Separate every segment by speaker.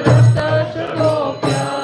Speaker 1: Rasta Chakopya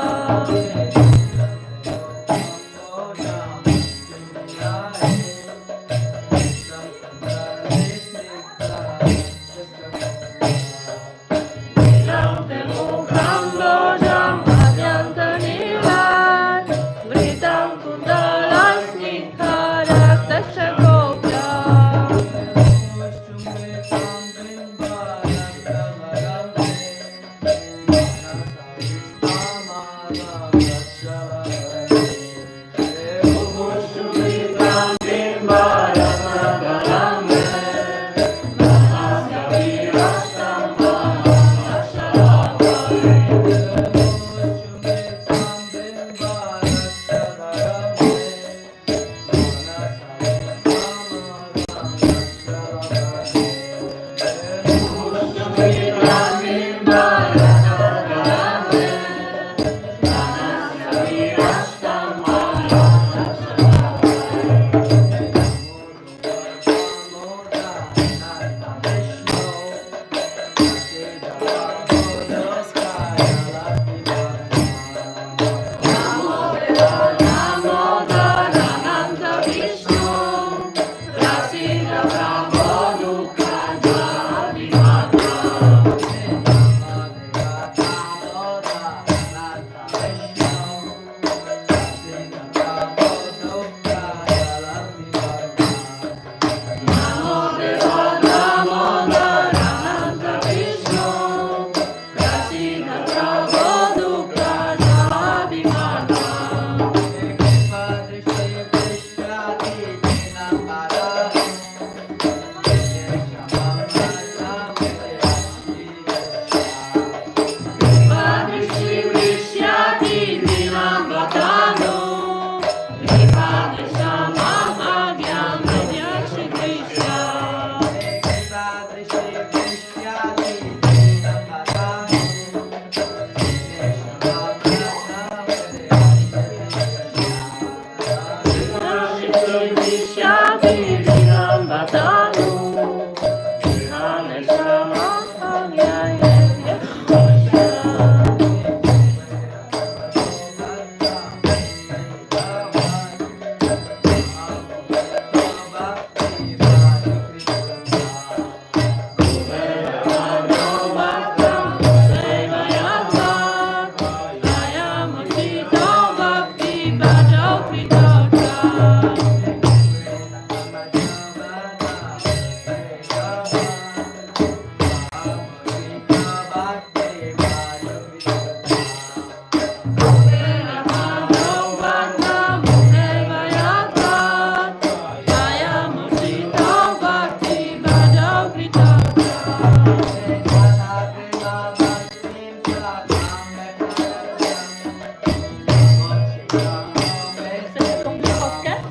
Speaker 1: Chcesz tą kostkę?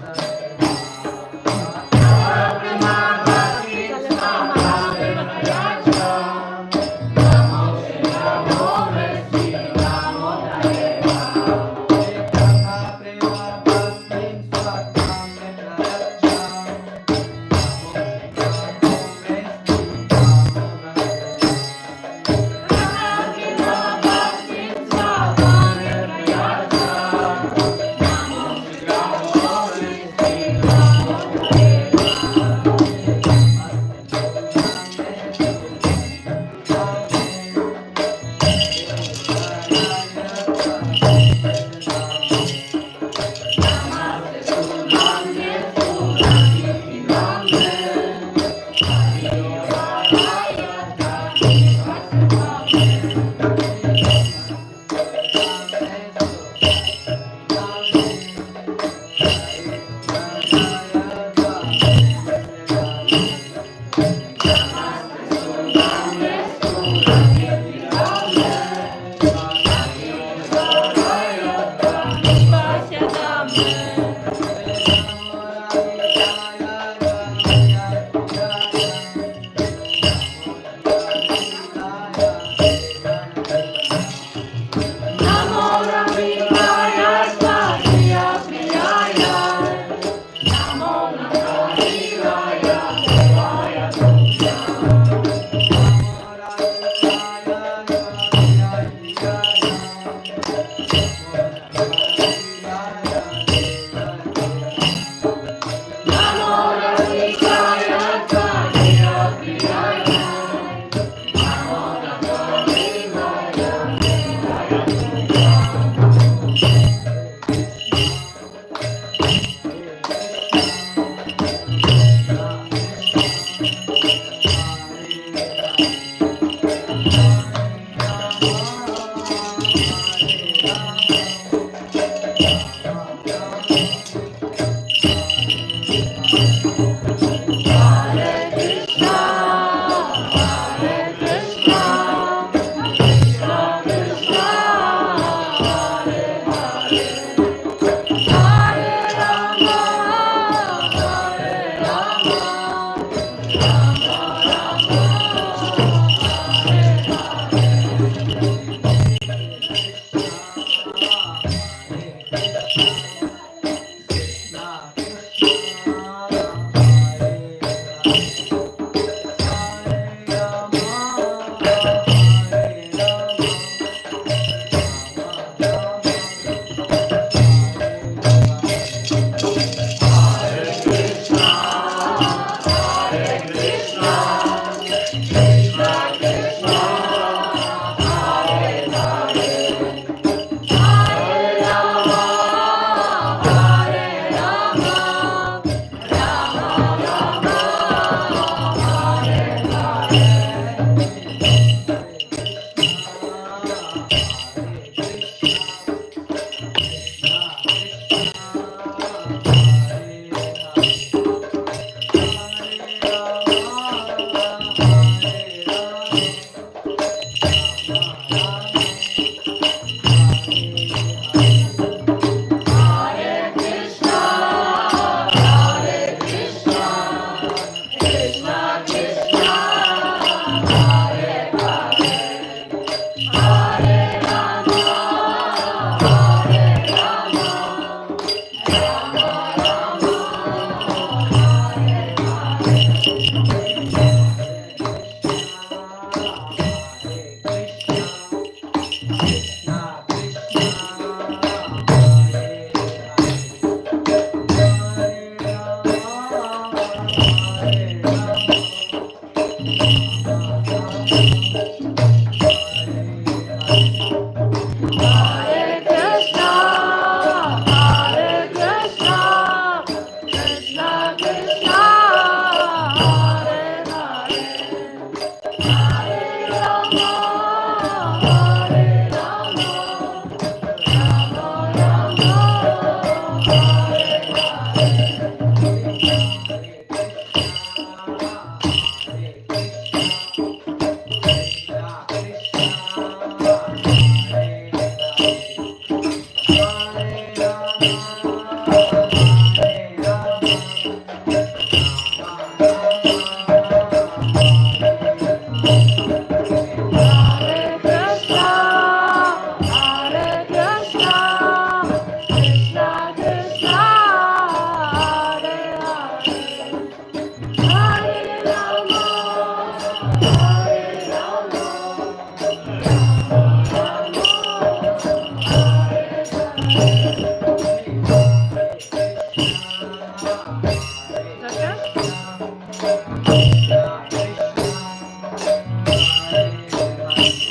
Speaker 2: Hare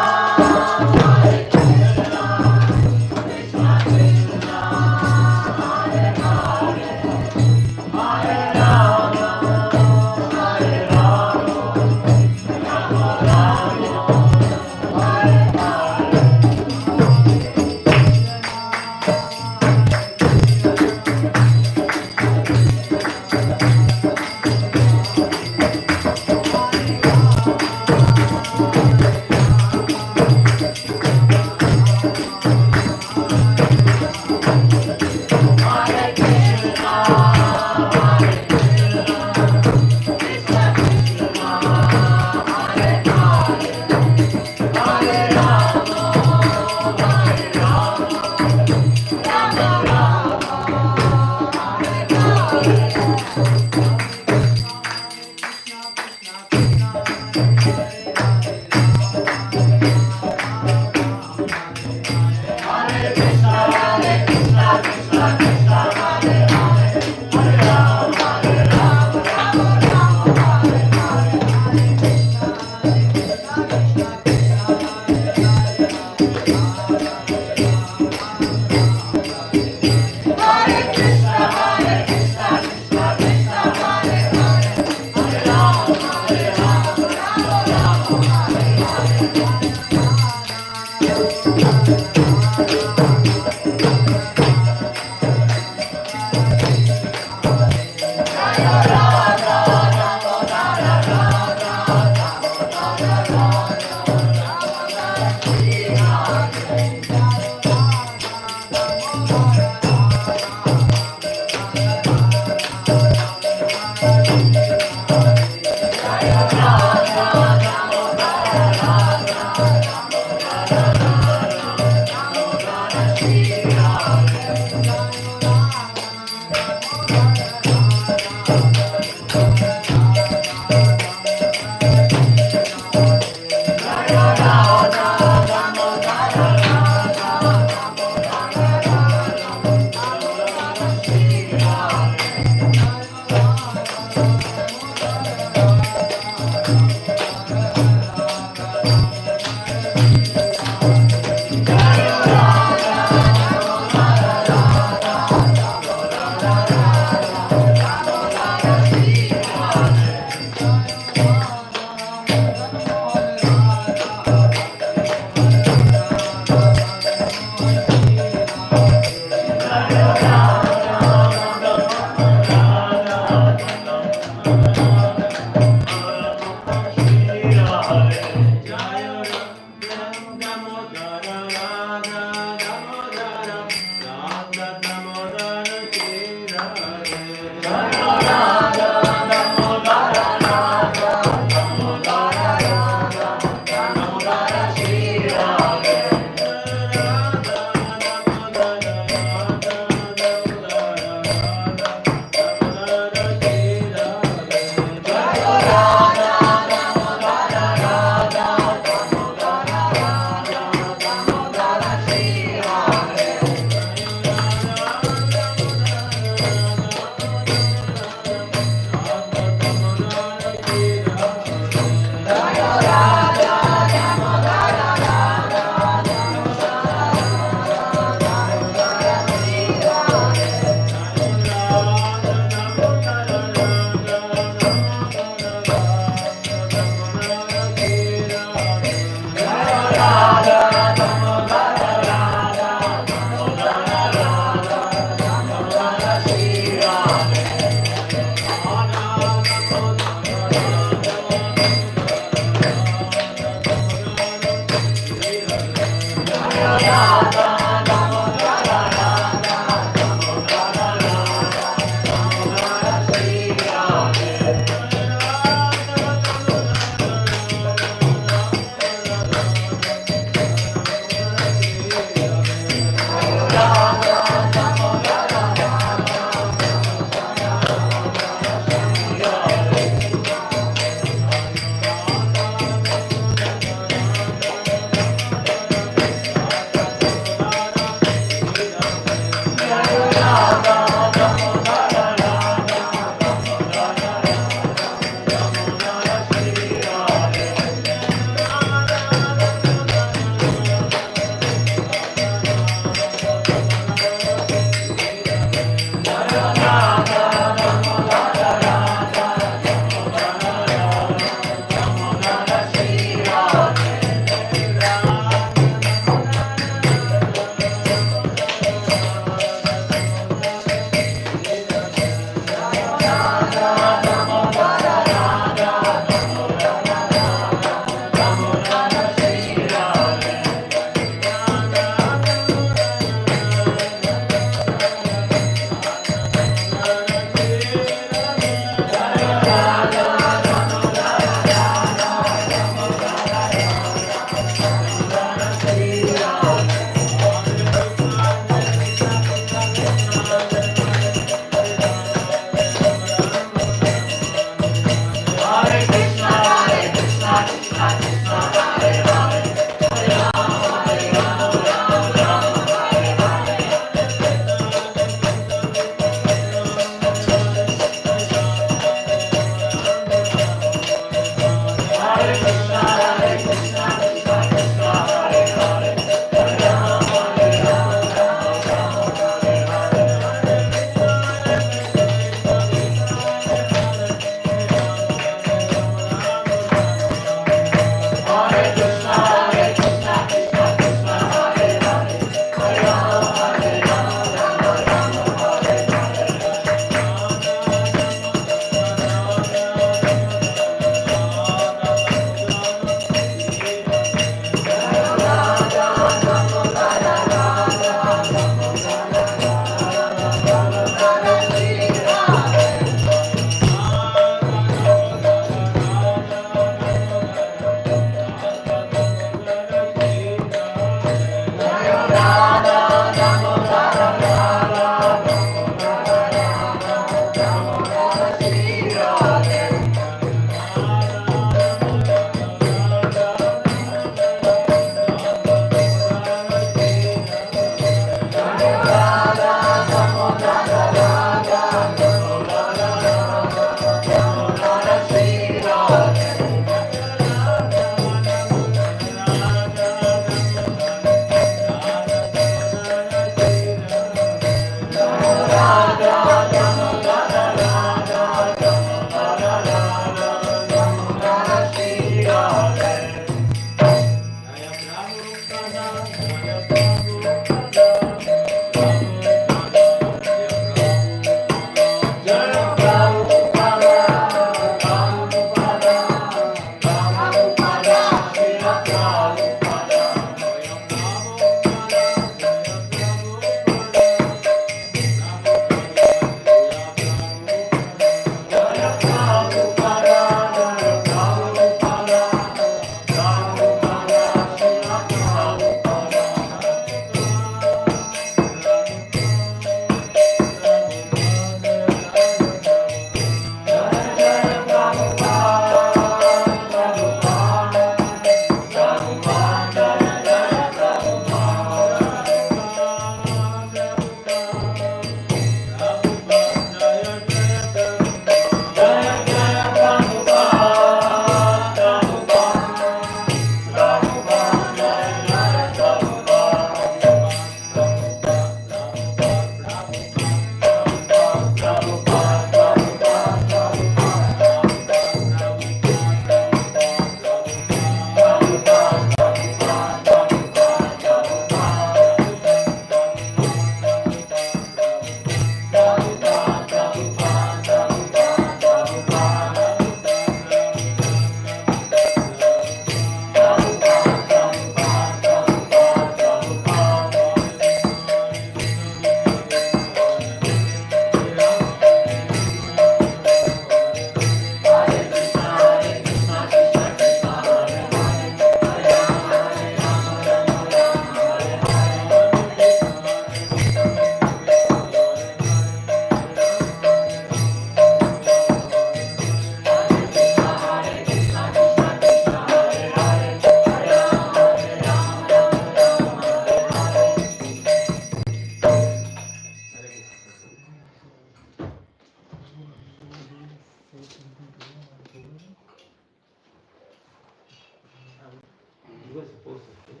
Speaker 2: You were supposed to speak.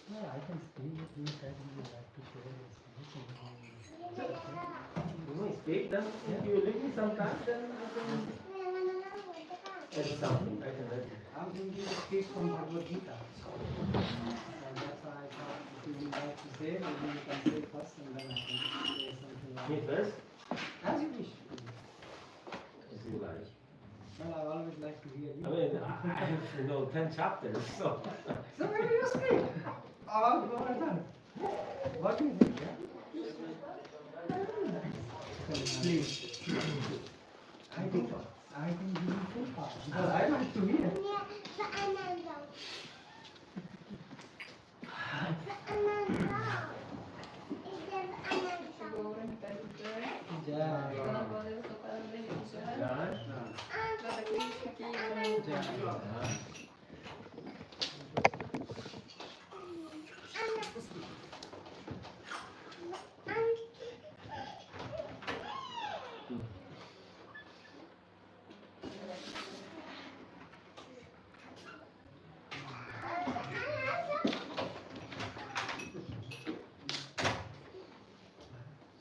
Speaker 3: No, I can speak. You said you would like to share this.
Speaker 2: You may speak, then if you leave me some time, then I can add something. I can add.
Speaker 3: I'm thinking to speak from Bhagavad Gita. So that's why I thought if you would like to say, maybe you can say first and then I can say something like
Speaker 2: Me first?
Speaker 3: as you wish.
Speaker 2: As you like.
Speaker 3: Well, I always like to hear you.
Speaker 2: I mean, I have 10 chapters, so.
Speaker 3: So maybe you speak. Oh, go ahead. What do you think? Yeah? Please. I think you will full pass because I like to hear.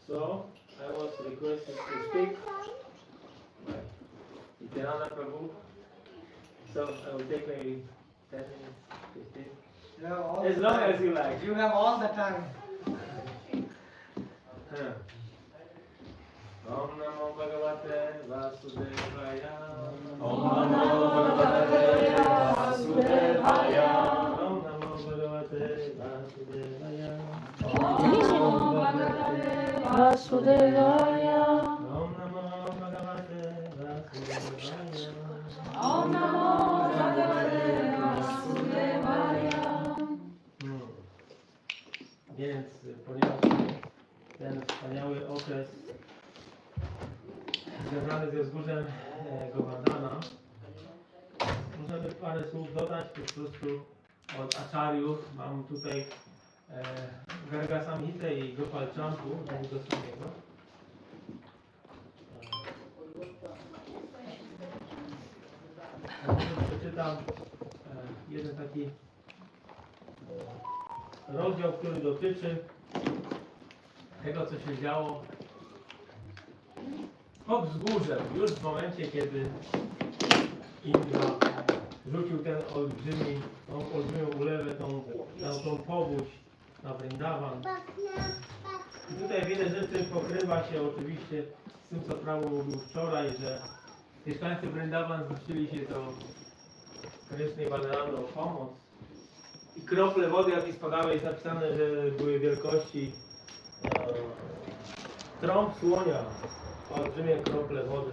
Speaker 2: So, I was requested to speak by Nityandy Prabhu. So, I will take maybe 10 minutes, 15.
Speaker 3: You have all
Speaker 2: As
Speaker 3: the
Speaker 2: long
Speaker 3: time.
Speaker 2: as you like.
Speaker 3: You have all the time.
Speaker 2: Om Namo Bhagavate Vasudevaya.
Speaker 1: Om Namo Bhagavate Vasudevaya.
Speaker 2: Om Namo Bhagavate Vasudevaya.
Speaker 1: Vasudevaya.
Speaker 2: Om Namo Bhagavate Vasudevaya.
Speaker 1: Om Namo Bhagavate Vasudevaya.
Speaker 2: Więc ponieważ ten wspaniały okres związany ze wzgórzem Govardhana, możemy parę słów dodać po prostu od acharyów. Mam tutaj Garga Samhitę i Gopal Champu, do samego. Przeczytam jeden taki rozdział, który dotyczy tego, co się działo pod wzgórzem, już w momencie, kiedy Indra rzucił tą olbrzymią ulewę, tą powódź na Vrindavan. I tutaj wiele rzeczy pokrywa się oczywiście z tym, co Prabhu mówił wczoraj, że mieszkańcy Vrindavan zwrócili się do Kryszny i Balaramy o pomoc. I krople wody, jakie spadały, jest napisane, że były wielkości trąb słonia, olbrzymie krople wody.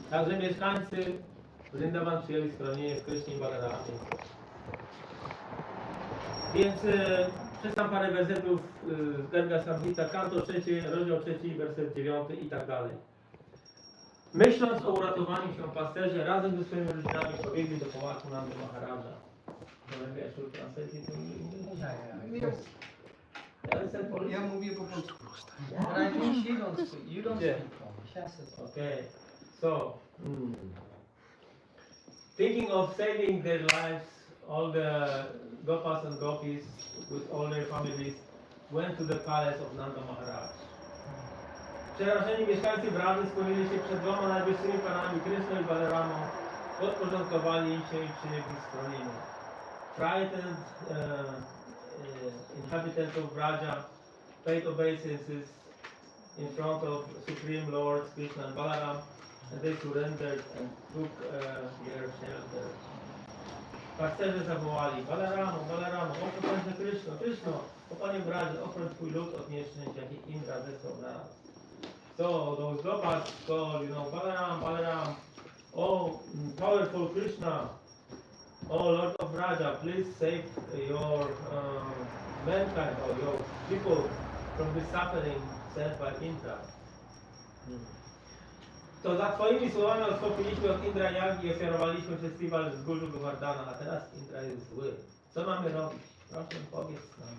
Speaker 2: Także mieszkańcy Vrindavan przyjęli schronienie w Krysznie i Balaramie. Więc przeczytam parę wersetów z Garga Samhita, kanto 3, rozdział 3, werset 9 i tak dalej. Myśląc o uratowaniu się pasterze, razem ze swoimi rodzinami pobiegli do pałacu Nandy Maharaja. Maybe I should translate it in English.
Speaker 3: Ja mówię po polsku. But I think she don't speak. You don't
Speaker 2: Yeah.
Speaker 3: speak.
Speaker 2: Okay, so thinking of saving their lives, all the Gopas and Gopis with all their families went to the palace of Nanda Maharaj. Przerażeni mieszkańcy Brady skłonili się przed dwoma najwyższymi panami Kryszną i Balaramą, podporządkowali się i przyjęli schronienie. Frightened inhabitants of Braja paid obeisances in front of Supreme Lords Krishna and Balaram, and they surrendered and took their shelter. Pasterze zawołali: Balaramo, Balaramo, o potężny Kryszno, Kryszno, o Panie Bradzie, ochroń Twój lud od nieszczęść, jakie Indra zesłał na nas. So those Gopas called, Balaram, Balaram, oh powerful Krishna, oh Lord of Raja, please save your mankind or your people from the suffering sent by Indra. To za Twoimi słowami odstąpiliśmy od Indra Yagi i ofiarowaliśmy festiwal w wzgórzu Govardhana, a teraz Indra jest zły. Co mamy robić? Proszę, powiedz nam.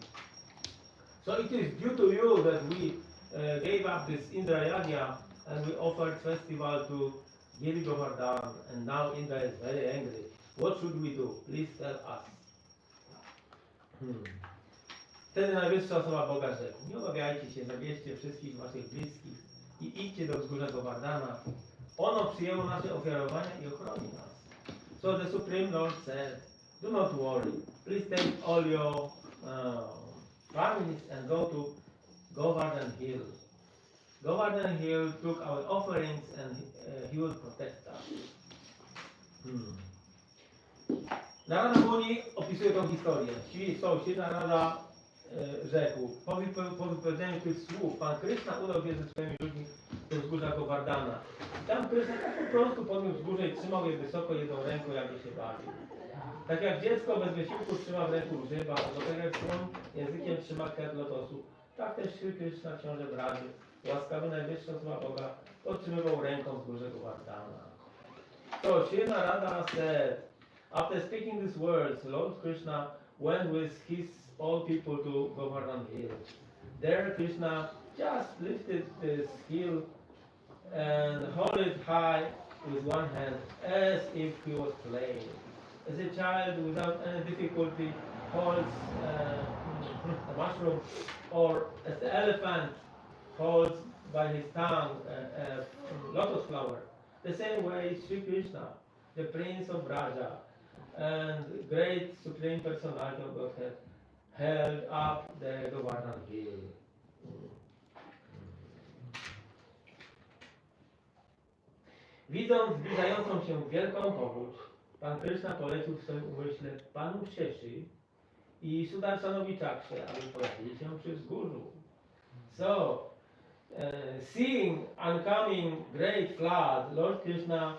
Speaker 2: So it is due to you that we gave up this Indra Yagya and we offered festival to Giri Govardhan, and now Indra is very angry. What should we do? Please tell us. Wtedy najwyższa osoba Boga rzekł: nie obawiajcie się, zabierzcie wszystkich waszych bliskich i idźcie do wzgórza Govardhana. Ono przyjęło nasze ofiarowania i ochroni nas. So the Supreme Lord said, do not worry. Please take all your families and go to Govardhan Hill. Govardhan Hill took our offerings and he will protect us. Narada Muni opisuje tą historię. Narada rzekł, po wypowiedzeniu tych słów, Pan Kryszna udał się ze swoimi ludźmi do wzgórza Govardhana. Tam Kryszna tak po prostu podniósł wzgórze i trzymał je wysoko jedną ręką, jakby się bawił. Tak jak dziecko bez wysiłku trzyma w ręku grzyba, albo tak jak swoim językiem trzyma kwiat lotosu, tak też Sri Kryszna, książę Brady, łaskawy najwyższy osoba Boga, podtrzymywał ręką wzgórze Govardhana. So Sri Narada said, after speaking these words, Lord Krishna went with his all people to Govardhan Hill. There Krishna just lifted this hill and held it high with one hand as if he was playing. As a child without any difficulty holds a mushroom, or as the elephant holds by his tongue a lotus flower. The same way Sri Krishna, the Prince of Braja and great Supreme Personality of Godhead, held up the Govardhan Hill. Widząc zbliżającą się wielką powódź, Pan Kryszna polecił w swoim umyśle Panu Sheshi i Sudarshanowi Chakrze, aby pojawili się przy wzgórzu. So, seeing oncoming great flood, Lord Krishna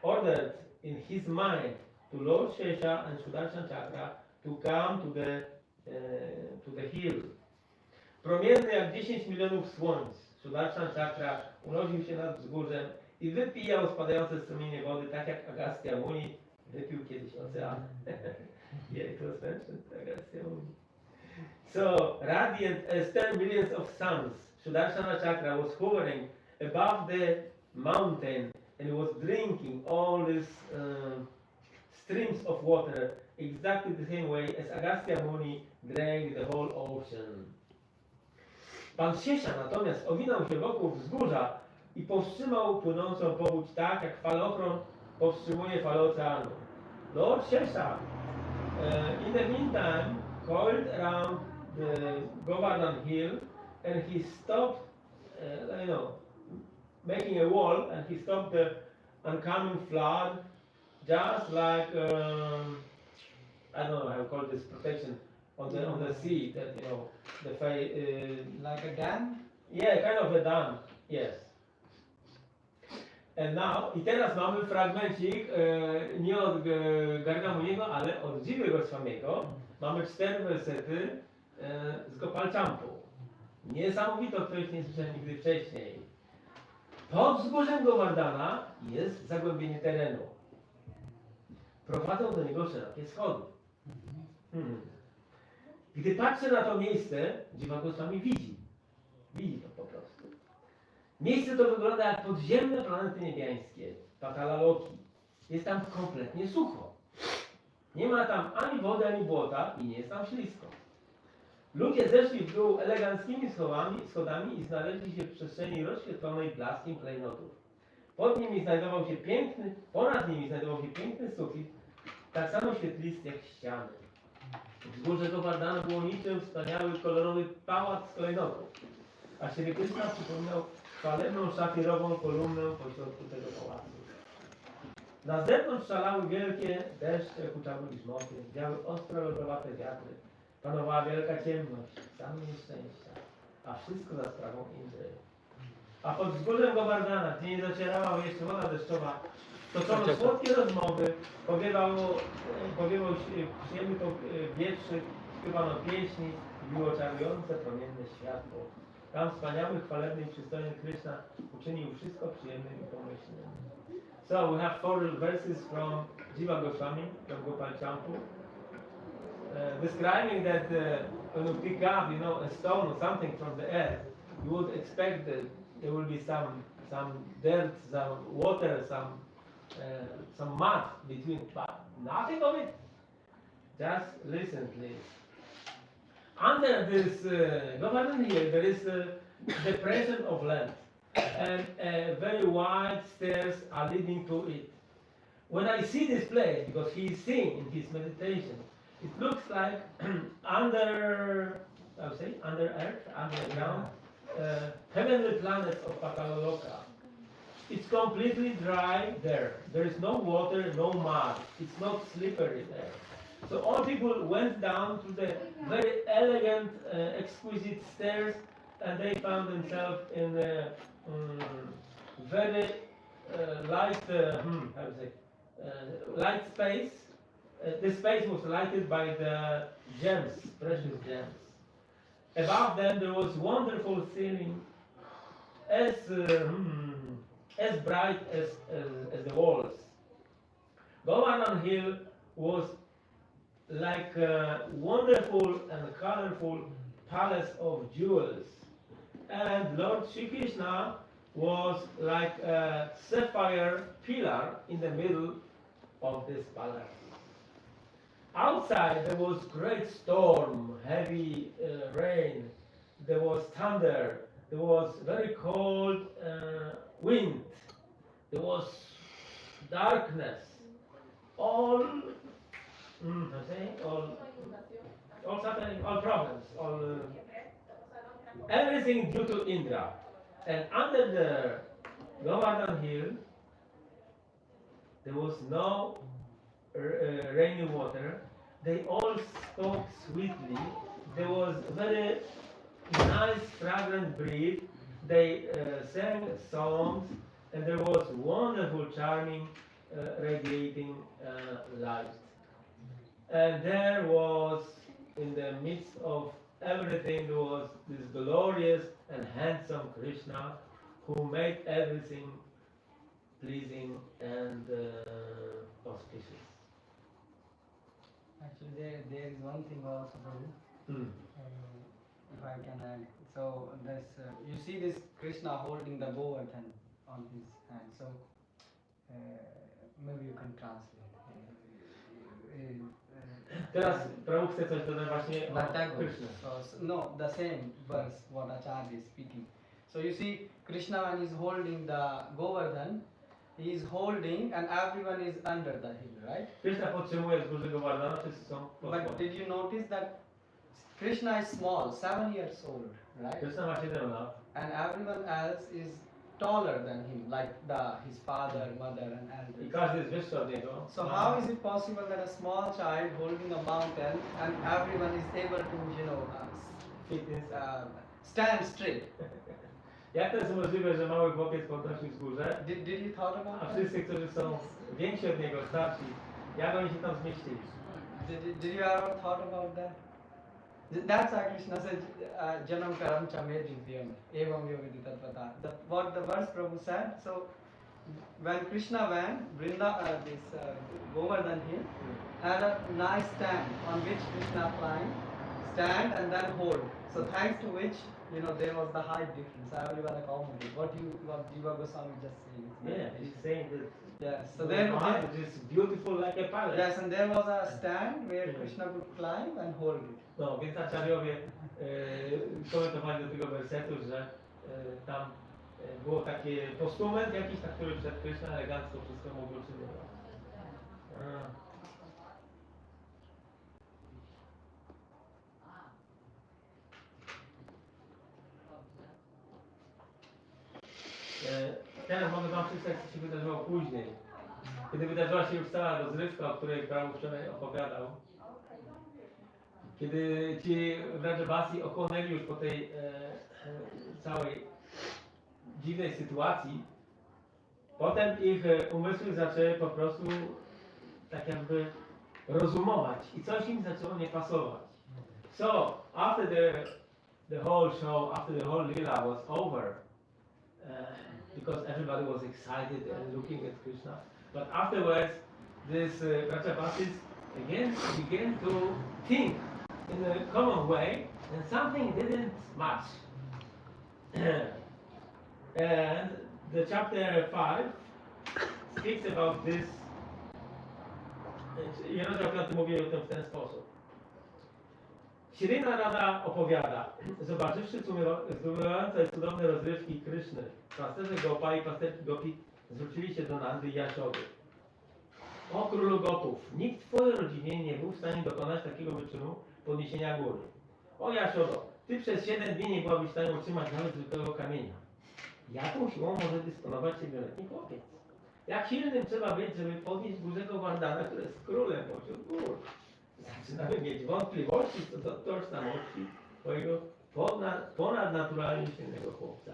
Speaker 2: ordered in his mind to Lord Shesha and Sudarshan Chakra to come to the hill. Promienny jak 10 milionów słońc, Sudarshan Chakra unosił się nad wzgórzem i wypijał spadające strumienie wody, tak jak Agastya Muni wypił kiedyś ocean. Yeah, it was mentioned, Agastya Muni. So, radiant as 10 millions of suns, Sudarshana Chakra was hovering above the mountain and was drinking all these streams of water exactly the same way as Agastya Muni drank the whole ocean. Pan Shesha natomiast owinął się wokół wzgórza i powstrzymał płynącą powódź tak, jak falochron powstrzymuje falę oceanu. Lord Shesha, in the meantime, coiled around the Govardhan Hill and he stopped, making a wall, and he stopped the oncoming flood, just like, I don't know how to call this protection on the sea, that,
Speaker 3: like a dam?
Speaker 2: Yeah, kind of a dam, yes. And now, i teraz mamy fragmencik, nie od Garga Muniego, ale od Jiwy Goswamiego. Mamy 4 wersety z Gopalchampu. Niesamowite odpowiedź, nie słyszałem nigdy wcześniej. Pod wzgórzem Govardhana jest zagłębienie terenu. Prowadzą do niego szerokie schody. Gdy patrzę na to miejsce, Jiva Goswami widzi. Widzi to po prostu. Miejsce to wygląda jak podziemne planety niebiańskie, Patala Loki. Jest tam kompletnie sucho. Nie ma tam ani wody, ani błota i nie jest tam ślisko. Ludzie zeszli w dół eleganckimi schodami i znaleźli się w przestrzeni rozświetlonej blaskiem klejnotów. Ponad nimi znajdował się piękny sufit, tak samo świetlisty jak ściany. Wzgórze Govardhana było niczym wspaniały, kolorowy pałac z klejnotów, a Sri Krishna przypominał chwalebną szafirową kolumnę pośrodku tego pałacu. Na zewnątrz szalały wielkie deszcze, huczały grzmoty, wiały ostre, lodowate wiatry. Panowała wielka ciemność, same nieszczęścia, a wszystko za sprawą Indry. A pod wzgórzem Govardhana, gdzie nie docierała jeszcze woda deszczowa, toczono słodkie rozmowy, powiewał przyjemny wietrzyk, śpiewano pieśni i było czarujące, promienne światło. Tam wspaniały, chwalebny i przystojny Krishna uczynił wszystko przyjemnym i pomyślnym. So we have 4 verses from Jiva Goswami, from Gopalchampu, describing that when you pick up, a stone or something from the earth, you would expect that there will be some dirt, some water, some some mud between, but nothing of it. Just listen, please. Under this government here, there is a depression of land, and very wide stairs are leading to it. When I see this place, because he is seeing in his meditation, it looks like under earth, underground, heavenly planets of Pakaloloka. It's completely dry there. There is no water, no mud. It's not slippery there. So all people went down to the very elegant, exquisite stairs, and they found themselves in a very light, light space. The space was lighted by the gems, precious gems. Above them there was wonderful ceiling, as bright as the walls. Govardhan Hill was like a wonderful and colorful palace of jewels, and Lord Shri Krishna was like a sapphire pillar in the middle of this palace. Outside there was great storm, heavy rain, there was thunder, there was very cold wind, there was darkness, all suffering, all problems, everything due to Indra. And under the Govardhan Hill, there was no rainy water. They all spoke sweetly. There was very nice, fragrant breeze. They sang songs, and there was wonderful, charming, radiating light. And there was, in the midst of everything, there was this glorious and handsome Krishna who made everything pleasing and auspicious.
Speaker 3: Actually, there is one thing also, Prabhu. If I can add. So, this, you see this Krishna holding the Govardhan on his hand. So, maybe you can translate.
Speaker 2: Teraz Prabhu chce coś dodać właśnie o
Speaker 3: Dlatego,
Speaker 2: Krishna.
Speaker 3: no, the same verse what Acharya is speaking. So you see, Krishna when he is holding the Govardhan, he is holding and everyone is under the hill, right?
Speaker 2: Krishna podtrzymuje z góry Govardhana, wszyscy są pod
Speaker 3: But
Speaker 2: spodem.
Speaker 3: did you notice that Krishna is small, 7 years old, right?
Speaker 2: Krishna ma 7 lat.
Speaker 3: And everyone else is taller than him, like his father, mother, and
Speaker 2: I
Speaker 3: elders.
Speaker 2: każdy jest wyższy od niego.
Speaker 3: So how is it possible that a small child holding a mountain and everyone is able to, stand straight?
Speaker 2: Jak to jest możliwe, że mały chłopiec podnosi wzgórze,
Speaker 3: Did you thought about
Speaker 2: a
Speaker 3: that?
Speaker 2: wszyscy, którzy są więksi od niego, starsi, jak oni się tam zmieścili?
Speaker 3: Did you ever thought about that? That's why Krishna said, Janam Karam Chamedin Vyam, Evam Yovidita Pata. What the verse Prabhu said, so when Krishna went, Govardhan Hill had a nice stand on which Krishna climbed, stand and then hold. So thanks to which, there was the height difference. Everyone accommodated. What Jiva Goswami just saying.
Speaker 2: Yeah, he's saying that
Speaker 3: Yes. So
Speaker 2: the
Speaker 3: then,
Speaker 2: mind is beautiful like a palace.
Speaker 3: yes, and there was a stand where Krishna could climb and hold it.
Speaker 2: No, więc Acharyowie komentowali do tego wersetu, że tam było takie postument jakiś, na który przed Krishna elegancko wszystko mógł utrzymywać. Teraz mogę wam przeczytać, co się wydarzyło później. Kiedy wydarzyła się już cała rozrywka, o której Prabhu wczoraj opowiadał. Kiedy ci Vrajabasi ochłonęli już po tej całej dziwnej sytuacji, potem ich umysły zaczęły po prostu tak jakby rozumować i coś im zaczęło nie pasować. So, after the whole show, after the whole lila was over, because everybody was excited and looking at Krishna, but afterwards, these Vrajabasis again began to think in a common way, and something didn't match. And the chapter 5 speaks about this. Rozdział 5 mówi o tym w ten sposób. Śrina Rada opowiada, zobaczywszy zdumiewające i cudowne rozrywki Kryszny, pasterze Gopa i pasterki Gopi zwrócili się do Nandy i Jasiody. O królu Gopów, nikt w twojej rodzinie nie był w stanie dokonać takiego wyczynu podniesienia góry. O Jasiodo, ty przez 7 dni nie byłabyś w stanie utrzymać nawet zwykłego kamienia. Jaką siłą może dysponować 7-letni chłopiec? Jak silnym trzeba być, żeby podnieść dużego Wardana, który jest królem pośród gór? Zaczynamy mieć wątpliwości co do tożsamości twojego ponadnaturalnie silnego chłopca.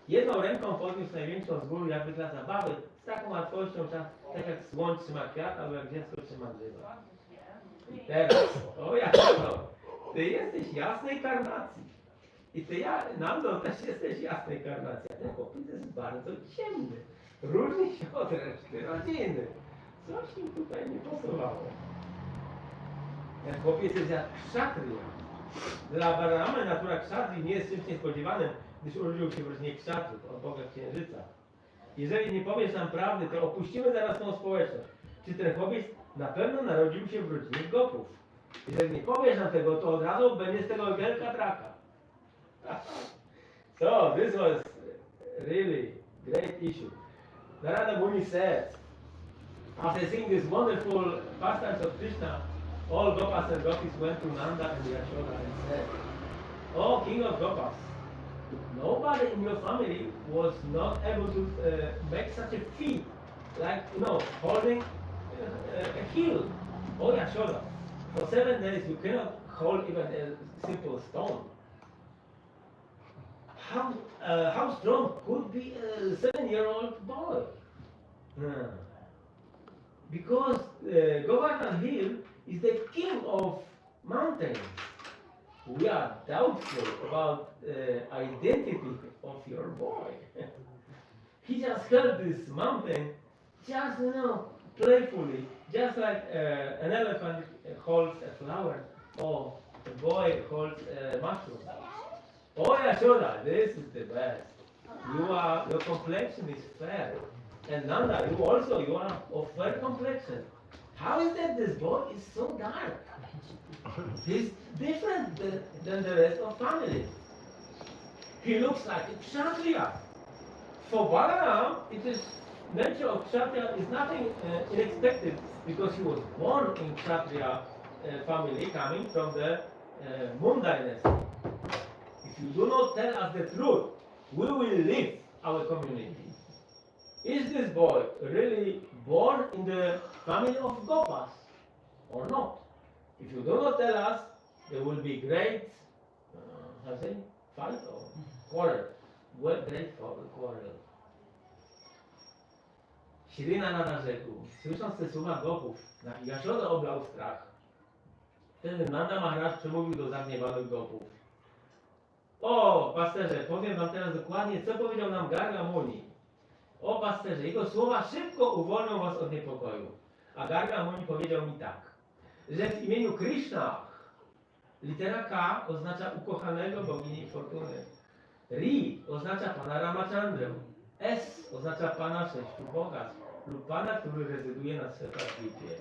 Speaker 2: Jedną ręką podniósł największą z gór jakby dla zabawy, z taką łatwością, tak jak słoń trzyma kwiat, albo jak dziecko trzyma drzewa. I teraz, o Jakobo, ty jesteś jasnej karnacji. I ty, Nando, też jesteś jasnej karnacji. A ten chłopiec jest bardzo ciemny. Różni się od reszty rodziny. Coś im tutaj nie pasowało. Ten chłopiec jest jak kszatrija. Dla Baramy natura kszatrii nie jest czymś niespodziewanym, gdyż urodził się w rodzinie kszatrów, od Boga Księżyca. Jeżeli nie powiesz nam prawdy, to opuścimy zaraz tą społeczność. Czy ten chłopiec na pewno narodził się w rodzinie Gopów? Jeżeli nie powiesz nam tego, to od razu będzie z tego wielka draka. So, this was really great issue. Narada Muni said, after seeing this wonderful pastimes of Krishna, all Gopas and Gopis went to Nanda and Yashoda and said, "Oh, King of Gopas, nobody in your family was not able to make such a feat, like, holding a hill. Oh, Yashoda, for 7 days you cannot hold even a simple stone. How strong could be a 7-year-old boy? Because Govardhan Hill is the king of mountains. We are doubtful about identity of your boy. He just held this mountain, just playfully, just like an elephant holds a flower, or a boy holds a mushroom. Oh Yashoda, this is the best. Your complexion is fair. And Nanda, you are of fair complexion. How is that this boy is so dark? He's different than the rest of family. He looks like a Kshatriya. For Balaram, it is nature of Kshatriya is nothing unexpected because he was born in Kshatriya family coming from the Moon dynasty. If you do not tell us the truth, we will leave our community. Is this boy really born in the family of Gopas or not? If you do not tell us, there will be great, fight or quarrel. Great quarrel. Śrina Nada rzekł, słysząc te słowa Gopów, Yashoda oblał strach. Wtedy Nanda Maharaj przemówił do zagniewanych Gopów. O, pasterze, powiem wam teraz dokładnie, co powiedział nam Garga Muni. O, pasterze, jego słowa szybko uwolnią was od niepokoju. A Garga Muni powiedział mi tak, że w imieniu Krishna litera K oznacza ukochanego bogini fortuny. Ri oznacza pana Ramachandrę. S oznacza pana 6 bogactw lub pana, który rezyduje na Svetatwipie.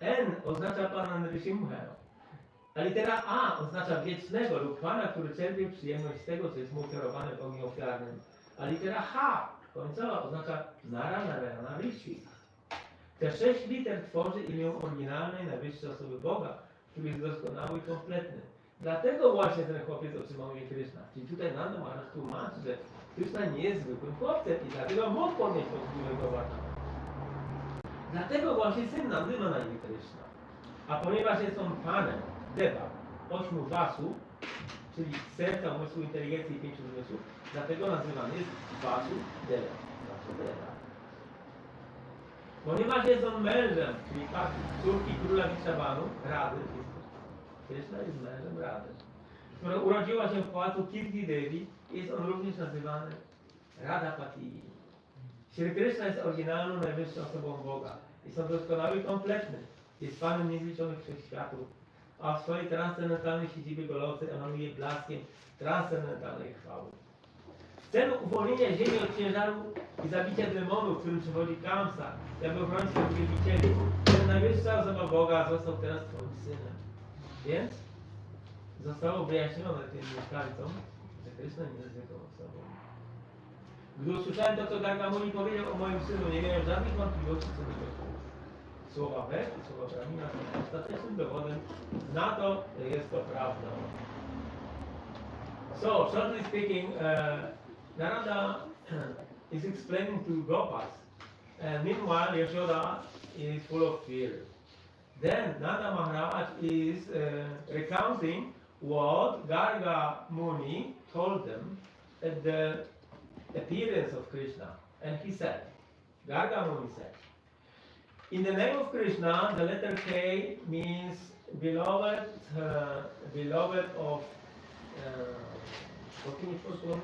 Speaker 2: N oznacza pana Nrsimhę. A litera A oznacza wiecznego lub pana, który czerpie przyjemność z tego, co jest mu ofiarowane w ogniu ofiarnym. A litera H końcowa oznacza Narayana Rishi. Te 6 liter tworzy imię oryginalnej, najwyższej osoby Boga, który jest doskonały i kompletny. Dlatego właśnie ten chłopiec otrzymał imię Krishna. Czyli tutaj Nanda Maharaj tłumaczy, że Krishna nie jest zwykłym chłopcem i dlatego mógł podnieść podwójnego Vardhana. Dlatego właśnie syn Nandy ma na imię Krishna. A ponieważ jest on panem Deva, 8 wasów, czyli serca, umysłu, inteligencji i 5 zmysłów, dlatego nazywany jest Vasu Deva. Ponieważ jest on mężem, czyli córki króla Vishabhanu, Rady, Krishna jest mężem Rady, która urodziła się w pałacu Kirti Devi, jest on również nazywany Radhapati. Śri Krishna jest oryginalną, najwyższą osobą Boga. Jest on doskonały i kompletny. Jest Panem niezliczonych wszechświatów, a w swojej transcendentalnej siedzibie Golocy emanuje blaskiem transcendentalnej chwały. W celu uwolnienia ziemi od ciężaru i zabicia demonu, którym przewodzi Kamsa, jakby obrońca wielbicieli, ten najwyższa osoba Boga został teraz twoim synem. Więc zostało wyjaśnione tym mieszkańcom, że Krishna nie jest zwykłą osobą. Gdy usłyszałem to, co Garga Muni powiedział o moim synu, nie miałem żadnych wątpliwości co do tego. Słowa Ved i słowa Brahmina są ostatecznym dowodem na to, że jest to prawdą. So, shortly speaking, Narada is explaining to Gopas, and meanwhile Yashoda is full of fear. Then Nanda Maharaj is recounting what Garga Muni told them at the appearance of Krishna. And he said, Garga Muni said, in the name of Krishna, the letter K means beloved, beloved of, what can you put on?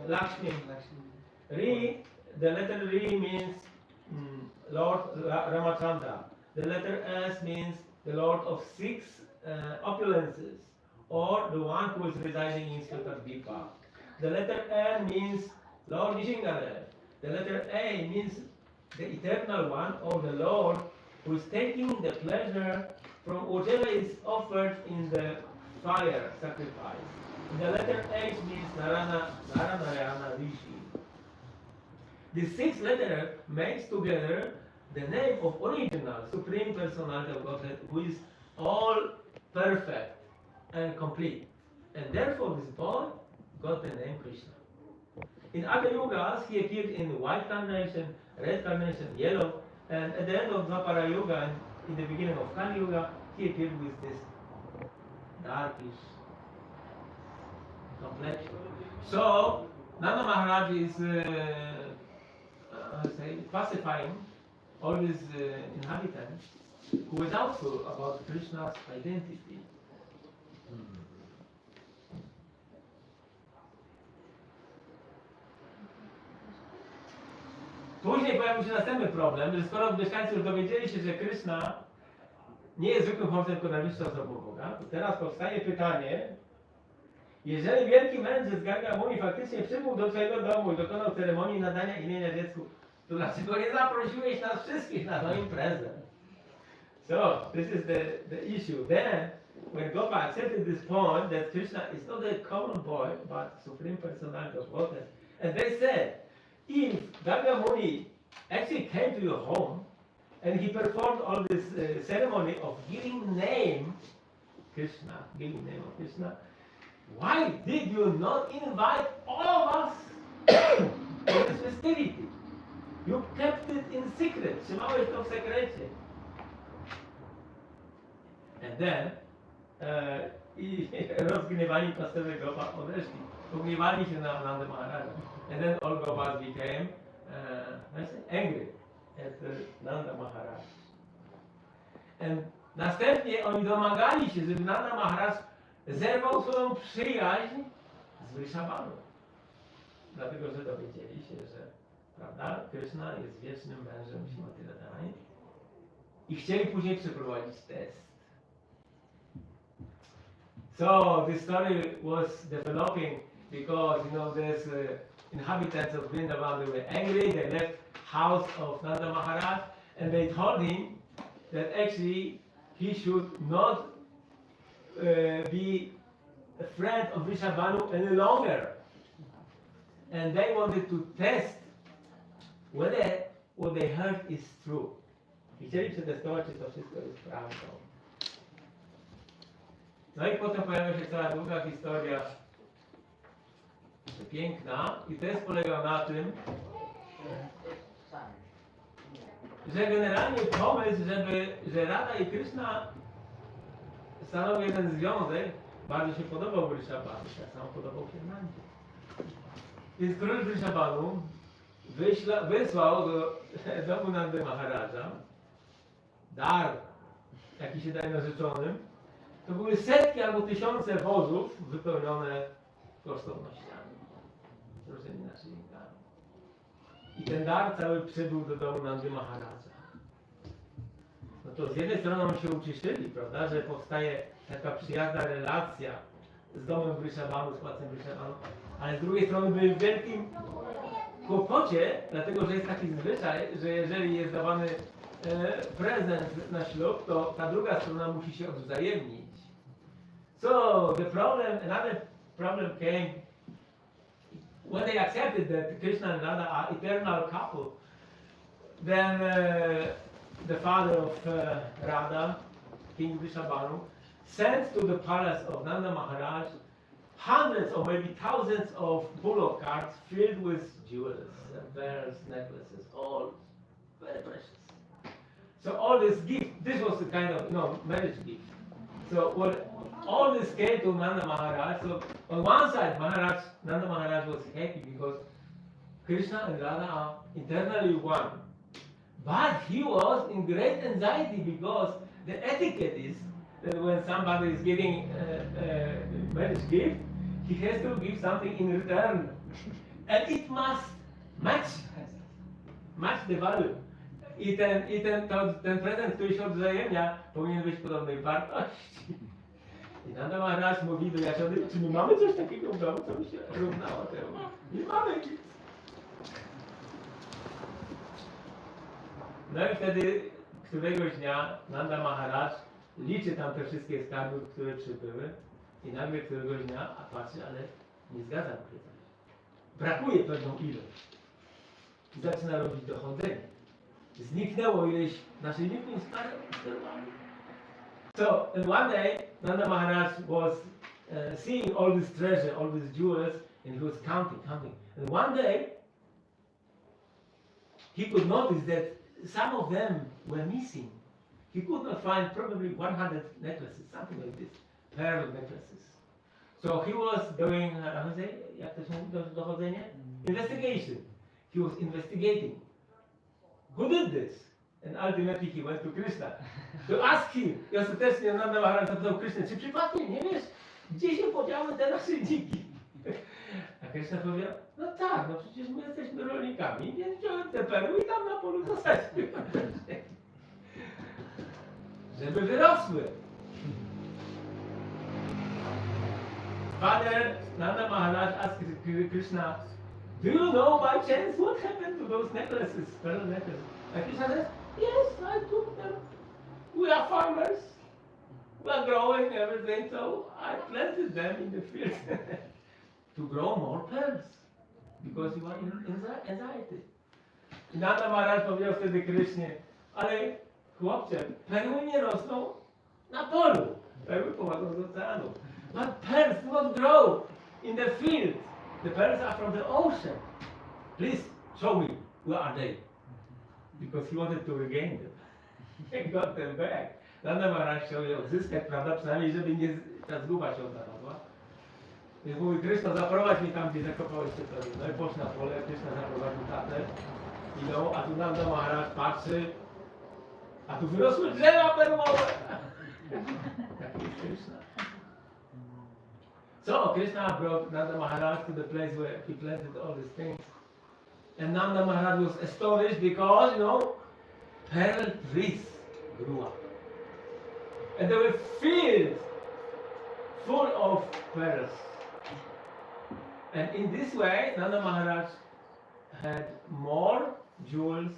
Speaker 2: Lakshmi. Ri, the letter Ri means Lord Ramachandra. The letter S means the Lord of six opulences, or the one who is residing in Svatadvipa. The letter N means Lord Nishingadev. The letter A means the eternal one, or the Lord who is taking the pleasure from whatever is offered in the fire sacrifice. And the letter H means Narayana Rishi. The sixth letter makes together the name of original Supreme Personality of Godhead, who is all perfect and complete. And therefore this boy got the name Krishna. In other yugas, he appeared in white carnation, red carnation, yellow, and at the end of Dwapara Yuga and in the beginning of Kali Yuga, he appeared with this darkish complexion. So, Nanda Maharaj is pacifying all his inhabitants who were doubtful about Krishna's identity. Później pojawił się następny problem, że skoro mieszkańcy już dowiedzieli się, że Krishna nie jest zwykłym chłopcem, tylko najwyższą osobą Boga, to teraz powstaje pytanie, jeżeli wielki mędrzec Garga Muni faktycznie przybył do twojego domu i dokonał ceremonii nadania imienia dziecku, to dlaczego nie zaprosiłeś nas wszystkich na tę imprezę? So, this is the issue. Then, when Gopa accepted this point that Krishna is not a common boy, but Supreme Personality of Godhead, and they said, if Garga Muni actually came to your home and he performed all this ceremony of giving name Krishna, why did you not invite all of us to this festivity? You kept it in secret. Trzymałeś to w sekrecie. And then i rozgniewani pasterze Gopa odeszli. Pogniewali się na Nanda Maharaja. And then all Gopas became angry at Nanda Maharaj. And następnie oni domagali się, żeby Nanda Maharaj zerwał swoją przyjaźń z Vrishabhanem. Dlatego, że dowiedzieli się, że prawda, Krishna jest wiecznym mężem Śrimati Radharani i chcieli później przeprowadzić test. So the story was developing because these inhabitants of Vrindavan, they were angry. They left house of Nanda Maharaj and they told him that actually he should not be a friend of Vrishabhanu any longer. And they wanted to test whether what they heard is true. I chcieli przetestować, czy to wszystko jest prawdą. No i potem pojawia się cała długa historia, piękna, i test polegał na tym, że generalnie pomysł, że Radha i Krishna stanowią jeden związek, bardzo się podobał Vrishabhanu, tak samo podobał się Nandzie. Więc król Vrishabhanu wysłał do domu Nandy Maharaja dar, jaki się daje narzeczonym. To były setki albo tysiące wozów wypełnione kosztownościami, różnymi naszyjnikami. I ten dar cały przybył do domu Nandy Maharaja. No to z jednej strony oni się ucieszyli, prawda, że powstaje taka przyjazna relacja z domem Wryszabhanu, z płacem Wryszabhanu, ale z drugiej strony byli w wielkim kłopocie, dlatego że jest taki zwyczaj, że jeżeli jest dawany prezent na ślub, to ta druga strona musi się odwzajemnić. So another problem came when they accepted that Krishna and Radha are eternal couple. Then the father of Radha, King Vrishabhanu, sent to the palace of Nanda Maharaj hundreds or maybe thousands of bullock carts filled with jewels, pearls, necklaces, all very precious. So all this gift, this was the kind of marriage gift. So all this came to Nanda Maharaj. So on one side, Nanda Maharaj was happy because Krishna and Radha are internally one. But he was in great anxiety because the etiquette is that when somebody is giving a marriage gift, he has to give something in return. And it must match the value. I ten prezent, który się odwzajemnia, powinien być podobnej wartości. I Nanda Maharaj mówi do Jaszody, czy my mamy coś takiego w domu, co by się równało temu? Nie mamy nic. No i wtedy któregoś dnia Nanda Maharaj liczy tam te wszystkie skarby, które przybyły i nagle któregoś dnia, a patrzy, ale nie zgadza mu się coś. Brakuje pewną ilość. I zaczyna robić dochodzenie. Zniknęło ileś naszyjników skarbów. So, and one day, Nanda Maharaj was seeing all this treasure, all these jewels, and he was counting. And one day, he could notice that some of them were missing. He could not find probably 100 necklaces, something like this, pearl necklaces. So he was doing, jak to się mówi, dochodzenie? Investigation. He was investigating. Who did this? And ultimately he went to Krishna to ask him. I ostatecznie Nanda Maharaj zapytał Krishna, czy przypadkiem nie wiesz, gdzie się podziały te naszyjniki? A Krishna powiedział, no tak, no przecież my jesteśmy rolnikami, więc wziąłem te perły i tam na polu zasadziłem. Żeby wyrosły. Father Nanda Maharaj asked Krishna, do you know by chance what happened to those necklaces, pearl necklaces? And Krishna says, yes, I took them. We are farmers. We are growing everything, so I planted them in the field to grow more pearls because you are in anxiety. I Nanda Maharaj powiedział wtedy Krishnie, ale chłopcze, perły nie rosną na polu. Perły pochodzą z oceanu. But pearls do not grow in the field. The pearls are from the ocean. Please show me, where are they? Because he wanted to regain them. He got them back. Nanda Maharaj chciał je odzyskać, prawda? Przynajmniej, żeby ta zguba się odnalazła. Więc mówi, Krishna, zaprowadź mnie tam, gdzie zakopałeś te perły. No i poszł na pole, Krishna zaprowadził tatę. Idą, a tu Nanda Maharaj patrzy, a tu wyrosły drzewa perłowe. Taki jest Krishna. So Krishna brought Nanda Maharaj to the place where he planted all these things. And Nanda Maharaj was astonished because, pearl trees grew up. And they were filled full of pearls. And in this way, Nanda Maharaj had more jewels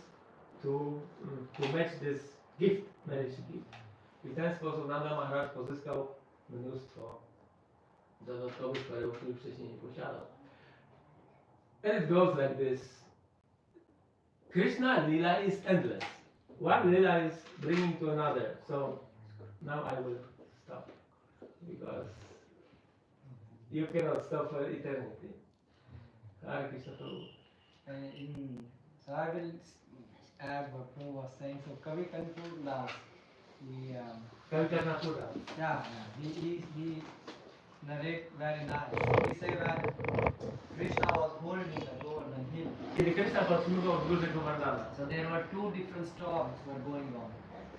Speaker 2: to match this gift, marriage gift. I w ten sposób Nanda Maharaj pozyskał mnóstwo dodatkowych perł, których wcześniej nie posiadał. And it goes like this. Krishna lila is endless. One lila is bringing to another. So now I will stop because you cannot stop for eternity. Hare Krishna Prabhu.
Speaker 3: So I will add what Prabhu was saying. So Kavi Kanpur Das, he narrate very nice. He say that Krishna was holding the golden hill.
Speaker 2: Kiedy Krishna potrzebował wzgórze Govardhana.
Speaker 3: So there were two different storms were going on.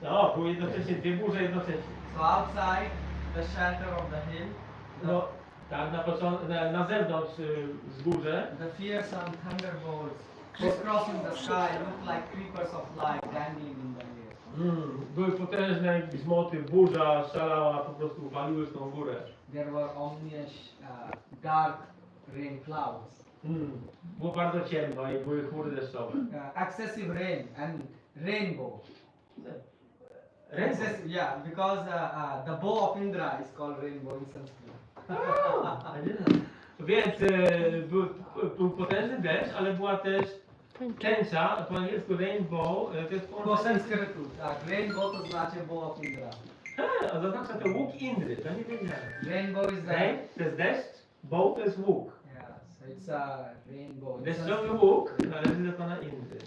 Speaker 2: No, były jednocześnie dwie burze jednocześnie.
Speaker 3: So outside the shelter of the hill,
Speaker 2: No, tak, na zewnątrz wzgórze.
Speaker 3: the fearsome thunderbolts crisscrossing the sky looked like creepers of light dangling in the air.
Speaker 2: Były potężne grzmoty, burza szalała, po prostu waliły w tą górę.
Speaker 3: There were ominous dark rain clouds.
Speaker 2: Było bardzo ciemno i były chmury deszczowe.
Speaker 3: Excessive rain and rainbow.
Speaker 2: Rainbow.
Speaker 3: Yeah, because the bow of Indra is called rainbow in Sanskrit.
Speaker 2: Więc był potężny deszcz, ale była też tęcza, po angielsku rainbow, to jest
Speaker 3: Po sanskrytu, tak. Rainbow to znaczy bow of Indra.
Speaker 2: A zaznacza to łuk Indry, to nie wiedziałem.
Speaker 3: Rainbow is
Speaker 2: Rain to jest deszcz, bow to jest łuk.
Speaker 3: yeah, so it's a rainbow. in
Speaker 2: Deszczowy
Speaker 3: Sanskrit.
Speaker 2: łuk należy do pana Indry.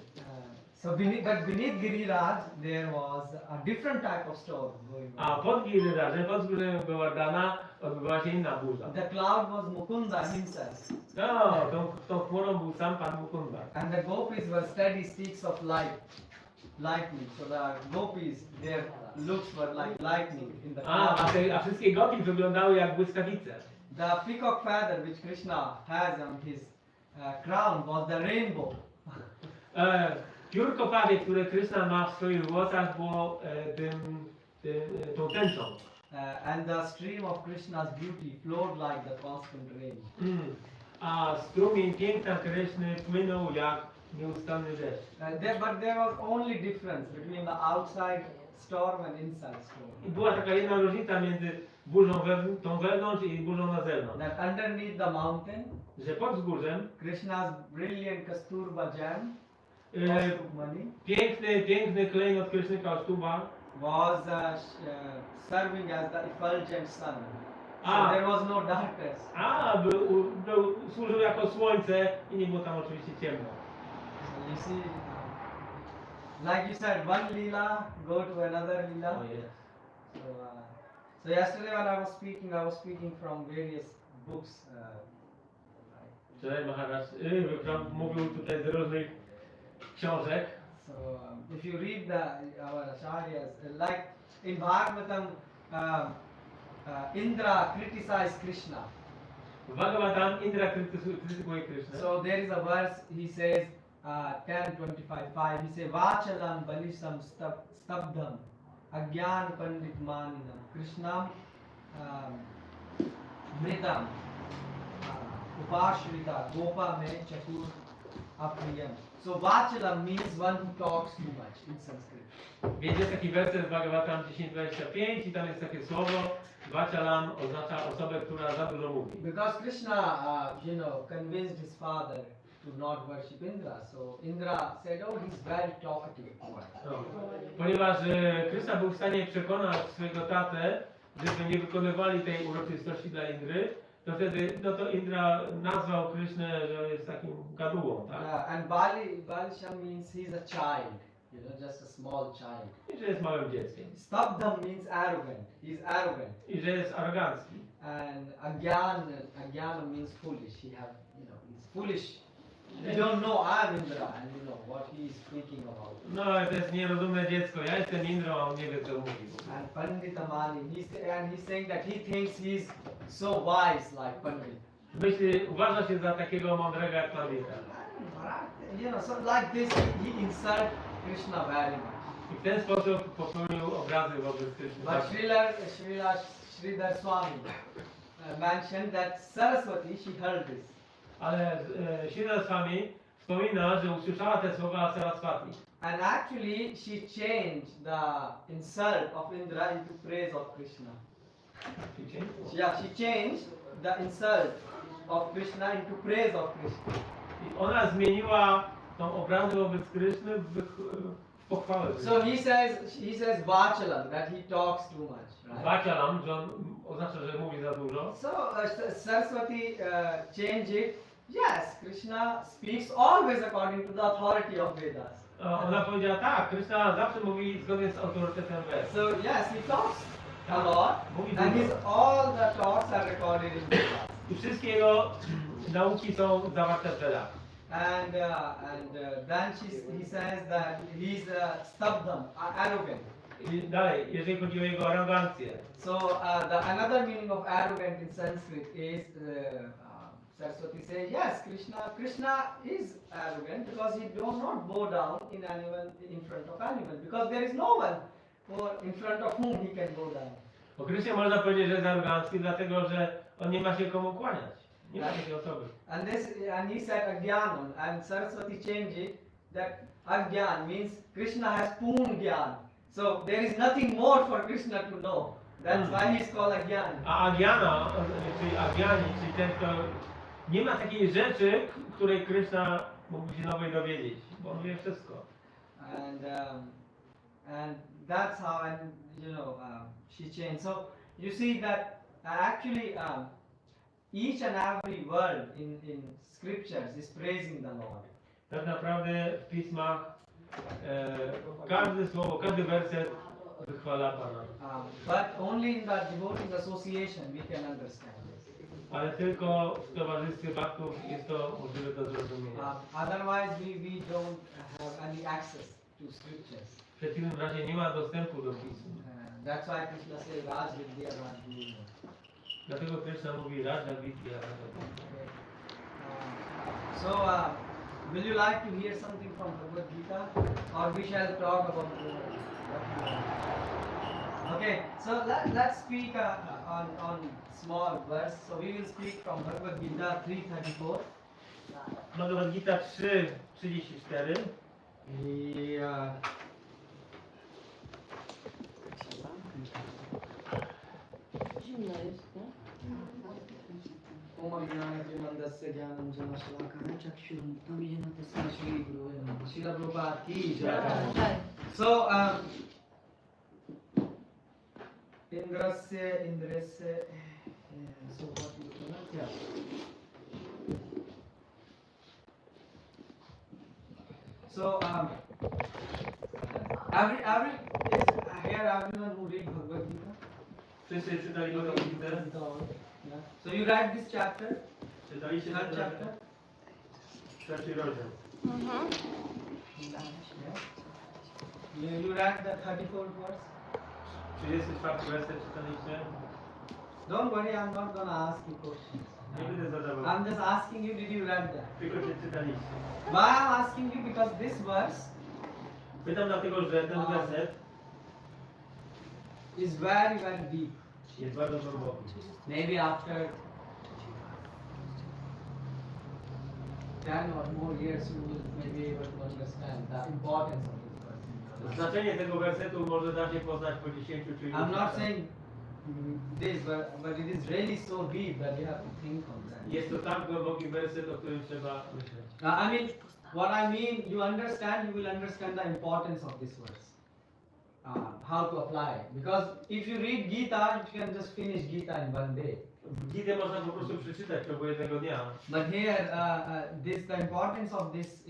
Speaker 3: So beneath Giriraj there was a different type of storm going on.
Speaker 2: A pod Giryrażem, pod wzgórzem Govardhana odbywała się inna burza.
Speaker 3: The cloud was Mukunda himself,
Speaker 2: No, tą chmurą był sam pan Mukunda.
Speaker 3: and the gopis were steady sticks of lightning. So the gopis, their looks were like lightning in the cloud.
Speaker 2: A wszystkie gopi wyglądały jak błyskawice.
Speaker 3: The peacock feather which Krishna has on his crown was the rainbow.
Speaker 2: Piórko pawie, które Krishna ma w swoich włosach, było tą tęczą.
Speaker 3: And the stream of Krishna's beauty flowed like the constant rain.
Speaker 2: A strumień piękna Kryszny płynął jak nieustanny deszcz.
Speaker 3: But there was only difference between the outside storm and inside storm.
Speaker 2: I była taka jedna różnica między burzą tą wewnątrz i burzą na zewnątrz.
Speaker 3: That underneath the mountain,
Speaker 2: Że pod wzgórzem
Speaker 3: Krishna's brilliant Kasturba gem, money,
Speaker 2: piękny klejnot Kryszny Kaustuba
Speaker 3: was serving as the effulgent sun. So there was no darkness.
Speaker 2: służył jako słońce i nie było tam oczywiście ciemno.
Speaker 3: So you see, like you said, one lila go to another lila.
Speaker 2: Oh, yes.
Speaker 3: So yesterday when I was speaking from various books.
Speaker 2: Wczoraj Maharaj mówił tutaj z różnych książek.
Speaker 3: So if you read our acharyas, like in Bhagavatam, Indra criticized Krishna.
Speaker 2: W Bhagavatam Indra krytykuje Krysznę.
Speaker 3: So there is a verse, he says, 10:25, he says, Vachalam balisham stabdham agyan pandit maninam Krishnam mritam upashrita gopa me chatur apriyam. So Vachalam means one who talks too much in Sanskrit.
Speaker 2: Więc jest taki werset w Bhagavatam 10:25 i tam jest takie słowo Vachalam oznacza osobę, która za dużo mówi.
Speaker 3: Because Krishna, convinced his father to not worship Indra. So Indra said, oh, he's very talkative.
Speaker 2: Ponieważ Krishna był w stanie przekonać swojego tatę, żeby nie wykonywali tej uroczystości dla Indry, to wtedy, to Indra nazwał Krishnę, że jest takim gadułą, tak?
Speaker 3: And Balisham means he's a child, just a small child.
Speaker 2: I że jest małym dzieckiem.
Speaker 3: Stabdham means arrogant. He's arrogant.
Speaker 2: I że jest arogancki.
Speaker 3: And Agyana means foolish. He's foolish. You don't know I'm Indra and you know what he is speaking about.
Speaker 2: No, to jest nierozumne dziecko. Ja jestem Indrą, a on nie wie, co mówi.
Speaker 3: And Pandita Mani, he's saying that he thinks he's so wise like Pandit.
Speaker 2: Uważa się za takiego mądrego jak Pandita.
Speaker 3: So like this, he insulted Krishna very much.
Speaker 2: I w ten sposób popełnił obrazy wobec Kryszny.
Speaker 3: But Sridhar Swami mentioned that Saraswati, she heard this.
Speaker 2: Ale Sridhar Swami wspomina, że usłyszała te słowa Saraswati.
Speaker 3: And actually, she changed the insult of Indra into praise of Krishna. She changed the insult of Krishna into praise of Krishna.
Speaker 2: I ona zmieniła tą obrazę wobec Kryszny w pochwałę.
Speaker 3: So he says Vachalam, that he talks too much. Right?
Speaker 2: Vachalam, że on oznacza, że mówi za dużo.
Speaker 3: So Saraswati changed it. Yes, Krishna speaks always according to the authority of Vedas.
Speaker 2: Ona powiedziała tak, Kryszna zawsze mówi zgodnie z autorytetem Ved.
Speaker 3: So yes, he talks a lot,
Speaker 2: Mówi
Speaker 3: and
Speaker 2: dużo.
Speaker 3: all the talks are recorded in Vedas.
Speaker 2: I wszystkie jego nauki są zawarte w Vedach.
Speaker 3: And then he says that he's stabdham, arrogant.
Speaker 2: I dalej, jeżeli chodzi o jego arogancję.
Speaker 3: So another meaning of arrogant in Sanskrit is Saraswati says, yes, Krishna is arrogant because he does not bow down in front of animal because there is no one in front of whom he can bow down.
Speaker 2: O Krysznie można powiedzieć, że jest arogancki, dlatego że on nie ma się komu kłaniać. Nie ma takiej osoby.
Speaker 3: And he said Agyanam, and Saraswati changed it that Agyan means Krishna has Poon Gyan. So there is nothing more for Krishna to know. That's why he's called Agyan.
Speaker 2: A Agyana, czyli Agyani, czyli ten, kto nie ma takiej rzeczy, której Kryszna mógłby się nowej dowiedzieć, bo on wie wszystko.
Speaker 3: And that's how, she changed. So you see that actually each and every word in scriptures is praising the Lord.
Speaker 2: Tak naprawdę w pismach każde słowo, każdy werset wychwala Pana.
Speaker 3: But only in the devotees association we can understand this.
Speaker 2: Ale tylko w towarzystwie bhaktów jest to możliwe do zrozumienia.
Speaker 3: Otherwise we don't have any access to scriptures.
Speaker 2: W przeciwnym razie nie ma dostępu do pism.
Speaker 3: That's why Krishna says Raj Vidya Raj Vidya.
Speaker 2: Dlatego Krishna mówi Raja Vidya.
Speaker 3: So will you like to hear something from Bhagavad Gita, or we shall talk about Okay, so let's speak on small verse. So we will speak from Bhagavad Gita 3:34.
Speaker 2: Bhagavad Gita 3:34.
Speaker 1: Zimno jest, nie?
Speaker 3: Om Ajnanajamandasya Jnanam Janashalakana Chakshurun Tamyena Tasma Shri Guru Namaha Srila Prabhupada ki jai. So Indrasya so what you pronounce? Yeah. So everyone who read Bhagavad Gita.
Speaker 2: Wszyscy czytali Bhagavad Gita?
Speaker 3: Yeah. So you read this chapter?
Speaker 2: Czytaliście ten chapter? Trzeci rozdział.
Speaker 3: Yeah. You read the 34th verse?
Speaker 2: 34 werset czytaliście?
Speaker 3: Don't worry, I'm not gonna ask you questions.
Speaker 2: Nie będę zadawał.
Speaker 3: I'm just asking you, did you read that?
Speaker 2: Tylko się czytaliście.
Speaker 3: Why I'm asking you? Because this verse
Speaker 2: Pytam dlatego, że ten werset
Speaker 3: is very, very deep.
Speaker 2: jest bardzo głęboki.
Speaker 3: Maybe after 10 or more years you will maybe able to understand the importance of this verse.
Speaker 2: Znaczenie tego wersetu może da się poznać po 10 czy 20
Speaker 3: I'm not
Speaker 2: latach.
Speaker 3: saying this, but it is really so deep that you have to think on that.
Speaker 2: Jest to tak głęboki werset, o którym trzeba myśleć.
Speaker 3: I mean, what I mean, you will understand the importance of this verse. How to apply it. Because if you read Gita, you can just finish Gita in one day.
Speaker 2: Gitę można po prostu przeczytać w ciągu jednego dnia.
Speaker 3: But here, the importance of this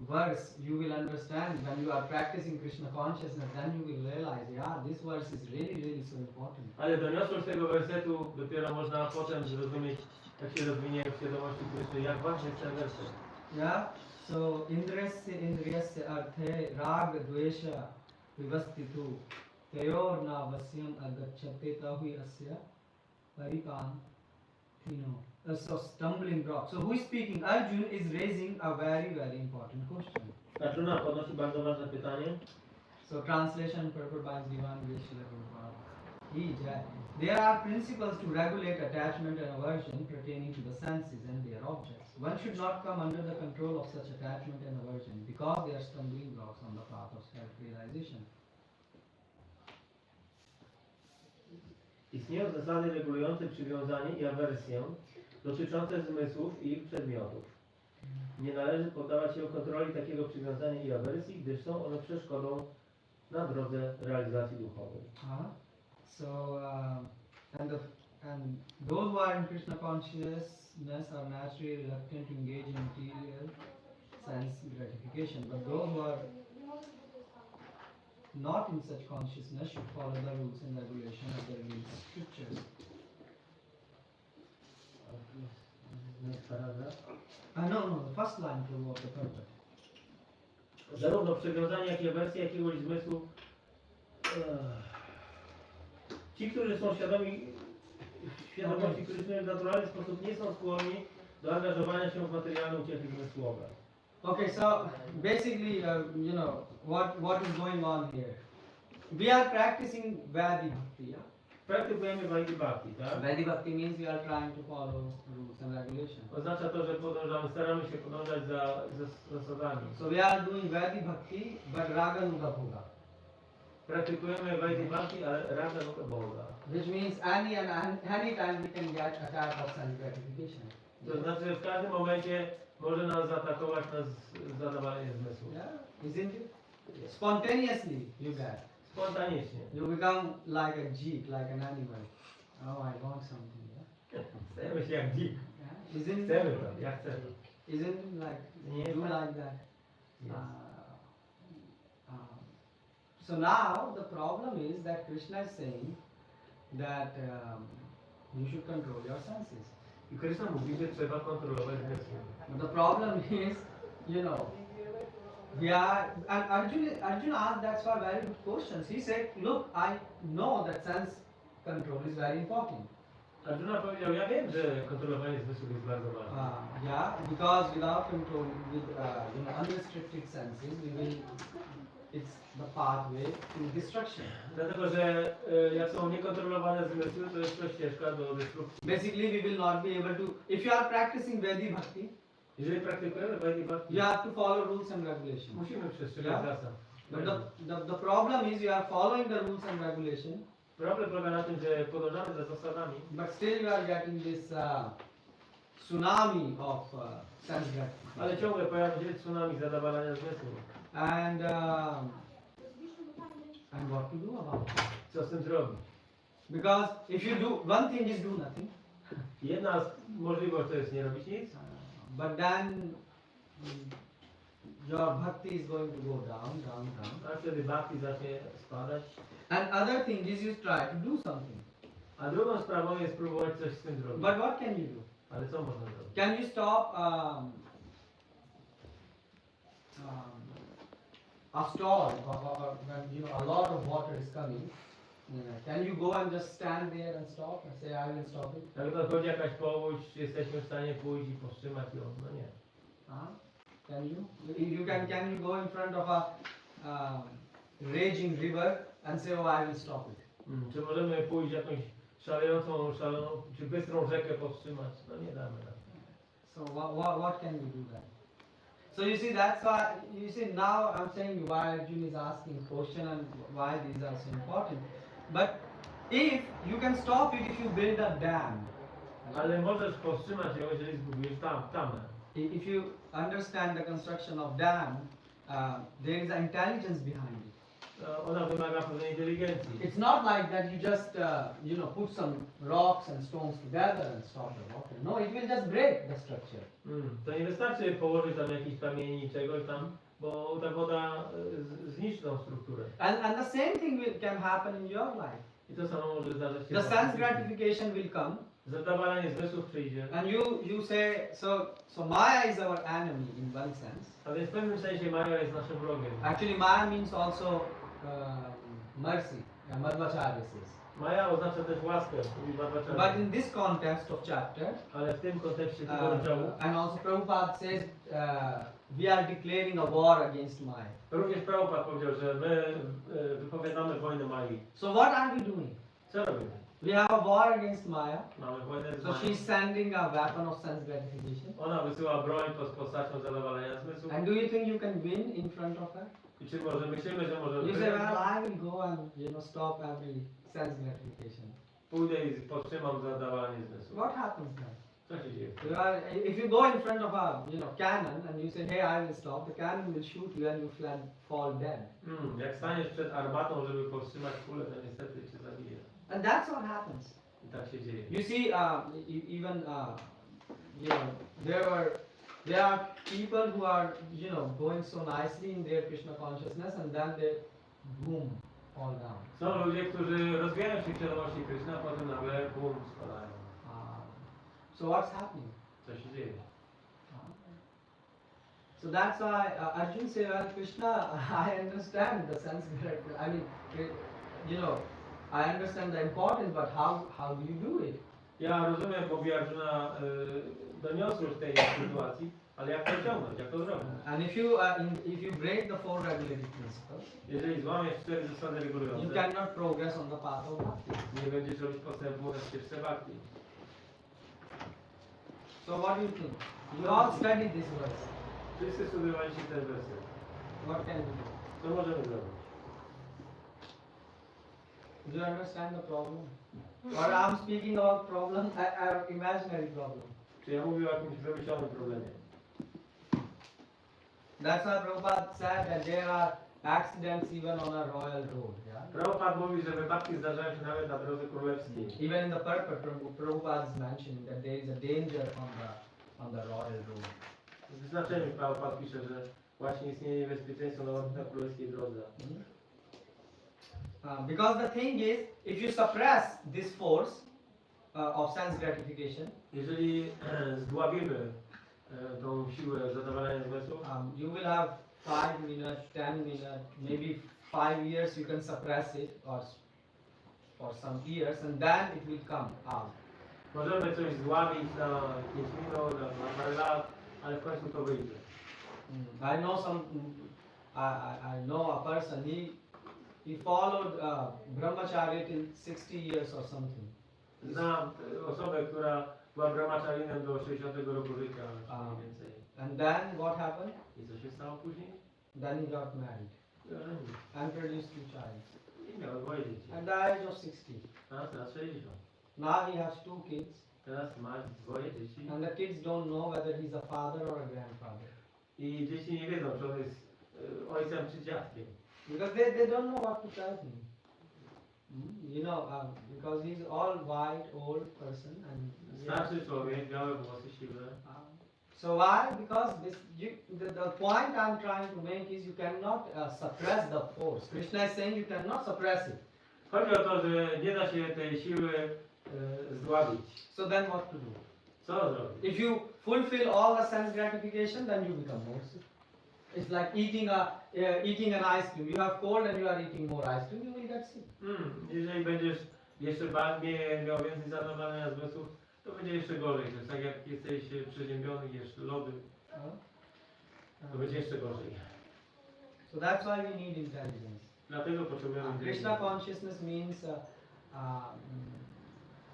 Speaker 3: verse you will understand when you are practicing Krishna consciousness. Then you will realize, yeah, this verse is really, really so important.
Speaker 2: Ale doniosłość tego wersetu dopiero można potem zrozumieć, jak się rozwinie w świadomości Kryszny, jak ważny jest ten werset.
Speaker 3: Yeah. So indriyasya arthe rag dvesha vivastitu tayor na vasyam agacchate tahui asya paripantino. So stumbling block. So who is speaking? Arjun is raising a very, very important question.
Speaker 2: Arjuna podnosi bardzo ważne pytanie.
Speaker 3: So translation purport by Divan Vishla Prabhupada. There are principles to regulate attachment and aversion pertaining to the senses and their objects. One should not come under the control of such attachment and aversion because they are stumbling blocks on the path of self-realization.
Speaker 2: Istnieją zasady regulujące przywiązanie i awersję dotyczące zmysłów i ich przedmiotów. Nie należy poddawać się kontroli takiego przywiązania i awersji, gdyż są one przeszkodą na drodze realizacji duchowej.
Speaker 3: And those who are in Krishna consciousness are naturally reluctant to engage in material sense gratification, but those who are not in such consciousness should follow the rules and regulations of the revealed scriptures. No, the first line to of the purport.
Speaker 2: Zarówno przywiązanie, jak i awersja jakiegoś zmysłu. Ci, którzy są świadomości Kryszny w naturalny sposób nie są skłonni do angażowania się w materialne uciechy zmysłowe.
Speaker 3: Okay, so basically, what is going on here? We are practicing Vedic Bhakti, yeah?
Speaker 2: Praktykujemy Vaidhi Bhakti, tak?
Speaker 3: Vedic Bhakti means we are trying to follow rules and regulations.
Speaker 2: Oznacza to, że staramy się podążać za zasadami.
Speaker 3: So we are doing Vedic Bhakti, but Raga Nuga Bhoga.
Speaker 2: Praktykujemy Vaidhi Bhakti, ale Raga Nuga Bhoga.
Speaker 3: Which means any time we can get attack of sense gratification.
Speaker 2: To znaczy, że w każdym momencie może nas zaatakować zadawalenie zmysłu.
Speaker 3: Yeah, isn't it? Spontaneously you get.
Speaker 2: Spontanicznie.
Speaker 3: You become like a jeep, like an animal. Oh, I want something. Yeah?
Speaker 2: Stajemy się jak dzik.
Speaker 3: Yeah? Isn't
Speaker 2: Chcemy to, ja chcę.
Speaker 3: Isn't it like
Speaker 2: Nie,
Speaker 3: do
Speaker 2: tak.
Speaker 3: like that?
Speaker 2: Yes.
Speaker 3: So now the problem is that Krishna is saying that you should control your senses.
Speaker 2: I Krishna mówi, że trzeba kontrolować zmysły.
Speaker 3: But the problem is, we are, and Arjuna asked that's why very good questions. He said, look, I know that sense control is very important.
Speaker 2: Arjuna powiedział, ja wiem, że kontrolowanie zmysłów jest bardzo ważne.
Speaker 3: Yeah, because without control, with unrestricted senses, it's the pathway to destruction.
Speaker 2: Dlatego, że jak są niekontrolowane zmysły, to jest to ścieżka do destrukcji.
Speaker 3: Basically, we will not be able to, if you are practicing Vedic Bhakti,
Speaker 2: Jeżeli praktykujemy Vaidhi Bhakti,
Speaker 3: you have to follow rules and regulations.
Speaker 2: musimy przestrzegać
Speaker 3: Yeah.
Speaker 2: zasad.
Speaker 3: But the problem is you are following the rules and regulations,
Speaker 2: Problem polega na tym, że podążamy za zasadami,
Speaker 3: but still you are getting this tsunami of sense gratification.
Speaker 2: ale ciągle pojawia się tsunami zadawalania zmysłów.
Speaker 3: And what to do about it?
Speaker 2: Co z tym zrobić?
Speaker 3: Because if you do, one thing is do nothing,
Speaker 2: Jedna możliwość to jest nie robić nic,
Speaker 3: but then your bhakti is going to go down.
Speaker 2: a wtedy bhakti zacznie spadać.
Speaker 3: And other thing is you try to do something.
Speaker 2: A drugą sprawą jest próbować coś z tym zrobić.
Speaker 3: But what can you do?
Speaker 2: Ale co można zrobić?
Speaker 3: Can you stop a storm or when a lot of water is coming? Can you go and just stand there and stop and say I will stop it?
Speaker 2: Jak nadchodzi jakaś powódź, czy jesteśmy w stanie pójść i powstrzymać ją? No nie.
Speaker 3: Can you? Can you go in front of a raging river and say oh I will stop it?
Speaker 2: Czy możemy pójść jakąś szaloną, czy bystrą rzekę powstrzymać? No nie damy rady.
Speaker 3: So what can you do then? So you see that's why you see now I'm saying why Arjuna is asking question and why these are so important. But if you can stop it if you build a dam.
Speaker 2: Ale możesz powstrzymać ją, jeżeli zbudujesz tamę.
Speaker 3: If you understand the construction of dam, there is an intelligence behind it.
Speaker 2: Ona wymaga pewnej inteligencji.
Speaker 3: It's not like that you just put some rocks and stones together and stop the water. No, it will just break the structure.
Speaker 2: To nie wystarczy położyć tam jakiś kamieni, czegoś tam, bo ta woda zniszczy tą strukturę.
Speaker 3: And the same thing can happen in your life.
Speaker 2: I to samo może zdarzyć się.
Speaker 3: The sense gratification will come.
Speaker 2: Zadawalanie zmysłów przyjdzie.
Speaker 3: And you say so Maya is our enemy in one sense.
Speaker 2: A więc w pewnym sensie Maja jest naszym wrogiem.
Speaker 3: Actually Maya means also mercy. Madhvacharya says.
Speaker 2: Maja oznacza też łaskę, mówi Madhvacharya.
Speaker 3: But in this context of chapter,
Speaker 2: Ale w tym kontekście tego rozdziału
Speaker 3: and also Prabhupada says we are declaring a war against Maya.
Speaker 2: również Prabhupada powiedział, że my wypowiadamy wojnę Mai.
Speaker 3: So what are we doing?
Speaker 2: Co robimy?
Speaker 3: We have a war against Maya.
Speaker 2: Mamy wojnę z
Speaker 3: So
Speaker 2: Mają.
Speaker 3: she's sending a weapon of sense gratification.
Speaker 2: Ona wysyła broń pod postacią zadowalania zmysłów.
Speaker 3: And do you think you can win in front of her?
Speaker 2: I czy może myślimy, że możemy
Speaker 3: You say, well, I will go and stop every sense gratification.
Speaker 2: pójdę i powstrzymam zadowalanie zmysłów.
Speaker 3: What happens then?
Speaker 2: Co się dzieje?
Speaker 3: If you go in front of a cannon and you say, hey, I will stop, the cannon will shoot you and you fall dead.
Speaker 2: Jak staniesz przed armatą, żeby powstrzymać kulę, to niestety cię zabije.
Speaker 3: And that's what happens.
Speaker 2: I tak się dzieje.
Speaker 3: You see, even there are people who are going so nicely in their Krishna consciousness and then they boom fall down.
Speaker 2: Są ludzie, którzy rozwijają się w świadomości Kryszna, a potem nagle bum, spadają.
Speaker 3: So what's happening?
Speaker 2: Co się dzieje?
Speaker 3: So that's why Arjuna said, well, Krishna, I understand the sense character. I mean, I understand the importance, but how do you do it?
Speaker 2: Ja rozumiem, mówi Arjuna, doniosłość tej sytuacji, ale jak to osiągnąć, jak to zrobić?
Speaker 3: And if you break the four regulative principles,
Speaker 2: Jeżeli złamiesz 4 zasady
Speaker 3: you
Speaker 2: regulujące,
Speaker 3: cannot progress on the path of bhakti.
Speaker 2: nie będziesz robić postępu na ścieżce bhakti.
Speaker 3: So what do you think? You all studied this verse.
Speaker 2: Wszyscy studiowaliście ten werset.
Speaker 3: What can we do?
Speaker 2: Co możemy zrobić?
Speaker 3: Do you understand the problem? Or I'm speaking about problem, imaginary problem.
Speaker 2: Czy ja mówię o jakimś wymyślonym problemie?
Speaker 3: That's why Prabhupada said that there are accidents even on a royal road. Yeah?
Speaker 2: Prabhupada mówi, że wypadki zdarzają się nawet na drodze królewskiej.
Speaker 3: Even in the purport, Prabhupada is mentioning that there is a danger on the royal road.
Speaker 2: W znaczeniu Prabhupada pisze, że właśnie istnieje niebezpieczeństwo na królewskiej drodze.
Speaker 3: Because the thing is, if you suppress this force of sense gratification,
Speaker 2: Jeżeli zdławimy tą siłę zadowalania zmysłów,
Speaker 3: you will have 5 minutes, 10 minutes, maybe 5 years you can suppress it, or for some years, and then it will come out.
Speaker 2: możemy coś zdławić na 5 minut, na parę lat, ale w końcu to wyjdzie.
Speaker 3: I know I know a person, he followed brahmacharya till 60 years or something.
Speaker 2: Znam osobę, która była brahmacharinem do 60 roku życia, mniej więcej.
Speaker 3: And then what happened?
Speaker 2: I co się stało później?
Speaker 3: Then he got married
Speaker 2: Żenił.
Speaker 3: and produced 2 children.
Speaker 2: I miał dwoje dzieci.
Speaker 3: At the age of 60.
Speaker 2: Teraz 60.
Speaker 3: Now he has 2 kids,
Speaker 2: Teraz ma dwoje dzieci.
Speaker 3: and the kids don't know whether he's a father or a grandfather.
Speaker 2: I dzieci nie wiedzą, czy on jest ojcem czy dziadkiem.
Speaker 3: Because they don't know what to tell him. You know, because he's all white, old person, and
Speaker 2: Starszy człowiek, białe włosy, siwe.
Speaker 3: so why? Because the point I'm trying to make is you cannot suppress the force. Krishna is saying you cannot suppress it.
Speaker 2: Chodzi o to, że nie da się tej siły zdławić.
Speaker 3: So then what to do?
Speaker 2: Co zrobić?
Speaker 3: If you fulfill all the sense gratification, then you become more sick. It's like eating an ice cream. You have cold and you are eating more ice cream, you will get sick.
Speaker 2: Jeżeli będziesz jeszcze bardziej miał więcej zadowolenia zmysłów, to będzie jeszcze gorzej. To jest tak jak jesteś przeziębiony, jesz lody, to będzie jeszcze gorzej.
Speaker 3: So that's why we need intelligence.
Speaker 2: Dlatego potrzebujemy
Speaker 3: Krishna consciousness means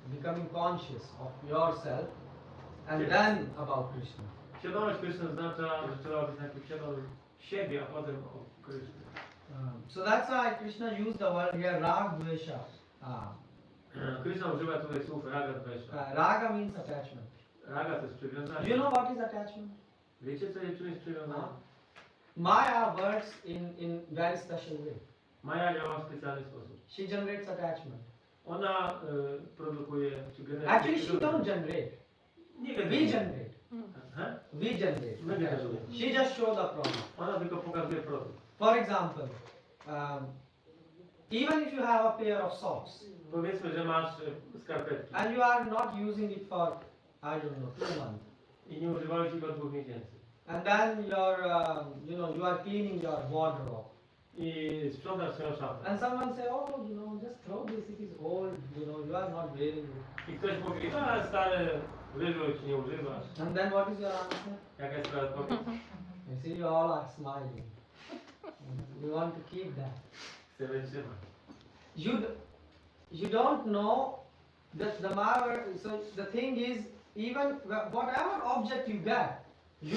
Speaker 3: becoming conscious of yourself and then about Krishna.
Speaker 2: Świadomość Kryszny oznacza, że trzeba być najpierw świadom siebie, a potem o Kryszny.
Speaker 3: So that's why Krishna used the word here rag dvesha.
Speaker 2: Kryszna używa tutaj słów raga dvesha.
Speaker 3: Raga means attachment.
Speaker 2: Raga to jest
Speaker 3: Do
Speaker 2: przywiązanie.
Speaker 3: you know what is attachment?
Speaker 2: Wiecie co jest czym jest przywiązanie?
Speaker 3: Maya works in very special way.
Speaker 2: Maja działa w specjalny sposób.
Speaker 3: She generates attachment.
Speaker 2: Ona produkuje, czy generuje...
Speaker 3: Actually, she don't generate.
Speaker 2: Nie
Speaker 3: We
Speaker 2: generuje.
Speaker 3: generate. We generate.
Speaker 2: My generujemy.
Speaker 3: She just show the product.
Speaker 2: Ona tylko pokazuje produkt.
Speaker 3: For example, even if you have a pair of socks
Speaker 2: Powiedzmy, że masz skarpetki
Speaker 3: and you are not using it for, I don't know, 2 months,
Speaker 2: i nie używałeś ich od 2 miesięcy.
Speaker 3: and then you are cleaning your wardrobe,
Speaker 2: I sprzątasz swoją szafę.
Speaker 3: and someone say, oh, just throw this, it is old, you are not wearing it.
Speaker 2: I ktoś mówi, a stary, wyrzuć, nie używasz.
Speaker 3: And then what is your answer?
Speaker 2: Jaka jest twoja odpowiedź?
Speaker 3: You see, you all are smiling. We want to keep that.
Speaker 2: Chcę wytrzymać.
Speaker 3: You don't know that the matter. So the thing is, even whatever object you get, you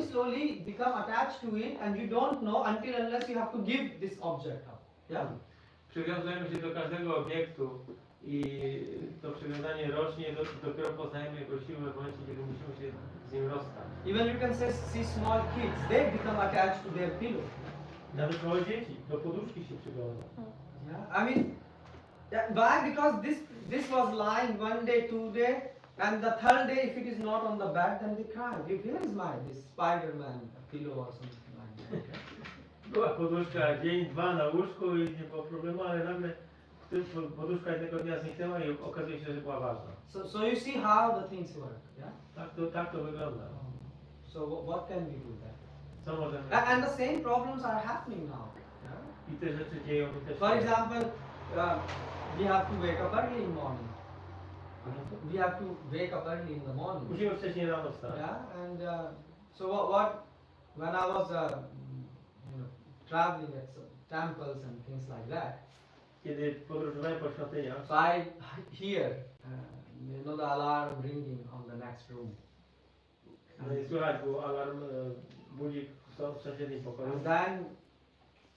Speaker 3: slowly become attached to it, and you don't know until unless you have to give this object up. Yeah.
Speaker 2: Przywiązujemy się do każdego obiektu i to przywiązanie rośnie, dopiero poznajemy jego siłę w momencie, kiedy musimy się z nim rozstać.
Speaker 3: Even you can see small kids, they become attached to their pillow.
Speaker 2: Nawet małe dzieci do poduszki się przywiązują.
Speaker 3: Yeah. I mean, why? Because this was lying 1 day, 2 day, and the 3rd day, if it is not on the bed, then they cry. Where is this Spider-Man pillow or something like that?
Speaker 2: Była poduszka dzień, 2 na łóżku i nie było problemu, ale nagle poduszka jednego dnia zniknęła i okazuje się, że była ważna.
Speaker 3: So you see how the things work, yeah?
Speaker 2: Tak to wygląda.
Speaker 3: So what can we do then?
Speaker 2: Co możemy...
Speaker 3: And the same problems are happening now. Yeah?
Speaker 2: I te rzeczy dzieją się też.
Speaker 3: For example, we have to wake up early in the morning. We have to wake up early in the morning.
Speaker 2: Musimy wcześniej rano wstać.
Speaker 3: Yeah, and so when I was traveling at some temples and things like that,
Speaker 2: Kiedy podróżowałem po świątyniach,
Speaker 3: so I hear the alarm ringing on the next room,
Speaker 2: no i słychać był alarm, budzik w sąsiednim pokoju.
Speaker 3: and then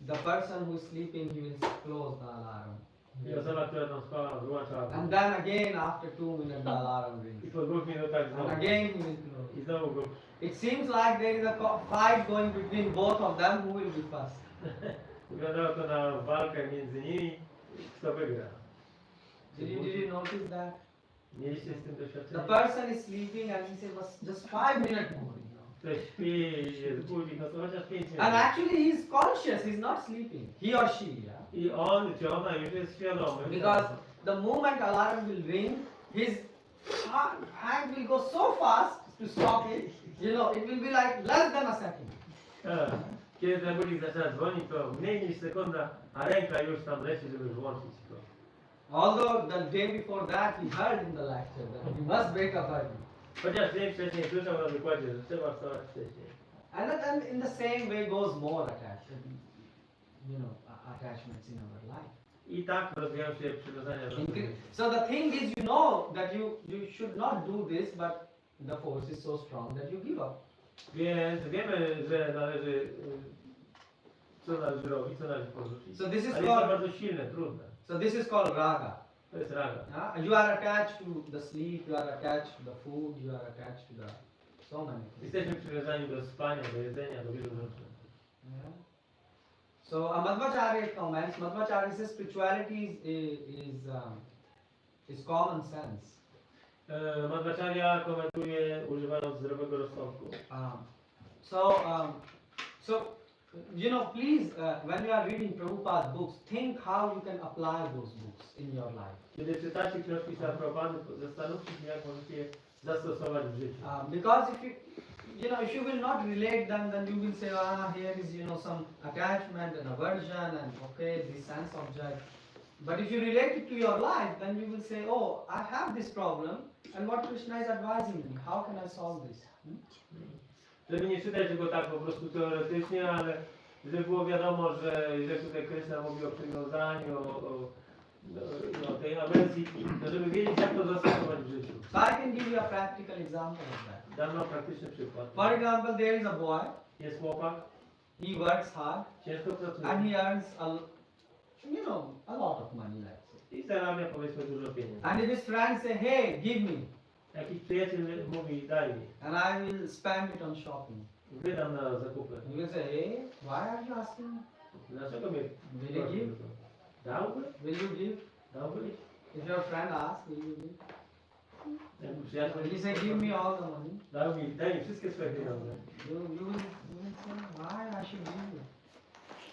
Speaker 3: the person who is sleeping, he will close the alarm.
Speaker 2: I osoba, która tam spała, wyłączała
Speaker 3: And
Speaker 2: budzik.
Speaker 3: then again after 2 minutes the alarm
Speaker 2: I
Speaker 3: rings.
Speaker 2: po 2 minutach
Speaker 3: And
Speaker 2: znowu.
Speaker 3: again he will close.
Speaker 2: I znowu go.
Speaker 3: It seems like there is a fight going between both of them, who will be first.
Speaker 2: Wyglądało to na walkę między nimi, kto wygra.
Speaker 3: Did you notice that?
Speaker 2: Mieliście z tym
Speaker 3: The
Speaker 2: doświadczenie?
Speaker 3: person is sleeping and he says, just 5 minutes more.
Speaker 2: Ktoś śpi, jest budzik, no to chociaż 5 minut.
Speaker 3: And actually he is conscious, he is not sleeping. He or she, yeah?
Speaker 2: I on czy ona już jest świadomy.
Speaker 3: Because the moment alarm will ring, his hand will go so fast to stop it. It will be like less than a second.
Speaker 2: Kiedy ten budzik zaczyna dzwonić, to mniej niż sekunda, a ręka już tam leci, żeby włączyć go.
Speaker 3: Although the day before that he heard in the lecture that you must wake up early.
Speaker 2: Chociaż dzień wcześniej słyszał na wykładzie, że trzeba wstawać wcześniej.
Speaker 3: And then in the same way goes more attachments in our life.
Speaker 2: I tak rozwijają się przywiązania do tego.
Speaker 3: So the thing is, you know that you should not do this, but the force is so strong that you give up.
Speaker 2: Więc wiemy, że należy, co należy robić, co należy porzucić.
Speaker 3: So this is
Speaker 2: Ale jest to
Speaker 3: called
Speaker 2: bardzo silne, trudne.
Speaker 3: So this is called raga.
Speaker 2: To jest raga.
Speaker 3: You are attached to the sleep, you are attached to the food, you are attached to the so many things.
Speaker 2: Jesteśmy przywiązani do spania, do jedzenia, do wielu rzeczy.
Speaker 3: Yeah. So Madhvacharya comments. Madhvacharya says spirituality is common sense.
Speaker 2: Madhvacharya komentuje używając zdrowego rozsądku.
Speaker 3: Please, when you are reading Prabhupada books, think how you can apply those books in your life.
Speaker 2: Kiedy czytacie książki Prabhupada, zastanówcie się, jak możecie je zastosować w życiu.
Speaker 3: Because if you will not relate them, then you will say, here is some attachment and aversion and this sense object. But if you relate it to your life, then you will say, oh, I have this problem, and what Krishna is advising me, how can I solve this?
Speaker 2: Żeby nie czytać tego tak po prostu teoretycznie, ale żeby było wiadomo, że tutaj Krishna mówi o przywiązaniu, o tej awersji, to żeby wiedzieć, jak to zastosować w życiu.
Speaker 3: So I can give you a practical example of that.
Speaker 2: Dam wam praktyczny przykład.
Speaker 3: For example, there is a boy,
Speaker 2: Jest chłopak,
Speaker 3: he works hard,
Speaker 2: ciężko pracuje
Speaker 3: and he earns a lot of money, let's say.
Speaker 2: i zarabia powiedzmy dużo pieniędzy.
Speaker 3: And if his friends say, hey, give me,
Speaker 2: Jakiś przyjaciel mówi, daj mi,
Speaker 3: and I will spend it on shopping.
Speaker 2: wydam na zakupy.
Speaker 3: You will say, hey, why are you asking me?
Speaker 2: Dlaczego mnie
Speaker 3: Will you give?
Speaker 2: Dałby?
Speaker 3: Will you give?
Speaker 2: Dałbyś?
Speaker 3: If your friend asks, will you give?
Speaker 2: Jakby przyjaciel
Speaker 3: Will you say, give me all the money?
Speaker 2: daj mi wszystkie swoje pieniądze.
Speaker 3: You will say, why I should give you?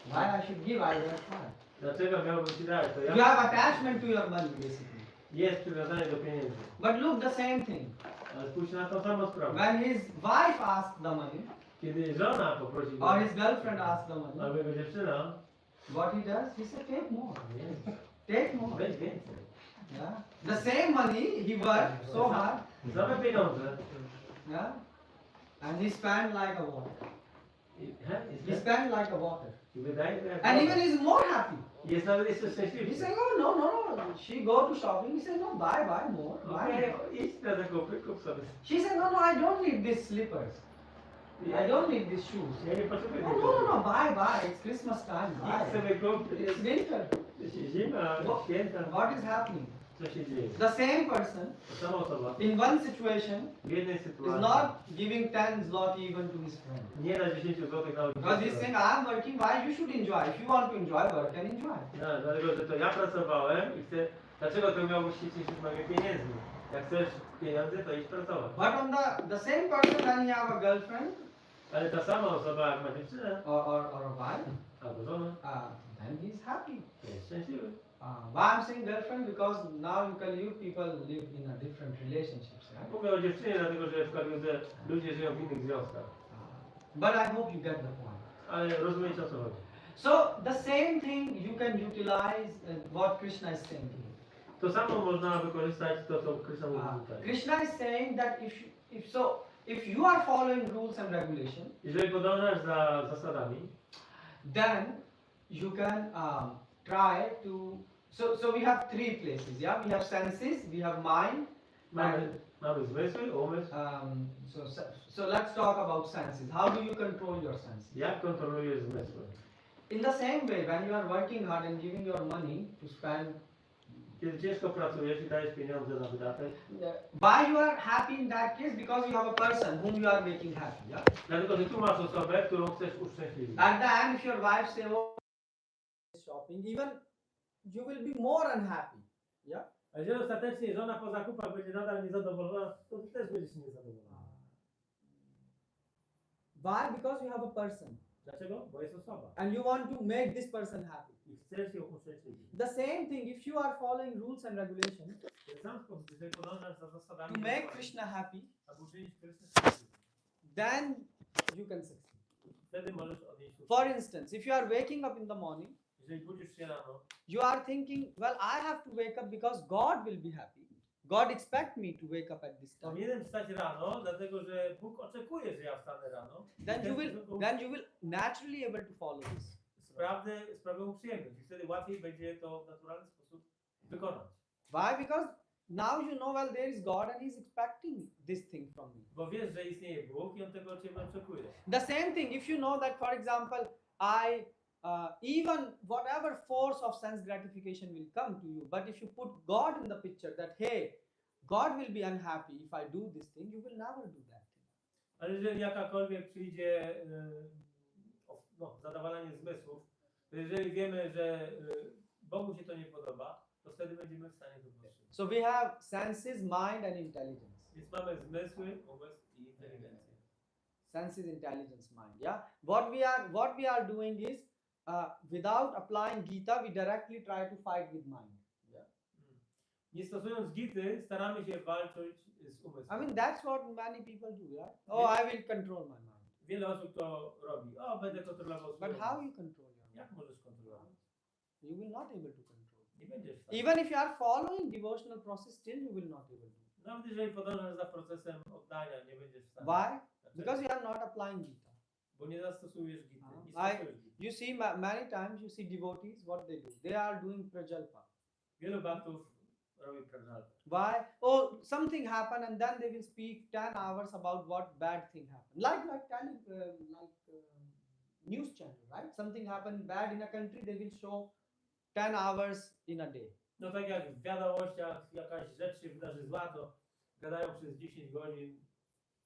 Speaker 3: Why I should give? I work hard.
Speaker 2: Dlaczego miałbym ci dać? To
Speaker 3: You have attachment to your money, basically.
Speaker 2: Jest przywiązanie do pieniędzy.
Speaker 3: But look, the same thing.
Speaker 2: Ale spójrz na tą samą sprawę.
Speaker 3: When his wife asks the money,
Speaker 2: Kiedy żona poprosi go,
Speaker 3: or his girlfriend asks the money,
Speaker 2: albo jego dziewczyna,
Speaker 3: what he does? He says, take more.
Speaker 2: nie,
Speaker 3: Take more.
Speaker 2: weź więcej.
Speaker 3: Yeah. The same money he worked so hard.
Speaker 2: Same pieniądze.
Speaker 3: Yeah. And he spent like a water. He
Speaker 2: Jest
Speaker 3: spent like a water.
Speaker 2: I wydaje to jak
Speaker 3: And
Speaker 2: woda.
Speaker 3: even he's more happy.
Speaker 2: Jest nawet jeszcze
Speaker 3: He
Speaker 2: szczęśliwszy.
Speaker 3: said, oh no. She go to shopping. He said, no, buy more.
Speaker 2: Okej, idź na zakupy, kup sobie.
Speaker 3: She said, no, I don't need these slippers. I don't need these shoes.
Speaker 2: Ja nie potrzebuję
Speaker 3: Oh, no, buy. It's Christmas time.
Speaker 2: Idź
Speaker 3: Buy.
Speaker 2: sobie kup.
Speaker 3: It's winter.
Speaker 2: Jest zima, święta.
Speaker 3: What is happening?
Speaker 2: Co się dzieje?
Speaker 3: The same person
Speaker 2: Ta sama osoba
Speaker 3: in one situation
Speaker 2: w jednej
Speaker 3: is
Speaker 2: sytuacji
Speaker 3: not giving 10 zloty even to his friend.
Speaker 2: nie da 10 zł nawet.
Speaker 3: Because he's saying, I'm working, why you should enjoy? If you want to enjoy, work and enjoy.
Speaker 2: Dlatego, że to ja pracowałem i chcę. Dlaczego to miałbyś się cieszyć moimi pieniędzmi? Jak chcesz pieniądze, to idź pracować.
Speaker 3: But on the same person when he have a girlfriend
Speaker 2: Ale ta sama osoba, jak ma dziewczynę
Speaker 3: or a wife,
Speaker 2: albo żonę,
Speaker 3: then he's happy.
Speaker 2: jest szczęśliwy.
Speaker 3: Why I'm saying girlfriend? Because now in Kali people live in a different relationships, right?
Speaker 2: Mówię o dziewczynie, dlatego że w Kaliudze ludzie żyją w innych związkach.
Speaker 3: But I hope you get the point.
Speaker 2: Ale rozumiecie, o co chodzi.
Speaker 3: So the same thing you can utilize what Krishna is saying here.
Speaker 2: To samo można wykorzystać to, co Krishna mówi tutaj.
Speaker 3: Krishna is saying that if you are following rules and regulations,
Speaker 2: Jeżeli podążasz za zasadami,
Speaker 3: then you can try to. So we have three places. Yeah, we have senses, we have mind.
Speaker 2: mamy zmysły, umysł.
Speaker 3: So let's talk about senses. How do you control your senses?
Speaker 2: Jak kontrolujesz zmysły?
Speaker 3: In the same way, when you are working hard and giving your money to spend,
Speaker 2: Kiedy ciężko pracujesz i dajesz pieniądze na wydatek,
Speaker 3: why you are happy in that case? Because you have a person whom you are making happy. Yeah.
Speaker 2: dlatego że tu masz osobę, którą chcesz uszczęśliwić.
Speaker 3: At the end, if your wife say, "Oh, shopping," even you will be more unhappy. Yeah.
Speaker 2: A jeżeli ostatecznie żona po zakupach będzie nadal niezadowolona, to ty też będziesz niezadowolona.
Speaker 3: Why? Because you have a person
Speaker 2: Dlaczego? Bo jest osoba.
Speaker 3: and you want to make this person happy.
Speaker 2: I chcesz ją uszczęśliwić.
Speaker 3: The same thing, if you are following rules and regulations
Speaker 2: W ten sam sposób, jeżeli podążasz za zasadami,
Speaker 3: to make Krishna happy,
Speaker 2: aby uczynić Krysznę szczęśliwym,
Speaker 3: then you can succeed.
Speaker 2: wtedy możesz odnieść sukces.
Speaker 3: For instance, if you are waking up in the morning,
Speaker 2: Jeżeli budzisz się rano,
Speaker 3: you are thinking, well, I have to wake up because God will be happy. God expect me to wake up at this time.
Speaker 2: powinienem wstać rano, dlatego że Bóg oczekuje, że ja wstanę rano.
Speaker 3: Then you will naturally able to follow this.
Speaker 2: Sprawę mu przyjemność i wtedy łatwiej będzie to w naturalny sposób wykonać.
Speaker 3: Why? Because now you know, well, there is God and He's expecting this thing from me.
Speaker 2: Bo wiesz, że istnieje Bóg i On tego od Ciebie oczekuje.
Speaker 3: The same thing, if you know that, for example, even whatever force of sense gratification will come to you, but if you put God in the picture, that hey, God will be unhappy if I do this thing, you will never do that thing.
Speaker 2: Ale jeżeli jakakolwiek przyjdzie zadowalanie zmysłów, to jeżeli wiemy, że Bogu się to nie podoba, to wtedy będziemy w stanie to dostrzec.
Speaker 3: So we have senses, mind, and intelligence.
Speaker 2: Więc mamy zmysły, umysł i inteligencję.
Speaker 3: Senses, intelligence, mind. Yeah. What we are doing is without applying Gita, we directly try to fight with mind. Yeah.
Speaker 2: Nie stosując Gity, staramy się walczyć z umysłem.
Speaker 3: I mean that's what many people do. Yeah. Oh, I will control my mind.
Speaker 2: Wiele osób to robi. O, będę kontrolował swój
Speaker 3: But how
Speaker 2: umysł.
Speaker 3: you control your mind?
Speaker 2: Jak możesz kontrolować?
Speaker 3: You will not able to control.
Speaker 2: Nie będziesz w stanie.
Speaker 3: Even if you are following devotional process, still you will not able to.
Speaker 2: Nawet jeżeli podążasz za procesem oddania, nie będziesz w stanie.
Speaker 3: Why?
Speaker 2: Dlaczego?
Speaker 3: Because you are not applying Gita.
Speaker 2: Bo nie zastosujesz Gity. Nie
Speaker 3: I-
Speaker 2: stosujesz Gity.
Speaker 3: You see, many times you see devotees, what they do? They are doing prajalpa.
Speaker 2: Wielu bhaktów robi prażalpę.
Speaker 3: Why? Oh, something happened, and then they will speak 10 hours about what bad thing happened. Like telling, news channel, right? Something happened bad in a country, they will show 10 hours in a day.
Speaker 2: No tak jak w wiadomościach jakaś rzecz się wydarzy zła, to gadają przez 10 godzin